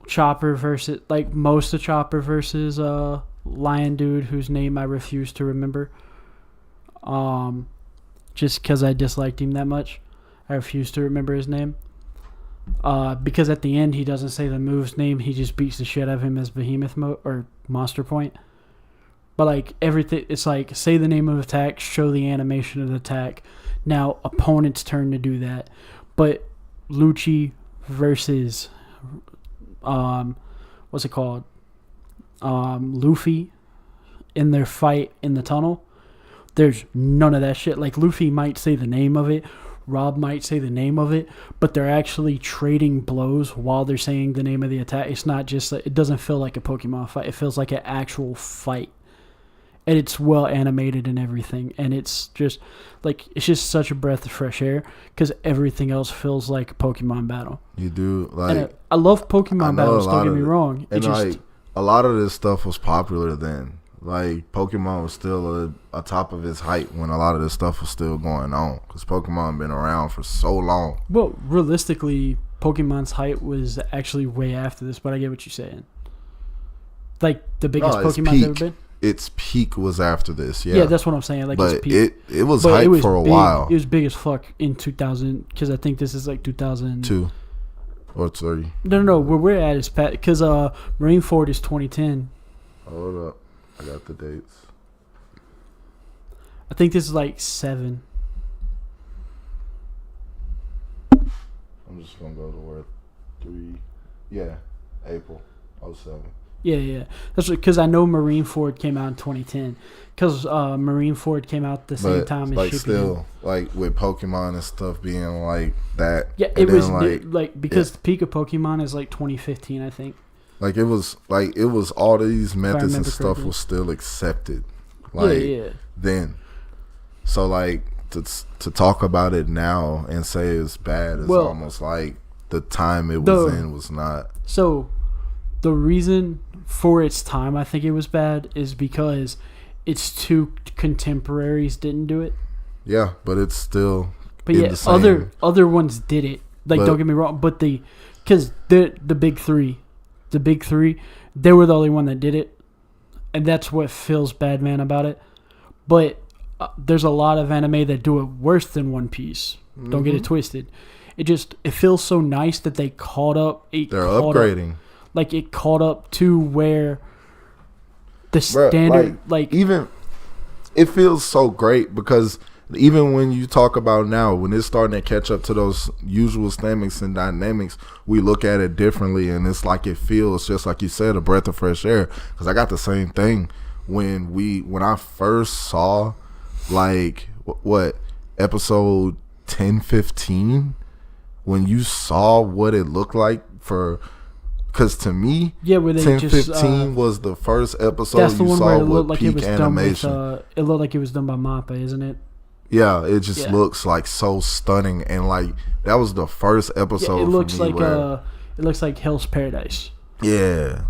Chopper versus, like, most of Chopper versus Lion Dude, whose name I refuse to remember. Just because I disliked him that much. I refuse to remember his name. Because at the end, he doesn't say the move's name. He just beats the shit out of him as Behemoth or Monster Point. But, like, everything, it's like, say the name of the attack, show the animation of the attack. Now, opponent's turn to do that. But Lucci versus, what's it called? Luffy in their fight in the tunnel, there's none of that shit. Like, Luffy might say the name of it, Rob might say the name of it, but they're actually trading blows while they're saying the name of the attack. It's not just, it doesn't feel like a Pokemon fight. It feels like an actual fight. And it's well animated and everything. And it's just, like, it's just such a breath of fresh air because everything else feels like a Pokemon battle. You do, like... And I love Pokemon battles, don't get me wrong. And, like, a lot of this stuff was popular then. Like, Pokemon was still atop of its height when a lot of this stuff was still going on. Because Pokemon been around for so long. Well, realistically, Pokemon's height was actually way after this, but I get what you're saying. Like, the biggest Pokemon's ever been? Its peak was after this, yeah. Yeah, that's what I'm saying. Like, but its peak. it was hype for a while. It was big as fuck in 2000, because I think this is like 2002 or 3. No. Where we're at is because Marineford is 2010. Hold up, I got the dates. I think this is like 7. I'm just gonna go to where 3. Yeah, April 07. Yeah. That's because I know Marineford came out in 2010. Because Marineford came out the same time as like Shippuden. Still, like with Pokemon and stuff being like that. Yeah, it was like because the peak of Pokemon is like 2015, I think. Like it was all these methods and stuff was still accepted. Like then, so like to talk about it now and say it's bad is almost like the time it was in was not. So, the reason for its time I think it was bad is because its two contemporaries didn't do it. Yeah, but it's still. But yeah, other ones did it. Like, don't get me wrong, but because the big three, they were the only one that did it, and that's what feels bad, man, about it. But there's a lot of anime that do it worse than One Piece. Don't get it twisted. It feels so nice that they caught up. They're upgrading. Like, it caught up to where the standard, like even it feels so great because even when you talk about now, when it's starting to catch up to those usual standings and dynamics, we look at it differently, and it's like it feels just like you said, a breath of fresh air. Because I got the same thing when I first saw like what episode 10-15, when you saw what it looked like for. Because to me, 10-15 was the first episode that's the you one saw where it with looked like peak it was animation. Done with, it looked like it was done by Mappa, isn't it? Yeah, it just looks like so stunning, and like that was the first episode. Yeah, it looks for me like it looks like Hell's Paradise. Yeah,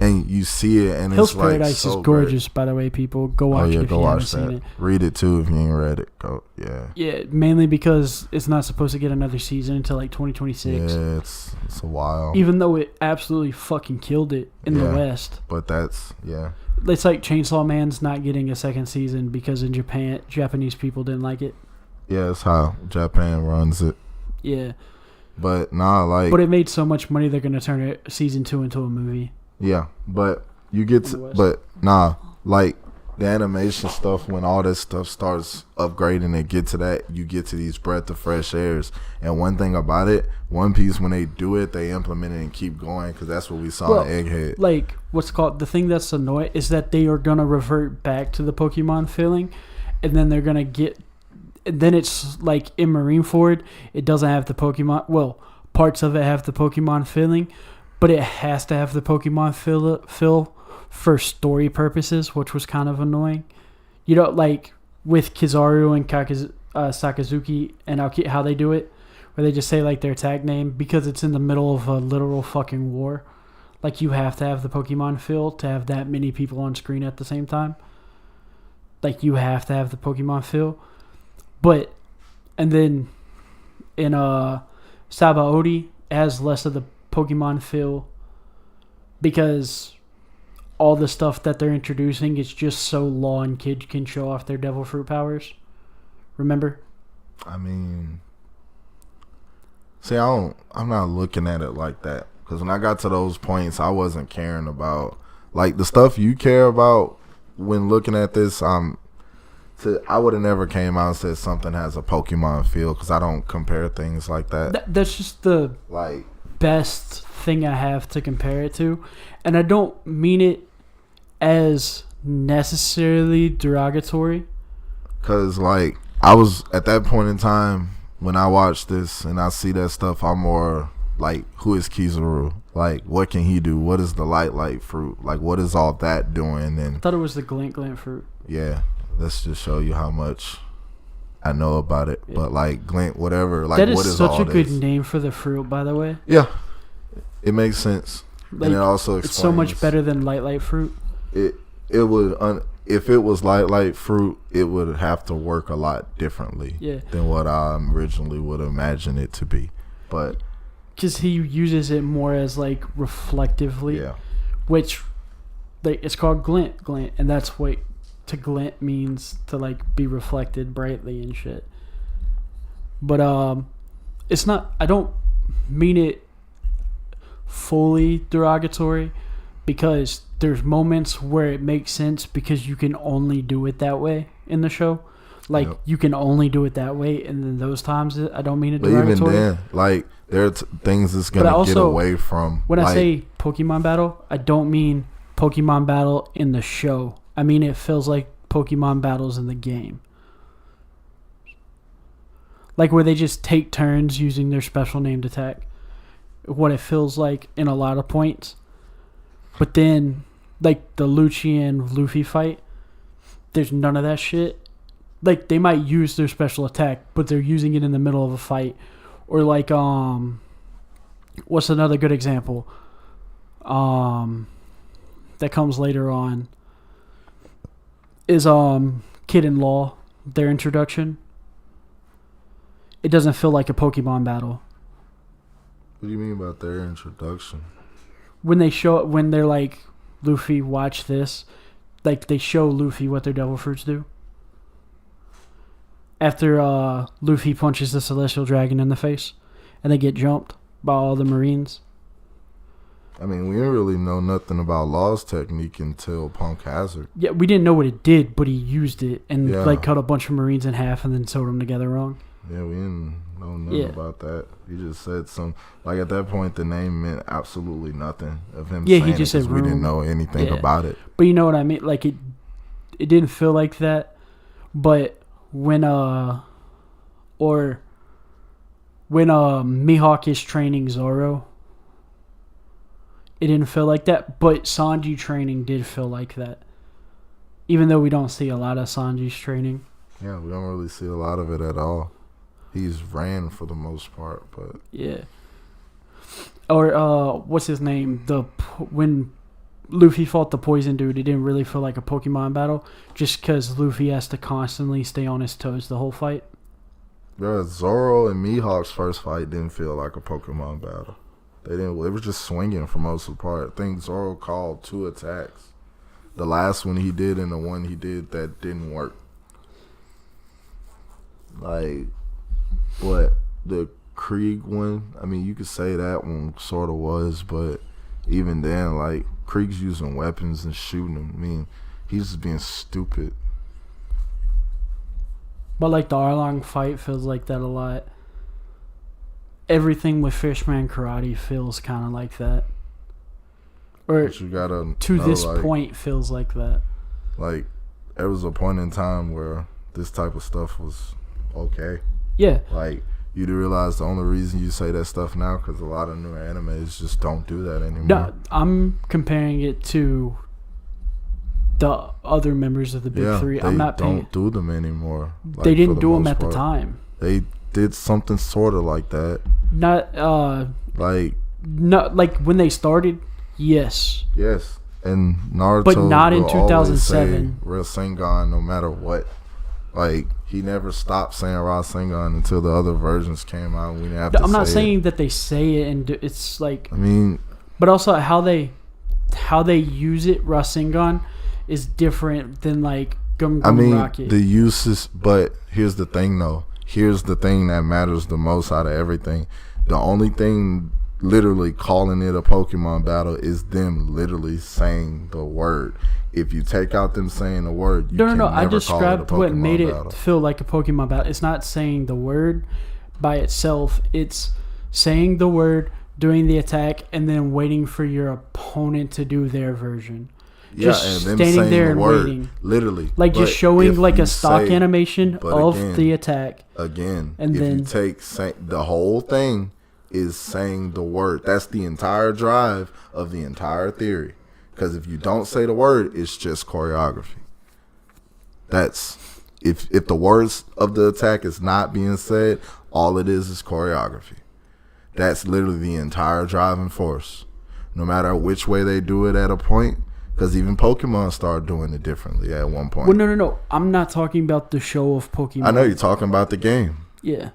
and you see it, and Hell's it's like Paradise so is gorgeous, great. by the way, people. Go watch it if you haven't seen it. Read it too if you ain't read it. Go, yeah. Yeah, mainly because it's not supposed to get another season until like 2026. Yeah, it's a while. Even though it absolutely fucking killed it in the West. But that's It's like Chainsaw Man's not getting a second season because in Japan, Japanese people didn't like it. Yeah, it's how Japan runs it. Yeah. But But it made so much money they're gonna turn season 2 into a movie. Yeah, but you get to, like the animation stuff, when all this stuff starts upgrading and get to that, you get to these breath of fresh airs. And one thing about it, One Piece, when they do it, they implement it and keep going, because that's what we saw in Egghead. Like, what's called, the thing that's annoying is that they are going to revert back to the Pokemon feeling, and then they're going to get, and then it's like in Marineford, it doesn't have the Pokemon, well, parts of it have the Pokemon feeling, but it has to have the Pokemon feel for story purposes, which was kind of annoying. You know, like with Kizaru and Sakazuki and Aoki, how they do it, where they just say like their tag name because it's in the middle of a literal fucking war. Like, you have to have the Pokemon feel to have that many people on screen at the same time. Like, you have to have the Pokemon feel. But, and then in Sabaody, it has less of the Pokemon feel because all the stuff that they're introducing is just so Law and Kid can show off their Devil Fruit powers. Remember? I mean, see, I'm not looking at it like that, because when I got to those points, I wasn't caring about like the stuff you care about when looking at this. I would have never came out and said something has a Pokemon feel, because I don't compare things like that. That's just the like best thing I have to compare it to, and I don't mean it as necessarily derogatory, because like I was at that point in time when I watched this and I see that stuff, I'm more like, who is Kizaru? Like, what can he do? What is the light fruit? Like, what is all that doing? And I thought it was the glint fruit. Yeah, let's just show you how much I know about it. Yeah. But like glint, whatever. Like, that is what is such all a good this? name for the fruit, by the way. Yeah, it makes sense, like, and it also explains. It's so much better than light fruit. It would if it was light fruit, it would have to work a lot differently than what I originally would imagine it to be. But because he uses it more as like reflectively, which like it's called glint, and that's what to glint means, to like be reflected brightly and shit. But it's not. I don't mean it fully derogatory, because there's moments where it makes sense because you can only do it that way in the show. Like, you can only do it that way, and then those times I don't mean it derogatory. But even then, like, there are things that's going to get away from. When I say Pokemon battle, I don't mean Pokemon battle in the show. I mean it feels like Pokemon battles in the game. Like, where they just take turns using their special named attack. What it feels like in a lot of points. But then, like, the Lucian Luffy fight, there's none of that shit. Like, they might use their special attack, but they're using it in the middle of a fight. Or like, what's another good example? That comes later on is Kid and Law, their introduction. It doesn't feel like a Pokemon battle. What do you mean about their introduction? When they're like, Luffy, watch this. Like, they show Luffy what their Devil Fruits do. After Luffy punches the Celestial Dragon in the face, and they get jumped by all the Marines. I mean, we didn't really know nothing about Law's technique until Punk Hazard. Yeah, we didn't know what it did, but he used it and like cut a bunch of Marines in half and then sewed them together wrong. Yeah, we didn't know nothing about that. He just said some, like, at that point the name meant absolutely nothing of him. Yeah, he just said we didn't know anything about it. But you know what I mean? Like, it didn't feel like that. But when Mihawk is training Zoro, it didn't feel like that. But Sanji training did feel like that. Even though we don't see a lot of Sanji's training. Yeah, we don't really see a lot of it at all. He's ran for the most part, but yeah. Or what's his name? When Luffy fought the poison dude, it didn't really feel like a Pokemon battle, just because Luffy has to constantly stay on his toes the whole fight. Yeah, Zoro and Mihawk's first fight didn't feel like a Pokemon battle. They were just swinging for most of the part. I think Zoro called 2 attacks. The last one he did and the one he did that didn't work. Like, what, the Krieg one, I mean, you could say that one sort of was, but even then, like, Krieg's using weapons and shooting them. I mean, He's just being stupid. But like the Arlong fight feels like that a lot. Everything with Fishman Karate feels kind of like that. Or But you gotta to know, this like, point feels like that. Like, there was a point in time where this type of stuff was okay. Yeah. Like, you do realize the only reason you say that stuff now because a lot of new animes just don't do that anymore. No, I'm comparing it to the other members of the Big Three. I'm not paying. Don't do them anymore. Like, they didn't the do them most at part. the time. They did something sort of like that. Not Like, not like when they started. Yes. yes. And Naruto, But not in will always 2007. say Rasengan no matter what. Like, he never stopped saying Rasengan until the other versions came out. And we didn't have to I'm not say saying it. that they say it and it's like. I mean, But also how they use it, Rasengan, is different than like Gum Gum I mean, Rocket. the uses, but here's the thing though. Here's the thing that matters the most out of everything. The only thing literally calling it a Pokemon battle is them literally saying the word. If you take out them saying the word, you No. can I never call it a described what Pokemon made battle. it feel like a Pokemon battle. It's not saying the word by itself. It's saying the word, doing the attack, and then waiting for your opponent to do their version. Yeah, Just and them standing saying there the and word, waiting. literally. Like But just showing if like you a stock say- animation but of again- the attack. Again, And if then- you take the whole thing is saying the word. That's the entire drive of the entire theory. Because if you don't say the word, it's just choreography. That's if the words of the attack is not being said, all it is choreography. That's literally the entire driving force. No matter which way they do it at a point, because even Pokemon started doing it differently at one point. Well, no. I'm not talking about the show of Pokemon. I know you're talking about the game. Yeah.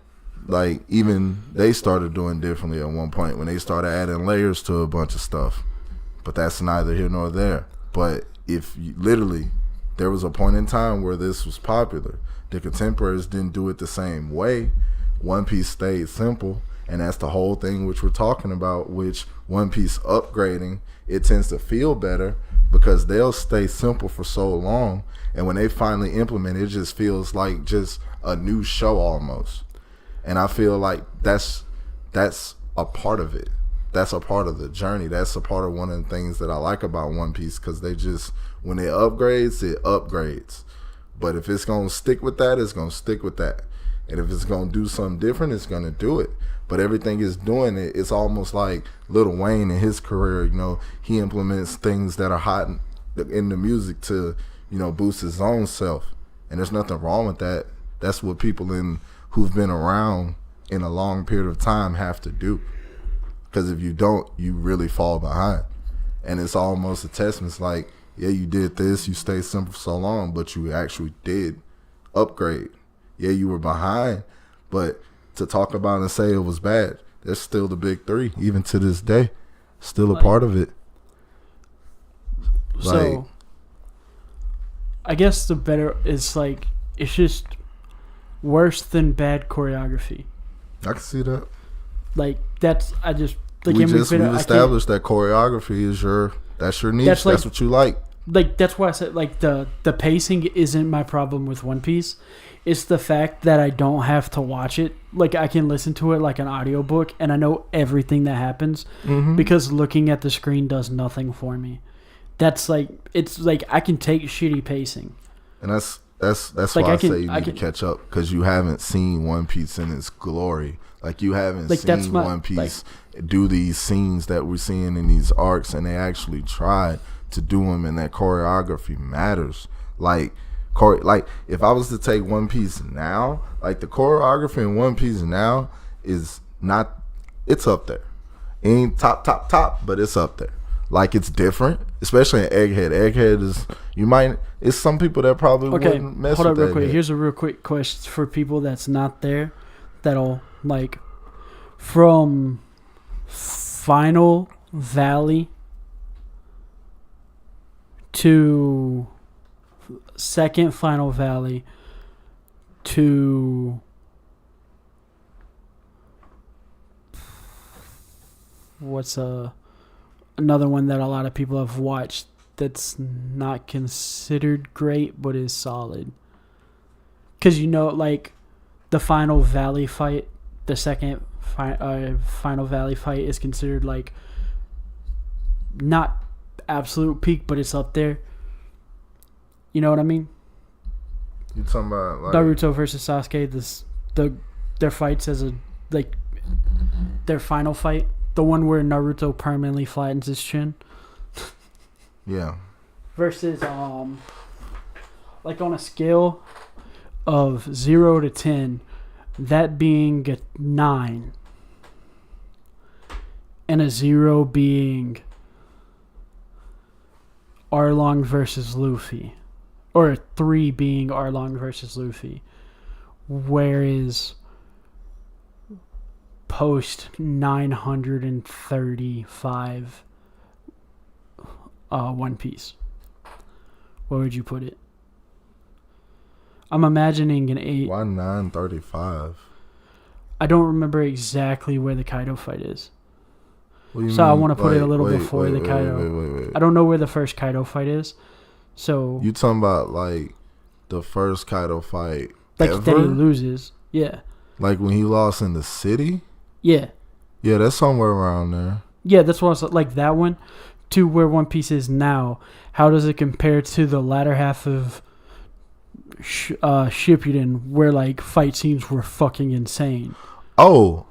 Like, even they started doing differently at one point when they started adding layers to a bunch of stuff. But that's neither here nor there. But if you, literally, there was a point in time where this was popular. The contemporaries didn't do it the same way. One Piece stayed simple, and that's the whole thing which we're talking about, which One Piece upgrading, it tends to feel better because they'll stay simple for so long, and when they finally implement it, it just feels like just a new show almost. And I feel like that's a part of it. That's a part of the journey. That's a part of one of the things that I like about One Piece, because they just, when it upgrades, it upgrades. But if it's going to stick with that, it's going to stick with that. And if it's going to do something different, it's going to do it. But everything is doing it. It's almost like Lil Wayne in his career, you know, he implements things that are hot in the music to, you know, boost his own self. And there's nothing wrong with that. That's what people who've been around in a long period of time have to do. Because if you don't, you really fall behind. And it's almost a testament. It's like, yeah, you did this, you stayed simple for so long, but you actually did upgrade. Yeah, you were behind, but to talk about and say it was bad, that's still the big three, even to this day. Still a part of it. So, I guess the better is like, it's just worse than bad choreography. I can see that. Like, that's, I just, like, We've established that choreography is that's your niche. That's what you like. Like, that's why I said, like, the pacing isn't my problem with One Piece. It's the fact that I don't have to watch it. Like, I can listen to it like an audiobook, and I know everything that happens because looking at the screen does nothing for me. That's like, it's like I can take shitty pacing. And that's like why I say you need to catch up, because you haven't seen One Piece in its glory. Like, you haven't seen One Piece do these scenes that we're seeing in these arcs, and they actually tried to do them, and that choreography matters. Like if I was to take One Piece now, like the choreography in One Piece now is not, it's up there. It ain't top, but it's up there. Like, it's different, especially in Egghead. Egghead is, it's some people that probably wouldn't mess with that. Hold up real quick. Here's a real quick question for people that's not there, that'll, like, from Final Valley to second Final Valley to what's another one that a lot of people have watched that's not considered great but is solid. Because, like, the Final Valley fight, the second Final Valley fight is considered, like, not absolute peak, but it's up there. You know what I mean? You talking about, like... Naruto versus Sasuke, their fights as their final fight. The one where Naruto permanently flattens his chin. Yeah. Versus, like, on a scale of 0 to 10, that being a 9, and a 0 being Arlong versus Luffy, or a 3 being Arlong versus Luffy, whereas post 935 One Piece, where would you put it? I'm imagining an 8. Why 935? I don't remember exactly where the Kaido fight is. What do you So mean? I want to put it a little before the Kaido. Wait. I don't know where the first Kaido fight is. So You talking about, like, the first Kaido fight like ever? that he loses. Yeah. Like when he lost in the city? Yeah. Yeah, that's somewhere around there. Yeah, that's what I was like, that one to where One Piece is now. How does it compare to the latter half of Shippuden, where, like, fight scenes were fucking insane? Nah.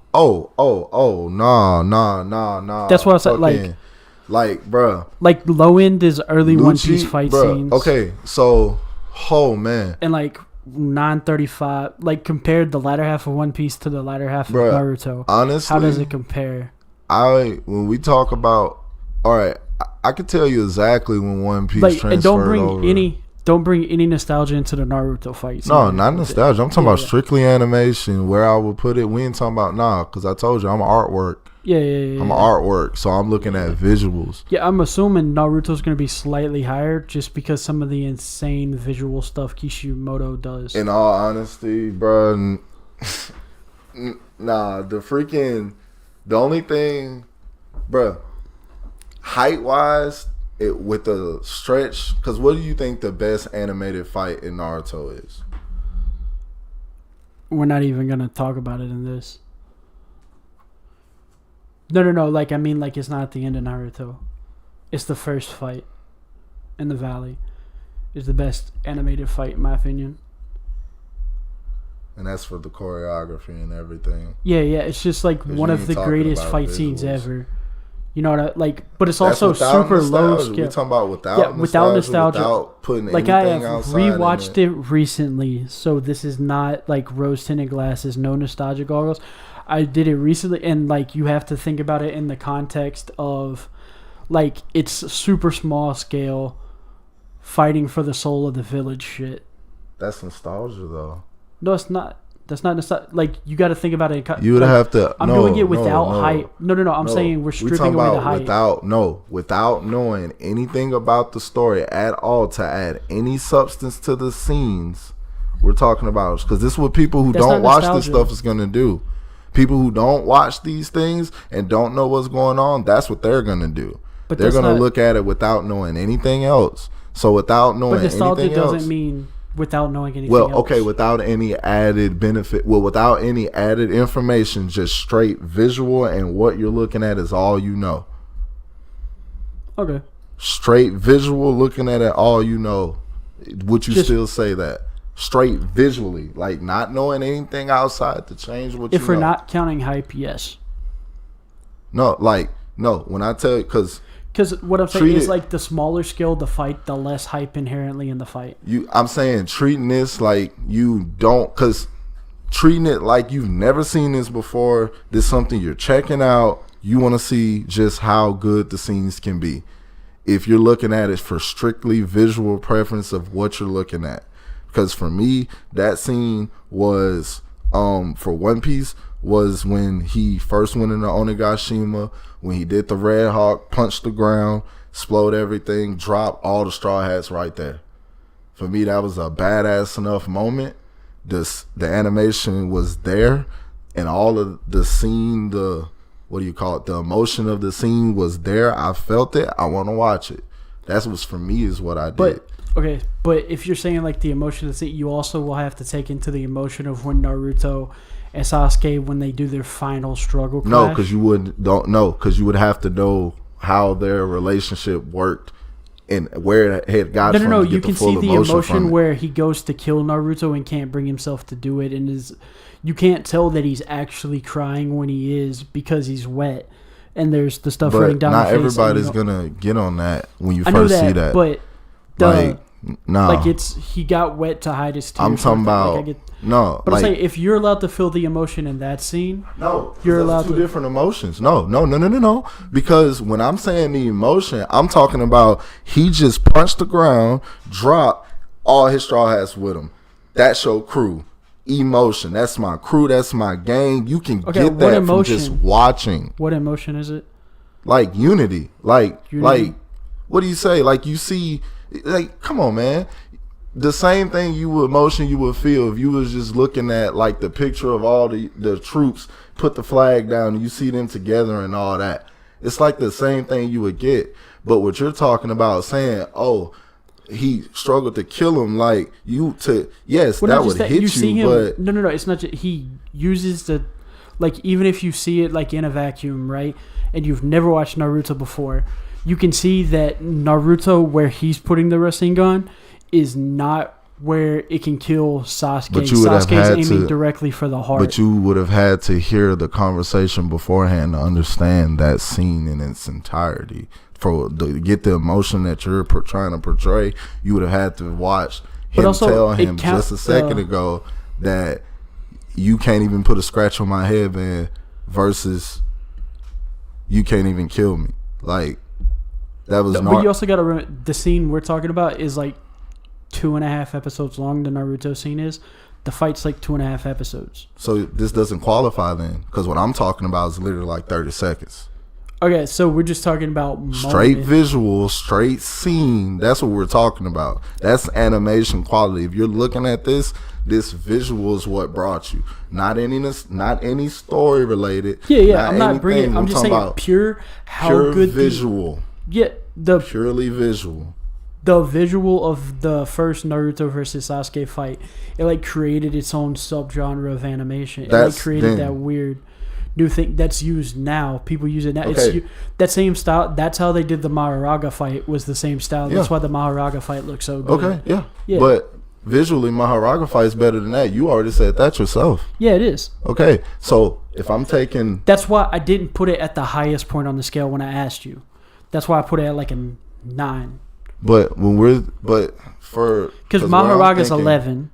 That's what I said, like, bruh. Like, low end is early Lucci, One Piece fight scenes. Okay, so, oh, man. And, like, 935, like, compared the latter half of One Piece to the latter half of Naruto. Honestly, how does it compare? When we talk about, all right, I could tell you exactly when One Piece transferred and don't bring over. Don't bring any nostalgia into the Naruto fights. No, not nostalgia. I'm talking about strictly animation. Where I would put it, we ain't talking about because I told you I'm artwork. Yeah. I'm artwork, so I'm looking at visuals. Yeah, I'm assuming Naruto's going to be slightly higher just because some of the insane visual stuff Kishimoto does. In all honesty, bro, the only thing, bro, height wise. With the stretch, because what do you think the best animated fight in Naruto is? We're not even gonna talk about it in this. No. Like, I mean, like, it's not at the end of Naruto. It's the first fight in the valley. Is the best animated fight in my opinion. And that's for the choreography and everything. Yeah. It's just like one of the greatest fight scenes ever. You know what I like, but it's also super low scale. We're talking about without nostalgia, without putting like, anything I have outside. Rewatched it recently, so this is not like rose tinted glasses, no nostalgia goggles. I did it recently, and, like, you have to think about it in the context of, like, it's super small scale, fighting for the soul of the village shit. That's nostalgia, though. No, it's not. That's not nostalgia. Like, you got to think about it. You would have to. I'm doing it without hype. No. I'm saying we're stripping away the hype. Without knowing anything about the story at all to add any substance to the scenes we're talking about. Because this is what people who don't watch this stuff is going to do. People who don't watch these things and don't know what's going on, that's what they're going to do. But they're going to look at it without knowing anything else. So without knowing anything else. But nostalgia doesn't mean without knowing anything else. Well, okay, without any added benefit. Well, without any added information, just straight visual, and what you're looking at is all you know. Okay. Straight visual, looking at it, all you know. Would you still say that? Straight visually, like not knowing anything outside to change what you know. If we're not counting hype, yes. No, when I tell you, because what I'm saying is, like, the smaller scale the fight, the less hype inherently in the fight. I'm saying treating this like you don't, because treating it like you've never seen this before. This is something you're checking out. You want to see just how good the scenes can be. If you're looking at it for strictly visual preference of what you're looking at. Because for me, that scene was, for One Piece, was when he first went into Onigashima, when he did the Red Hawk, punched the ground, explode everything, drop all the Straw Hats right there. For me, that was a badass enough moment. The animation was there, and all of the scene, the emotion of the scene was there. I felt it. I want to watch it. That's what's for me is what I did. But okay, but if you're saying like the emotion of it, you also will have to take into the emotion of when Naruto and Sasuke when they do their final struggle clash. No, because you would have to know how their relationship worked and where it had got from. No. To You get can the full see the emotion emotion where he goes to kill Naruto and can't bring himself to do it, and you can't tell that he's actually crying when he is because he's wet. And there's the stuff running down the face. Not everybody's gonna get on that when you I know first see that. But no, like he got wet to hide his tears. I'm talking about But I'm saying if you're allowed to feel the emotion in that scene, you're allowed two different emotions. No. Because when I'm saying the emotion, I'm talking about he just punched the ground, dropped all his straw hats with him. That's your crew. Emotion. That's my crew. That's my gang. You can get that from just watching. What emotion is it? Like unity. Like what do you say? Like you see, like come on, man. The same thing you would feel if you was just looking at like the picture of all the troops put the flag down and you see them together and all that. It's like the same thing you would get. But what you're talking about saying, oh, he struggled to kill him, like that would hit you, but no, it's not just, he uses the, like, even if you see it like in a vacuum, right, and you've never watched Naruto before, you can see that Naruto, where he's putting the Rasengan, is not where it can kill Sasuke. But you would have Sasuke's had aiming to, directly for the heart. But you would have had to hear the conversation beforehand to understand that scene in its entirety. To get the emotion that you're trying to portray, you would have had to watch him tell him just a second ago that you can't even put a scratch on my headband versus you can't even kill me. Like, that was But you also got to remember, the scene we're talking about is like 2.5 episodes long. The Naruto scene is. The fight's like 2.5 episodes. So this doesn't qualify then, because what I'm talking about is literally like 30 seconds. Okay, so we're just talking about straight visual, straight scene. That's what we're talking about. That's animation quality. If you're looking at this visual is what brought you. Not any story related. Yeah. I'm not bringing. I'm just saying pure good visual. Purely visual. The visual of the first Naruto versus Sasuke fight, it like created its own subgenre of animation. It created that weird new thing that's used now. People use it now. Okay. That same style. That's how they did the Maharaga fight. Was the same style. That's why the Maharaga fight looks so good. Okay, yeah. But visually, Maharaga fight is better than that. You already said that yourself. Yeah, it is. Okay, so if I'm taking, that's why I didn't put it at the highest point on the scale when I asked you. That's why I put it at like a 9. But because Maharaga's 11.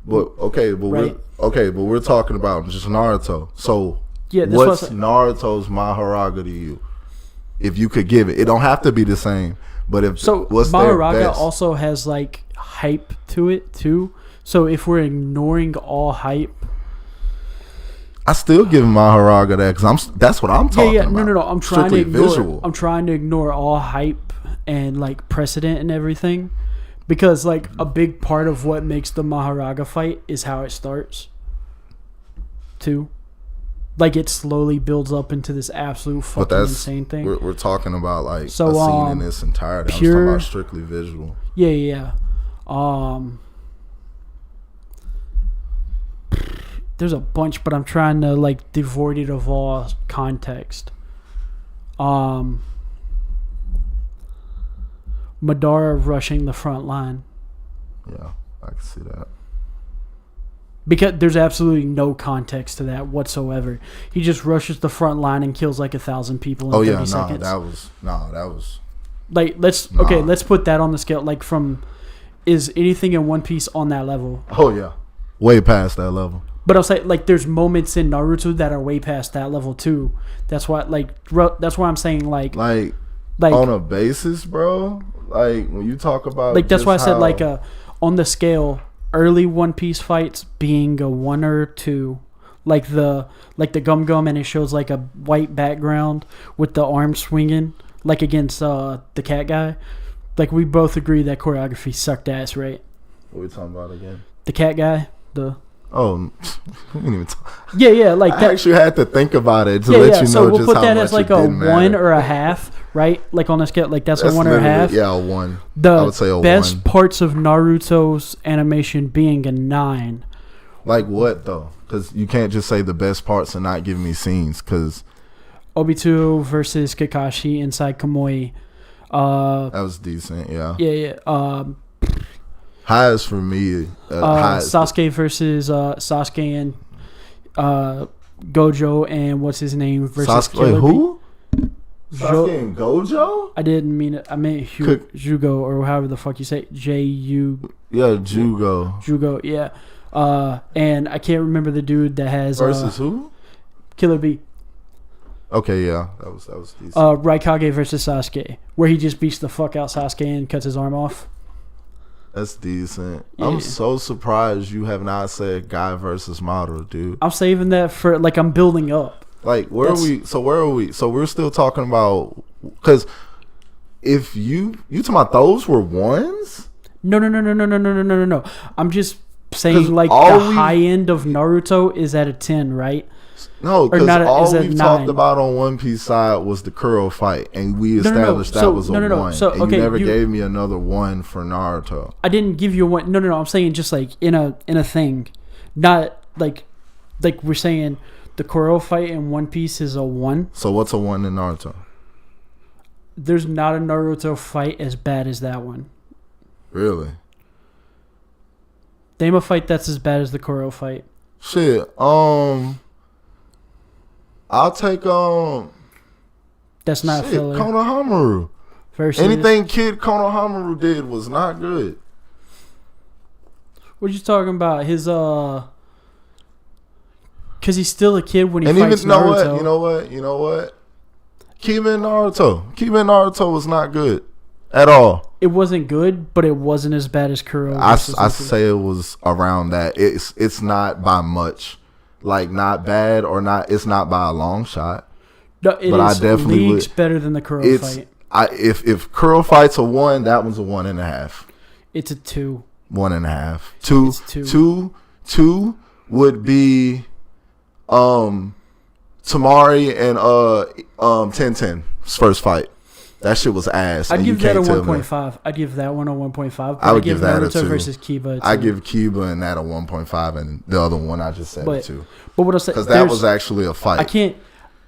But we're talking about just Naruto. So yeah, what's Naruto's Maharaga to you? If you could give it, it don't have to be the same. But what's Maharaga also has like hype to it too. So if we're ignoring all hype, I still give Maharaga that because that's what I'm talking about. No. I'm trying to ignore. Visual. I'm trying to ignore all hype and like precedent and everything, because like a big part of what makes the Maharaga fight is how it starts. Too. Like it slowly builds up into this absolute fucking insane thing. We're talking about like a scene in its entirety. I'm talking about strictly visual. Yeah. There's a bunch, but I'm trying to like devoid it of all context. Madara rushing the front line. Yeah, I can see that. Because there's absolutely no context to that whatsoever. He just rushes the front line and kills like 1,000 people in 30 seconds. That was like let's put that on the scale. Like is anything in One Piece on that level? Oh yeah, way past that level. But I'll say like there's moments in Naruto that are way past that level too. That's why I'm saying like on a basis, bro. Like when you talk about like that's why I said like on the scale. Early One Piece fights being a 1 or 2, like the Gum and it shows like a white background with the arm swinging, like against the cat guy. Like we both agree that choreography sucked ass, right? What are we talking about again? The cat guy. We didn't even talk. Yeah. Like I actually had to think about it to let you know. So we'll just put how that much as like it a didn't 1 matter. or a half, right? Like on a scale, like that's a 1.5. Yeah, a 1. The I would say a best 1. parts of Naruto's animation being a 9. Like what though? Because you can't just say the best parts and not give me scenes. Because Obito versus Kakashi inside Kamui. that was decent. Yeah. Yeah. Highest for me. Sasuke versus Sasuke and Gojo and what's his name versus Sasuke. Wait, who? Jo- Sasuke and Gojo? I didn't mean it. I meant Jugo or however the fuck you say it. Jugo. Yeah. And I can't remember the dude that has versus who? Killer Bee. Okay, yeah, that was decent. Raikage versus Sasuke, where he just beats the fuck out Sasuke and cuts his arm off. That's decent. Yeah. I'm so surprised you have not said Guy versus Model, dude. I'm saving that for like I'm building up. Like where are we? So we're still talking about because if you talking about those were ones? No. I'm just saying like the high end of Naruto is at a 10, right? No, because all we've 9. talked about on One Piece side was the Kuro fight, and we established that was a 1. So, and you never gave me another 1 for Naruto. I didn't give you a 1. No. I'm saying just like in a thing, not like we're saying the Kuro fight in One Piece is a 1. So what's a 1 in Naruto? There's not a Naruto fight as bad as that one. Really? Name a fight that's as bad as the Kuro fight. Shit. I'll take That's not filler. Konohamaru. Versus Anything Kid Konohamaru did was not good. What you talking about? His because he's still a kid when he and fights even Naruto. You know what? Kiba and Naruto was not good at all. It wasn't good, but it wasn't as bad as Kuro. I say it was around that. It's not by much. Like not bad or not. It's not by a long shot. No, it but is I definitely leagues would, better than the Kuro fight. If Kuro fight's a 1, that one's a 1.5. It's a 2. 1.5. It's 2. Two would be Tamari and 10-10's first fight. That shit was ass. I'd give that a 1.5. I'd give that one a 1.5. I would give that Naruto a 2. Versus Kiba a 2. I give Kiba and that a 1.5, and the other one I just said a 2. But what I said, because that was actually a fight. I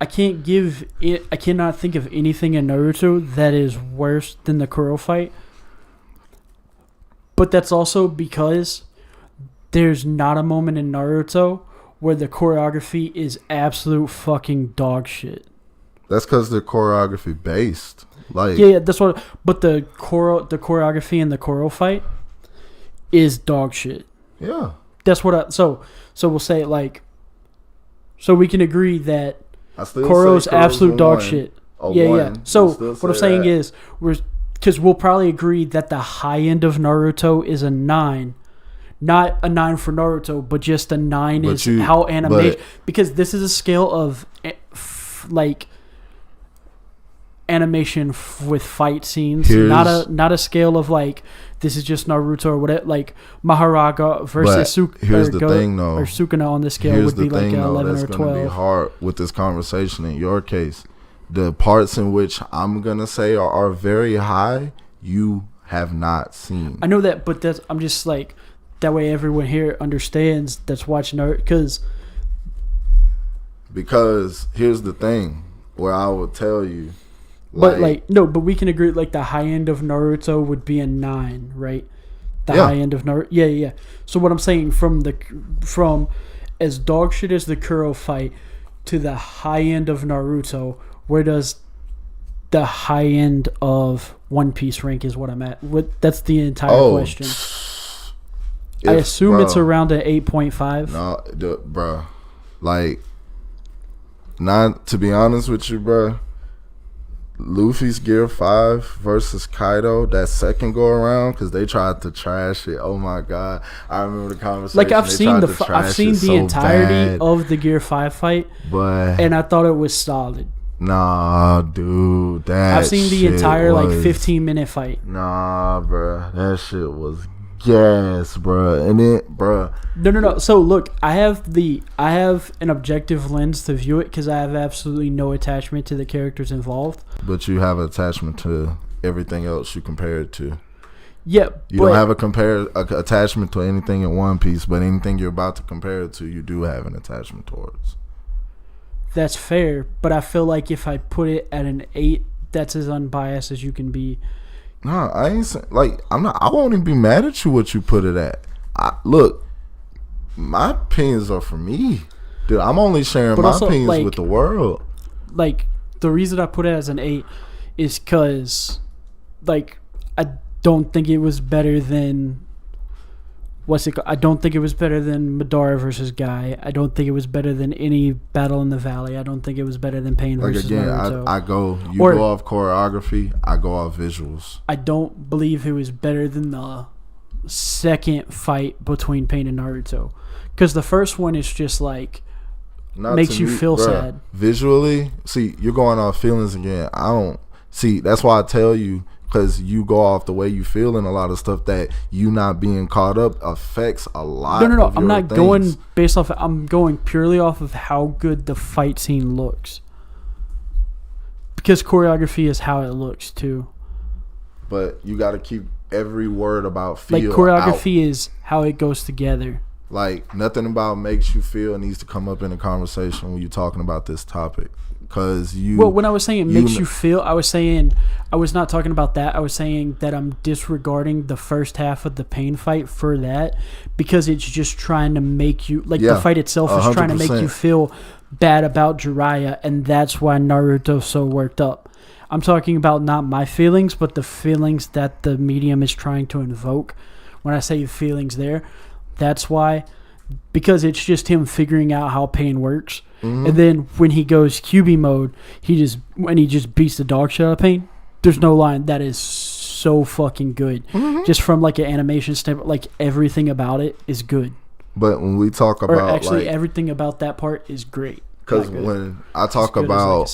can't give it. I cannot think of anything in Naruto that is worse than the Kuro fight. But that's also because there's not a moment in Naruto where the choreography is absolute fucking dog shit. That's because they're choreography based. Like yeah, that's what. But the choreography in the Kuro fight is dog shit. Yeah, that's what. So we'll say like. So we can agree that Kuro's absolute dog shit. Yeah. So what I'm saying is because we'll probably agree that the high end of Naruto is a 9. Not a 9 for Naruto, but just a 9 is how animation. Because this is a scale of like animation with fight scenes, not a scale of like this is just Naruto or whatever. Like Maharaga versus Sukuna on this scale would be like 11 or 12. That's going to be hard with this conversation. In your case, the parts in which I'm gonna say are very high, you have not seen. I know that, but I'm just like that way everyone here understands that's watching Naruto because here's the thing where I will tell you. But but we can agree like the high end of Naruto would be a 9, right? The high end of Naruto, yeah. So what I'm saying from as dog shit as the Kuro fight to the high end of Naruto, where does the high end of One Piece rank? Is what I'm at. That's the entire question. I assume it's around an 8.5. No, bro. Like, not to be honest with you, bro. Luffy's Gear 5 versus Kaido, that second go around, because they tried to trash it. Oh my god, I remember the conversation. Like I've seen the entirety of the Gear 5 fight, and I thought it was solid. Nah, dude, I've seen the entire like 15-minute fight. Nah, bro, that shit was Yes, bruh. And then, bruh. No. So look, I have an objective lens to view it because I have absolutely no attachment to the characters involved. But you have attachment to everything else you compare it to. Yeah, you don't have a attachment to anything in One Piece, but anything you're about to compare it to, you do have an attachment towards. That's fair, but I feel like if I put it at an 8, that's as unbiased as you can be. No, I ain't like I'm not. I won't even be mad at you what you put it at. Look, my opinions are for me, dude. I'm only sharing my opinions with the world. Like the reason I put it as an 8 is because, like, I don't think it was better than I don't think it was better than Madara versus Guy. I don't think it was better than any Battle in the Valley. I don't think it was better than Pain versus Naruto. You go off choreography, I go off visuals. I don't believe it was better than the second fight between Pain and Naruto. Because the first one is just like, makes you feel sad. Visually, see, you're going off feelings again. I don't, see, that's why I tell you, because you go off the way you feel and a lot of stuff that you not being caught up affects a lot. No. I'm not going based off. I'm going purely off of how good the fight scene looks. Because choreography is how it looks too. But you got to keep every word about feel. Like choreography is how it goes together. Like nothing about makes you feel needs to come up in a conversation when you're talking about this topic. Well, when I was saying it makes you feel, I was not talking about that. I was saying that I'm disregarding the first half of the Pain fight for that because it's just trying to make you, like, the fight itself is 100%. Trying to make you feel bad about Jiraiya, and that's why Naruto's so worked up. I'm talking about not my feelings, but the feelings that the medium is trying to invoke. When I say feelings there, that's why, because it's just him figuring out how pain works. Mm-hmm. And then when he goes QB mode, he just beats the dog shit out of Pain. There's no line. That is so fucking good. Mm-hmm. Just from like an animation standpoint, like everything about it is good. But when we talk about everything about that part is great. Because when I talk about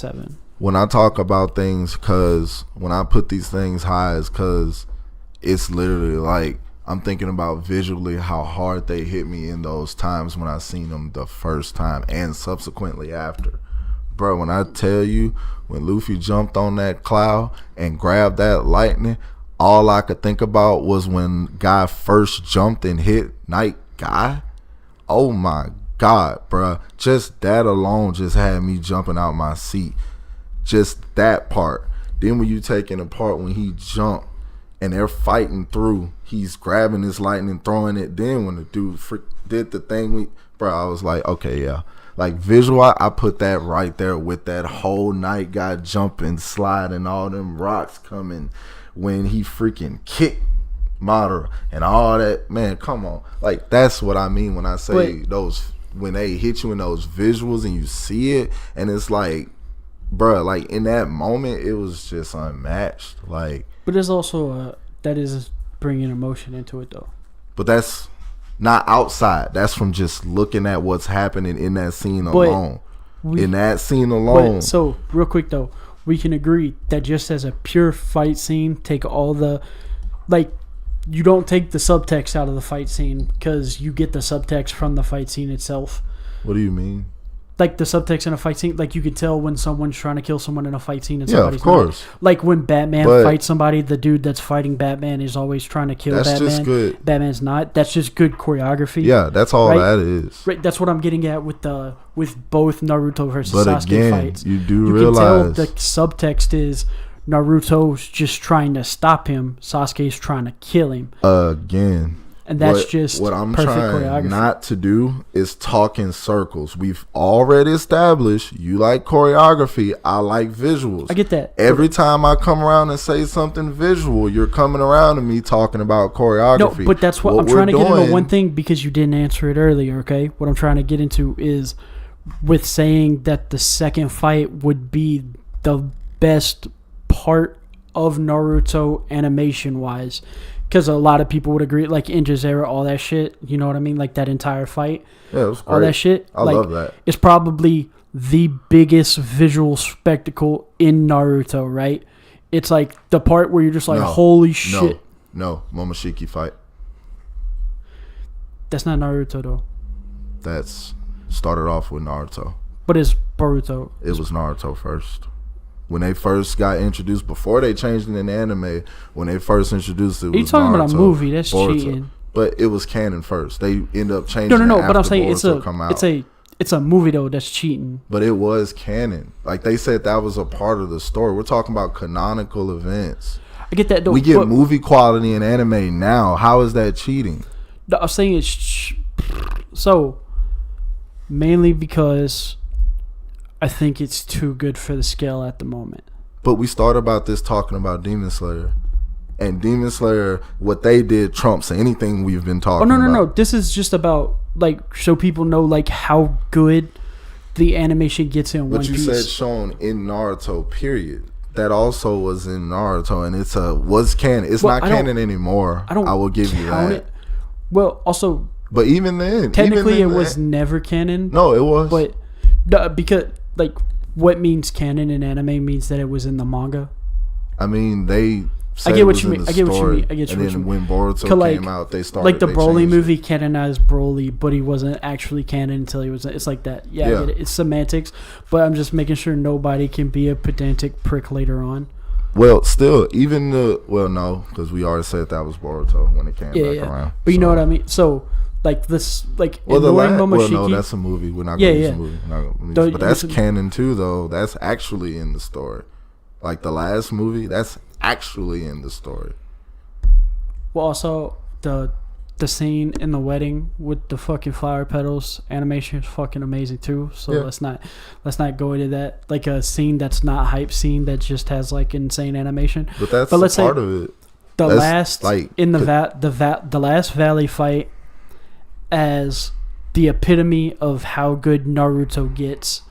things, because when I put these things high, is because it's literally like I'm thinking about visually how hard they hit me in those times when I seen them the first time and subsequently after. Bro, when I tell you, when Luffy jumped on that cloud and grabbed that lightning, all I could think about was when Guy first jumped and hit Night Guy. Oh my God, bro. Just that alone just had me jumping out my seat. Just that part. Then when you take in the part when he jumped, and they're fighting through, he's grabbing his lightning, throwing it. Then when the dude did the thing, I was like, okay, yeah. Like visual, I put that right there with that whole Night Guy jumping, sliding, all them rocks coming when he freaking kicked Madara and all that. Man, come on. Like, that's what I mean when I say when they hit you in those visuals and you see it, and it's like, bro, like in that moment, it was just unmatched. Like, but there's also that is bringing emotion into it though. But that's not outside. That's from just looking at what's happening in that scene alone. So real quick though, we can agree that just as a pure fight scene, take all the, like, you don't take the subtext out of the fight scene because you get the subtext from the fight scene itself. What do you mean? Like the subtext in a fight scene, like you could tell when someone's trying to kill someone in a fight scene and somebody's of course. Not. Like when Batman fights somebody, the dude that's fighting Batman is always trying to kill Batman. That's just good. Batman's not. That's just good choreography. Yeah, that's all that is. Right, that's what I'm getting at with both Naruto versus Sasuke fights. You realize can tell the subtext is Naruto's just trying to stop him. Sasuke's trying to kill him. Again. And that's just what I'm trying not to do is talk in circles. We've already established you like choreography. I like visuals. I get that. Every time I come around and say something visual, you're coming around to me talking about choreography. No, but that's what I'm trying to get into one thing because you didn't answer it earlier, okay? What I'm trying to get into is with saying that the second fight would be the best part of Naruto animation-wise. Because a lot of people would agree, like in Jazera, all that shit, you know what I mean? Like that entire fight. Yeah, it was great. All that shit. I love that. It's probably the biggest visual spectacle in Naruto, right? It's like the part where you're just like, holy shit. No, Momoshiki fight. That's not Naruto though. That's started off with Naruto. But it's Boruto. It was Naruto first. When they first got introduced, before they changed it in anime, when they first introduced it, Are you was talking Naruto, about a movie? That's Boruto. cheating. But it was canon first. They end up changing. No. it But I'm after saying Boruto it's a movie though. That's cheating. But it was canon. Like they said, that was a part of the story. We're talking about canonical events. I get that though. We get movie quality in anime now. How is that cheating? No, I'm saying it's so mainly because I think it's too good for the scale at the moment. But we started about this talking about Demon Slayer. And Demon Slayer, what they did trumps anything we've been talking about. No. This is just about, like, so people know, like, how good the animation gets in One Piece. But you said shown in Naruto, period. That also was in Naruto, and was canon. It's not canon anymore. I will give you that. It. Well, also, but even then, technically, it was never canon. No, it was. But because, like, what means canon in anime means that it was in the manga. I mean, they. I get what you mean. And then when Boruto came out, they started. Like the Broly movie canonized Broly, but he wasn't actually canon until he was. It's like that. Yeah. It's semantics, but I'm just making sure nobody can be a pedantic prick later on. Well, still, even no, because we already said that was Boruto when it came back around. But you know what I mean. So like this, like Momoshiki. Well, no, that's a movie. We're not going to use a movie. But that's canon too, though. That's actually in the story. Like the last movie, that's actually in the story. Well, also the scene in the wedding with the fucking flower petals animation is fucking amazing too. So let's not go into that. Like a scene that's not hype scene that just has like insane animation. But that's part of it. The last valley fight as the epitome of how good Naruto gets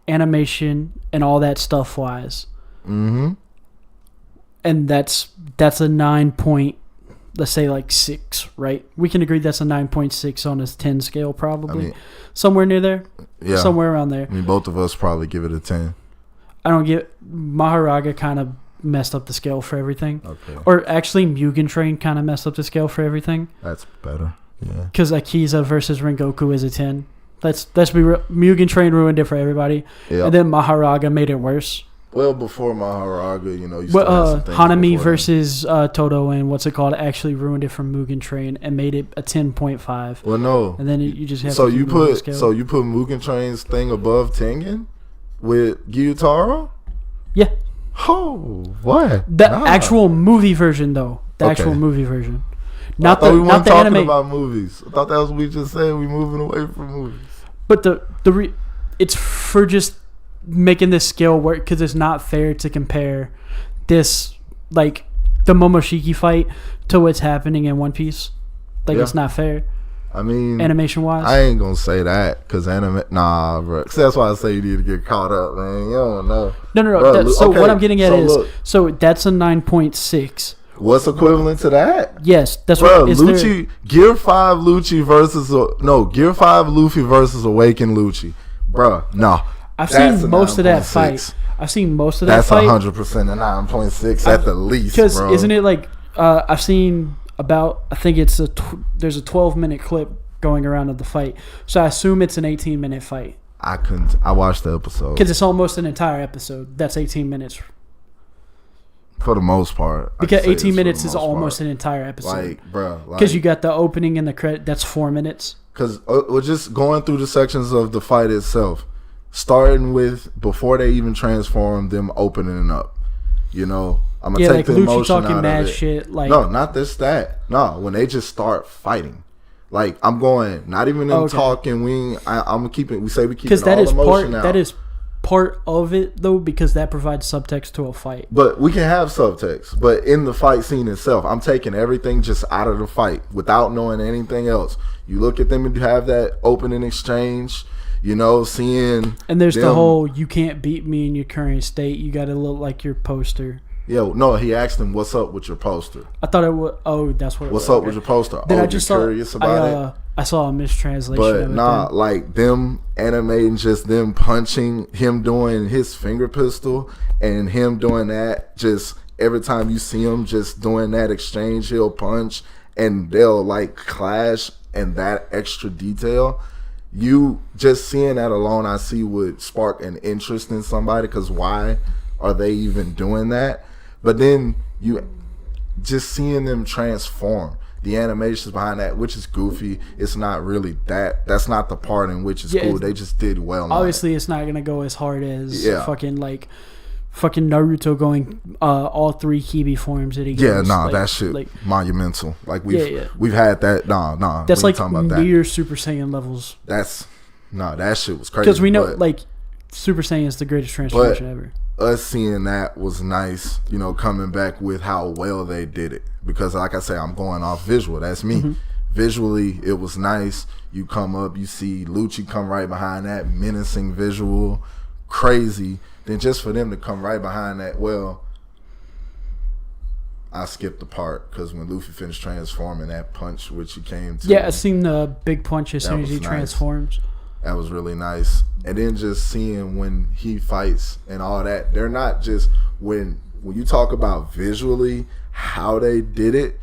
animation and all that stuff wise. Mm-hmm. And that's a 9 point, let's say like 6, right? We can agree that's a 9.6 on a 10 scale, probably. I mean, somewhere near there. Yeah, somewhere around there. I mean, both of us probably give it a 10. I don't get Maharaga kind of messed up the scale for everything. Okay. Or actually, Mugen Train kind of messed up the scale for everything. That's better. Yeah. Because Akiza versus Rengoku is a 10. Let's be real. Mugen Train ruined it for everybody. Yep. And then Maharaga made it worse. Well, before Maharaga, you Hanami versus Todo and what's it called actually ruined it for Mugen Train and made it a 10.5. Well, no. And then you just have so you put Mugen Train's thing above Tengen with Gyutaro? Yeah. Oh, what? The actual movie version, though. Actual movie version. Not the anime. Talking about movies. I thought that was what we just said. We moving away from movies. But it's for just making this scale work because it's not fair to compare this, like, the Momoshiki fight to what's happening in One Piece. Like, it's not fair. I mean, animation wise, I ain't gonna say that because bro. That's why I say you need to get caught up, man. You don't know. No. Bro, what I'm getting at is, that's a 9.6. What's equivalent to that? Yes, that's bro, what Lucci. Gear 5 Lucci versus Gear 5 Luffy versus Awakened Lucci, bro. No. I've seen most of that fight. I've seen most of that fight. That's 100% a 9.6 at the least, bro. Because isn't it like I've seen about, I think it's there's a 12-minute clip going around of the fight, so I assume it's an 18-minute fight. I watched the episode because it's almost an entire episode. That's 18 minutes for the most part. Because 18 minutes is almost an entire episode. Like, bro, because you got the opening and the credit. That's 4 minutes. Because we're just going through the sections of the fight itself. Starting with before they even transform, them opening up. You know, I'm gonna take the emotion out of it. Shit, like, no, not that. No, when they just start fighting, like I'm going, not even them talking. I'm keeping. We say we keep all emotion out. That is part of it though, because that provides subtext to a fight. But we can have subtext. But in the fight scene itself, I'm taking everything just out of the fight without knowing anything else. You look at them and have that opening exchange. You know, seeing... And there's the whole, you can't beat me in your current state. You got to look like your poster. Yeah, no, he asked him, what's up with your poster? I thought it was... Oh, that's what it was. What's up with your poster? Then I just curious about it? I saw a mistranslation but of it. But like them animating just them punching, him doing his finger pistol, and him doing that, just every time you see him just doing that exchange, he'll punch, and they'll like clash and that extra detail, you just seeing that alone, I see would spark an interest in somebody, because why are they even doing that? But then you just seeing them transform, the animations behind that, which is goofy. It's not really that's not the part in which is cool. They just did well. Obviously, it's not gonna go as hard as fucking Naruto going all 3 Kibi forms that he goes. That shit monumental. Like we've had that. That's like near Super Saiyan levels. That shit was crazy. Because we know Super Saiyan is the greatest transformation ever. Us seeing that was nice, coming back with how well they did it. Because like I say, I'm going off visual. That's me. Mm-hmm. Visually, it was nice. You come up, you see Lucci come right behind that, menacing visual, crazy. Then just for them to come right behind that, I skipped the part because when Luffy finished transforming, that punch which he came to. Yeah, I seen the big punch as soon as he transforms. That was really nice. And then just seeing when he fights and all that, they're not just when you talk about visually how they did it,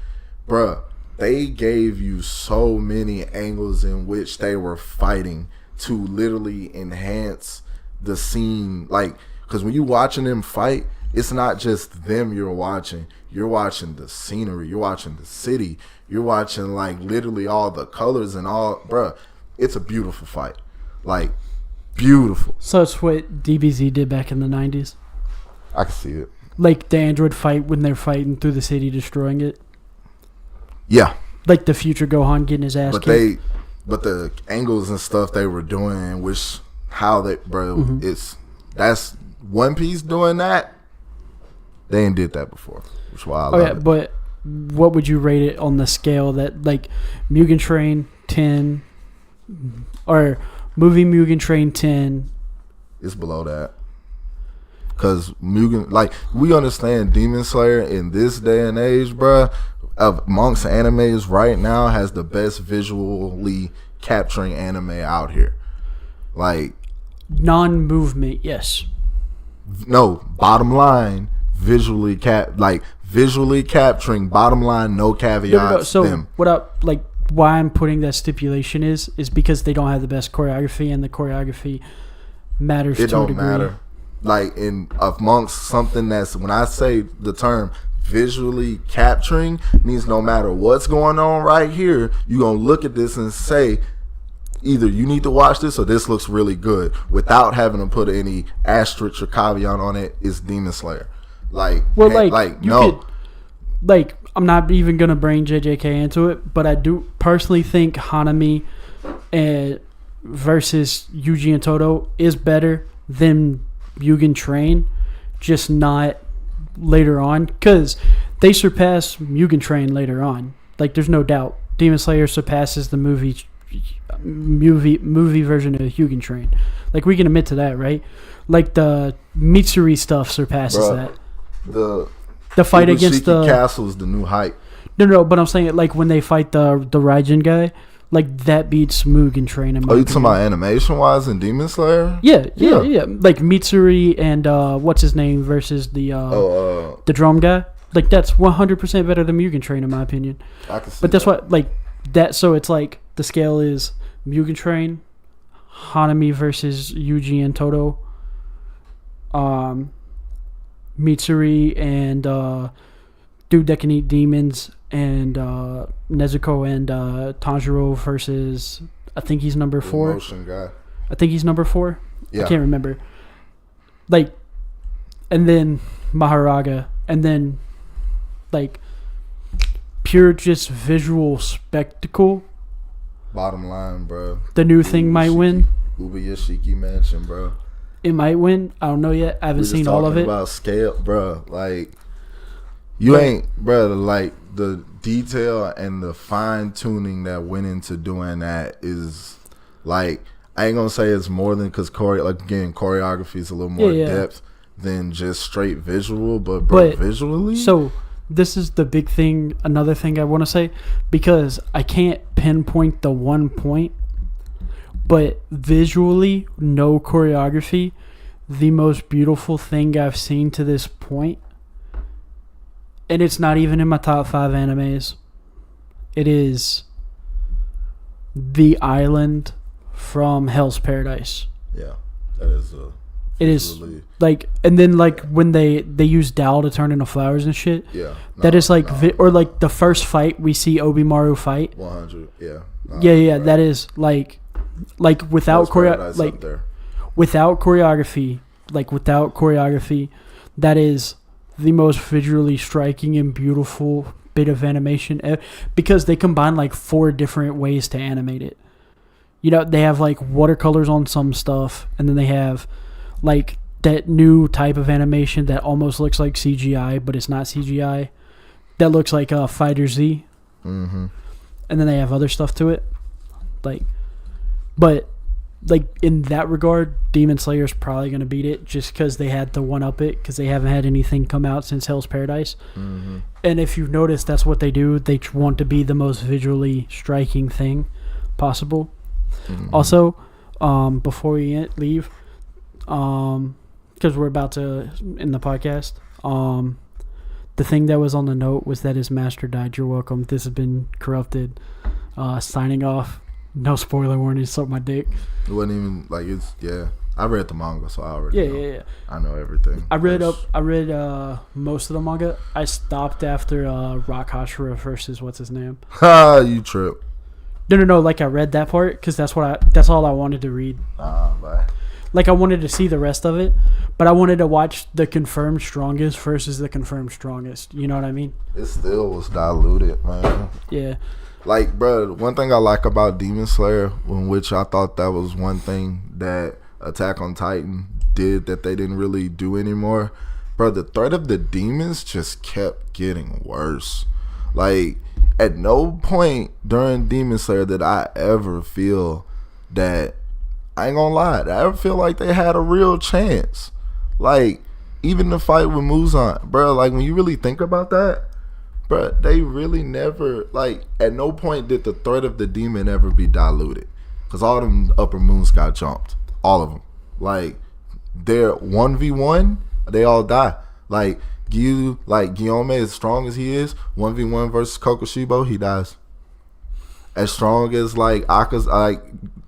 bruh, they gave you so many angles in which they were fighting to literally enhance the scene. Like, because when you're watching them fight, it's not just them you're watching the scenery, you're watching the city, you're watching like literally all the colors and all, bruh, it's a beautiful fight. Like, beautiful. So it's what DBZ did back in the 90s? I can see it. Like the android fight when they're fighting through the city, destroying it? Yeah. Like the future Gohan getting his ass kicked? But the angles and stuff they were doing, that's One Piece doing that. They ain't did that before, which is why I love it. But what would you rate it on the scale that, like, Mugen Train 10 or movie Mugen Train 10? It's below that. Because Mugen, like, we understand Demon Slayer in this day and age, bruh, amongst animes right now, has the best visually capturing anime out here. Like, non-movement, yes. No, bottom line, visually capturing, bottom line, no caveats. So why I'm putting that stipulation is because they don't have the best choreography, and the choreography matters to a degree. It don't matter. Like, in amongst something that's, when I say the term visually capturing, means no matter what's going on right here, you're going to look at this and say, either you need to watch this or this looks really good, without having to put any asterisk or caveat on it. Is Demon Slayer. I'm not even going to bring JJK into it, but I do personally think Hanami versus Yuji and Todo is better than Mugen Train, just not later on, because they surpass Mugen Train later on. Like, there's no doubt. Demon Slayer surpasses the movie version of Mugen Train. Like, we can admit to that, right? Like, the Mitsuri stuff surpasses that. The fight against the castle is the new hype. No, but I'm saying, like, when they fight the Raijin guy, like, that beats Mugen Train. Are you talking about animation wise in Demon Slayer? Yeah. Like Mitsuri and what's his name versus the drum guy. Like, that's 100% better than Mugen Train in my opinion. I can see. But that's what, like, that. So it's like the scale is Mugen Train, Hanami versus Yuji and Todo, Mitsuri and Dude That Can Eat Demons, and Nezuko and Tanjiro versus, I think he's number 4. Motion guy. I think he's number 4. Yeah. I can't remember. Like, and then Maharaga, and then, like, pure just visual spectacle. Bottom line, bro. The new thing might win. Ubuyashiki Mansion, bro. It might win. I don't know yet. I haven't seen all of it. About scale, bro. Like, you ain't, bro. Like, the detail and the fine tuning that went into doing that is, like, I ain't gonna say it's more than, because choreography is a little more depth than just straight visual, but visually. So this is the big thing. Another thing I want to say, because I can't pinpoint the one point, but visually, no choreography, the most beautiful thing I've seen to this point, and it's not even in my top 5 animes. It is the island from Hell's Paradise. Yeah, that is it is like, and then like when they use Dal to turn into flowers and shit. Yeah, that is like or like the first fight we see Obimaru fight. 100. Yeah. Yeah. Right. That is like without without choreography, that is the most visually striking and beautiful bit of animation because they combine like 4 different ways to animate it. You know, they have like watercolors on some stuff, and then they have like that new type of animation that almost looks like CGI, but it's not CGI. That looks like Fighter Z. Mm-hmm. And then they have other stuff to it. But in that regard, Demon Slayer's probably going to beat it just because they had to one-up it because they haven't had anything come out since Hell's Paradise. Mm-hmm. And if you've noticed, that's what they do. They want to be the most visually striking thing possible. Mm-hmm. Also, before we leave, because we're about to end the podcast, the thing that was on the note was that his master died. You're welcome. This has been Corrupted. Signing off. No spoiler warning. Suck my dick. It wasn't even like it's I read the manga, so I already know. Yeah. I know everything. I read most of the manga. I stopped after Rock Hashira versus what's his name. Ha! You trip. No. Like I read that part because that's all I wanted to read. Bye. Like I wanted to see the rest of it, but I wanted to watch the confirmed strongest versus the confirmed strongest. You know what I mean? It still was diluted, man. Yeah. Like, bro, one thing I like about Demon Slayer, in which I thought that was one thing that Attack on Titan did that they didn't really do anymore, bro, the threat of the demons just kept getting worse. Like, at no point during Demon Slayer did I ever feel that, I ain't gonna lie, I ever feel like they had a real chance. Like, even the fight with Muzan, bro, like, when you really think about that, bro, they really never, like, at no point did the threat of the demon ever be diluted. Because all them upper moons got jumped. All of them. Like, they're 1v1, they all die. Like, Guillaume, as strong as he is, 1v1 versus Kokushibo, he dies. As strong as, like,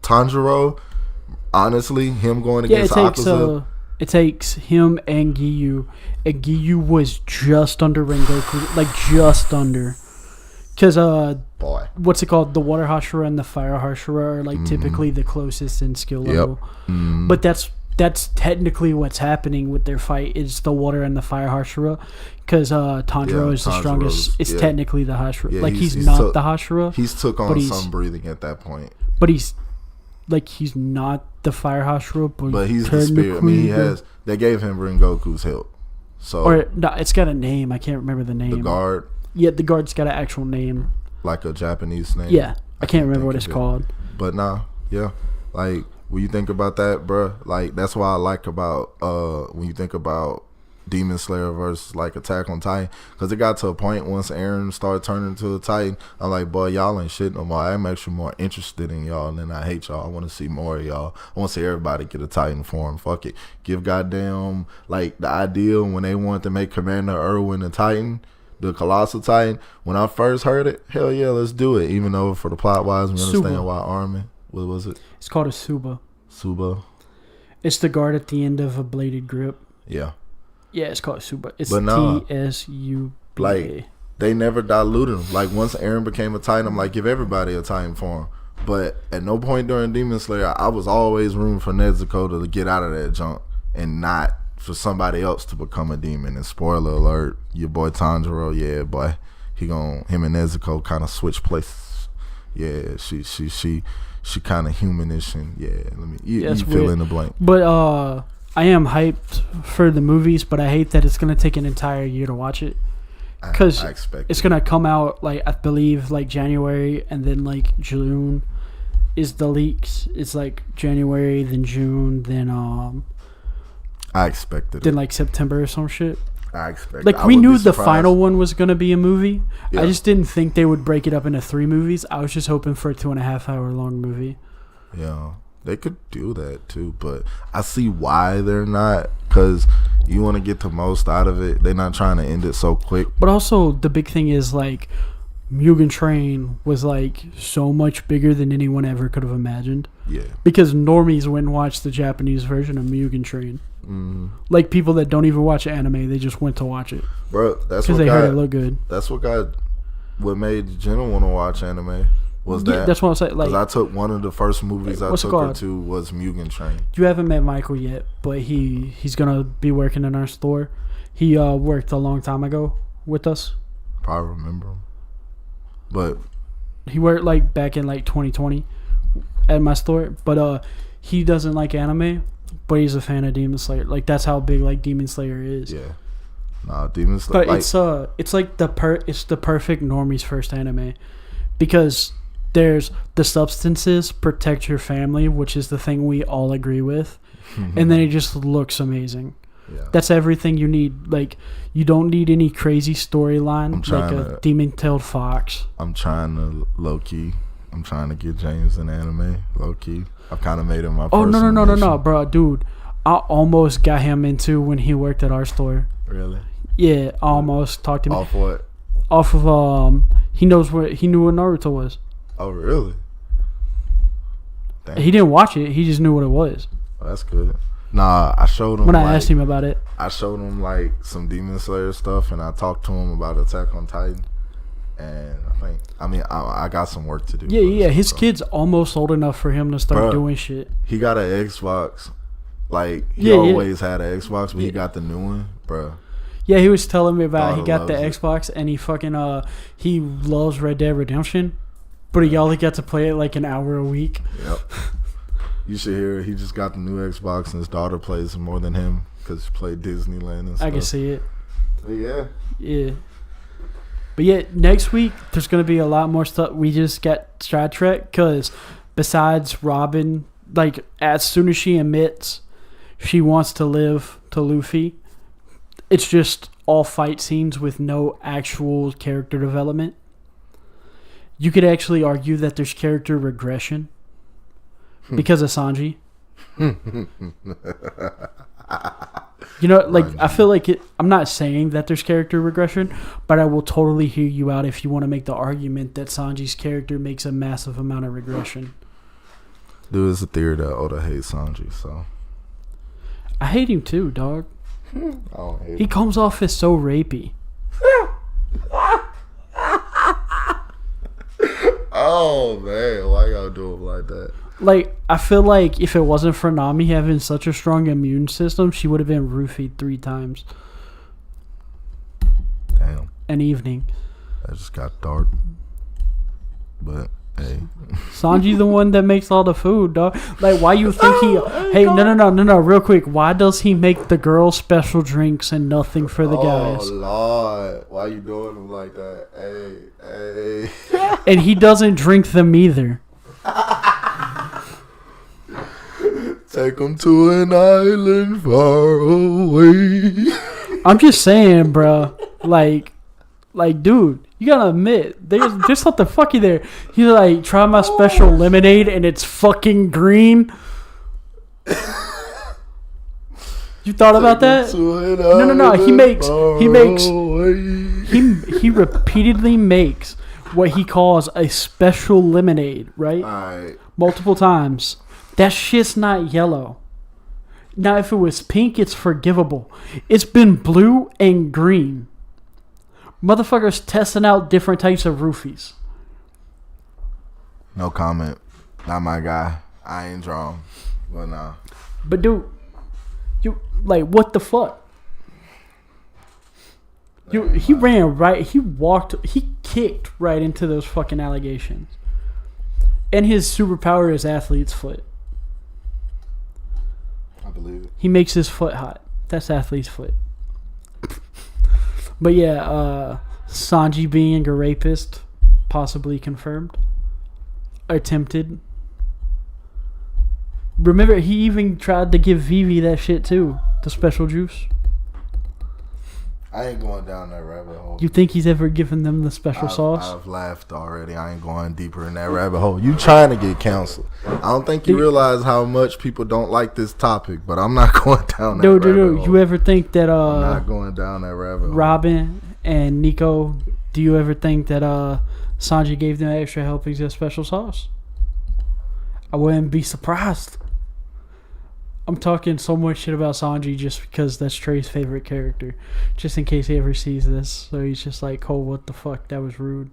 Tanjiro, honestly, him going against Akaza. It takes him and Giyu. And Giyu was just under Rengoku. Like, just under. Because, what's it called? The Water Hashira and the Fire Hashira are, like, typically the closest in skill level. Mm. But that's technically what's happening with their fight. Is the Water and the Fire Hashira. Because Tanjiro is the strongest. It's technically the Hashira. Yeah, like, he's not the Hashira. He's took on some breathing at that point. But he's not the Fire Hashira, but he's the spirit. I mean, they gave him Rengoku's help. So, or no, it's got a name. I can't remember the name. The guard. Yeah, the guard's got an actual name. Like a Japanese name. Yeah, I can't remember what it's called. But like when you think about that, bro, like that's why I like about when you think about Demon Slayer versus like Attack on Titan, because it got to a point once Eren started turning into a Titan, I'm like, boy, y'all ain't shit no more. I'm actually more interested in y'all than I hate y'all. I want to see more of y'all. I want to see everybody get a Titan form. Fuck it. Give goddamn, like, the ideal when they wanted to make Commander Erwin a Titan, the Colossal Titan. When I first heard it, hell yeah, let's do it. Even though for the plot wise, we understand why Armin. What was it? It's called a Suba. Suba. It's the guard at the end of a bladed grip. Yeah. Yeah, it's called Suba. It's TSUBA. Like, they never diluted him. Like, once Eren became a Titan, I'm like, give everybody a Titan form. But at no point during Demon Slayer, I was always rooting for Nezuko to get out of that junk and not for somebody else to become a demon. And spoiler alert, your boy Tanjiro, yeah, boy, him and Nezuko kind of switch places. Yeah, she kind of humanish, and you fill in the blank. But I am hyped for the movies, but I hate that it's going to take an entire year to watch it. Because it's going to come out, like, I believe, like, January, and then, like, June is the leaks. It's, like, January, then June, then, I expected then, like, September or some shit. I expected Like, we knew the final one was going to be a movie. Yeah. I just didn't think they would break it up into 3 movies. I was just hoping for a 2.5 hour long movie. Yeah. They could do that too, but I see why they're not, because you want to get the most out of it. They're not trying to end it so quick. But also, the big thing is, like, Mugen Train was like so much bigger than anyone ever could have imagined. Yeah. Because normies went and watched the Japanese version of Mugen Train. Mm-hmm. Like people that don't even watch anime, they just went to watch it. Bro, that's because they heard it looked good. That's what made Jenna want to watch anime. Was that? That's what I'm saying. Like, because I took one of the first movies I took her to was Mugen Train. You haven't met Michael yet, but he's gonna be working in our store. He worked a long time ago with us. Probably remember him, but he worked like back in like 2020 at my store. But he doesn't like anime, but he's a fan of Demon Slayer. Like that's how big like Demon Slayer is. Yeah. Nah, Demon Slayer. But it's like the perfect normie's first anime, because there's the substances protect your family, which is the thing we all agree with, and then it just looks amazing. Yeah. That's everything you need. Like you don't need any crazy storyline like a demon-tailed fox. I'm trying to get James in anime low key. I've kind of made him my. Oh no, bro, dude! I almost got him into when he worked at our store. Really? Yeah, I almost talked to him. Off what? Off of he knew what Naruto was. Oh really? Damn. He didn't watch it. He just knew what it was. Oh, that's good. Nah, I showed him when I asked him about it. I showed him like some Demon Slayer stuff, and I talked to him about Attack on Titan. And I got some work to do. Yeah. His kid's almost old enough for him to start doing shit. He got an Xbox. Like he always had an Xbox, but he got the new one, bro. Yeah, he was telling me about he got the Xbox and he fucking he loves Red Dead Redemption, but he only got to play it like an hour a week. Yep. You should hear he just got the new Xbox and his daughter plays more than him because she played Disneyland and stuff. I can see it. But yeah. Yeah. But yeah, next week there's gonna be a lot more stuff. We just got Star Trek because besides Robin, like as soon as she admits she wants to live to Luffy, it's just all fight scenes with no actual character development. You could actually argue that there's character regression because of Sanji. You know, like I feel like I'm not saying that there's character regression, but I will totally hear you out if you want to make the argument that Sanji's character makes a massive amount of regression. Dude, it's a theory that Oda hates Sanji, so I hate him too, dog. I don't hate him. He comes off as so rapey. Oh man, why y'all do him like that? Like, I feel like if it wasn't for Nami having such a strong immune system, she would have been roofied 3 times. Damn. An evening. That just got dark. But hey, Sanji the one that makes all the food, dog. Like, why you think he? Hey, no, real quick. Why does he make the girls special drinks and nothing for the guys? Oh Lord, why you doing them like that? Hey. And he doesn't drink them either. Take them to an island far away. I'm just saying, bro. Like, dude, you gotta admit, there's something fucky there. He's like, try my special lemonade, and it's fucking green. You thought about that? No. He repeatedly makes what he calls a special lemonade, right? Alright. Multiple times. That shit's not yellow. Now, if it was pink, it's forgivable. It's been blue and green. Motherfuckers testing out different types of roofies. No comment. Not my guy. I ain't drawn. But nah. But dude, you like what the fuck? He ran right. He kicked right into those fucking allegations. And his superpower is athlete's foot. I believe it. He makes his foot hot. That's athlete's foot. But yeah, Sanji being a rapist, possibly confirmed. Attempted. Remember, he even tried to give Vivi that shit too. The special juice. I ain't going down that rabbit hole. You think he's ever given them the special sauce? I've laughed already. I ain't going deeper in that rabbit hole. You trying to get canceled. I don't think you realize how much people don't like this topic, but I'm not going down that rabbit hole. You ever think that I'm not going down that rabbit hole. Robin and Nico do you ever think that Sanji gave them extra helpings of special sauce? I wouldn't be surprised. I'm talking so much shit about Sanji just because that's Trey's favorite character. Just in case he ever sees this. So he's just like, oh, what the fuck? That was rude.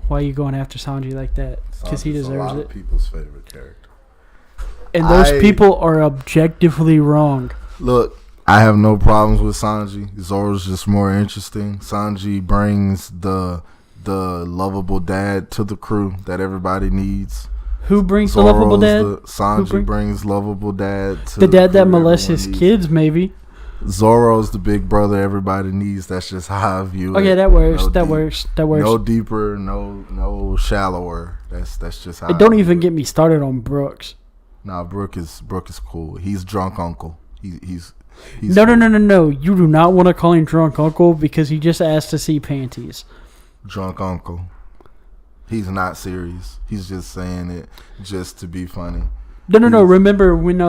Why are you going after Sanji like that? Because he deserves a lot it. Of people's favorite character. And those people are objectively wrong. Look, I have no problems with Sanji. Zoro's just more interesting. Sanji brings the lovable dad to the crew that everybody needs. Who brings the lovable dad? Sanji brings lovable dad to the dad that molests his kids, maybe. Zoro's the big brother everybody needs. That's just how I view it. Okay, that works. That works. No deeper, no shallower. That's just how. Don't even get me started on Brooks. Nah, Brooke is cool. He's drunk uncle. He's No. You do not want to call him drunk uncle because he just asked to see panties. Drunk uncle. He's not serious. He's just saying it just to be funny. No. Remember when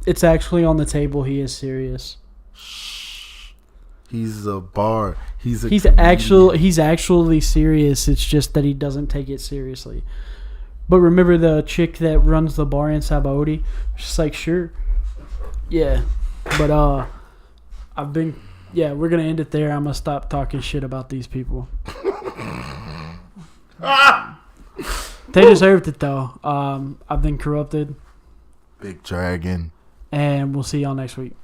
it's actually on the table, he is serious. He's a bar. He's actually serious. It's just that he doesn't take it seriously. But remember the chick that runs the bar in Sabaody? She's like, sure. Yeah. But we're gonna end it there. I'm gonna stop talking shit about these people. They deserved it though. I've been corrupted. Big Dragon. And we'll see y'all next week.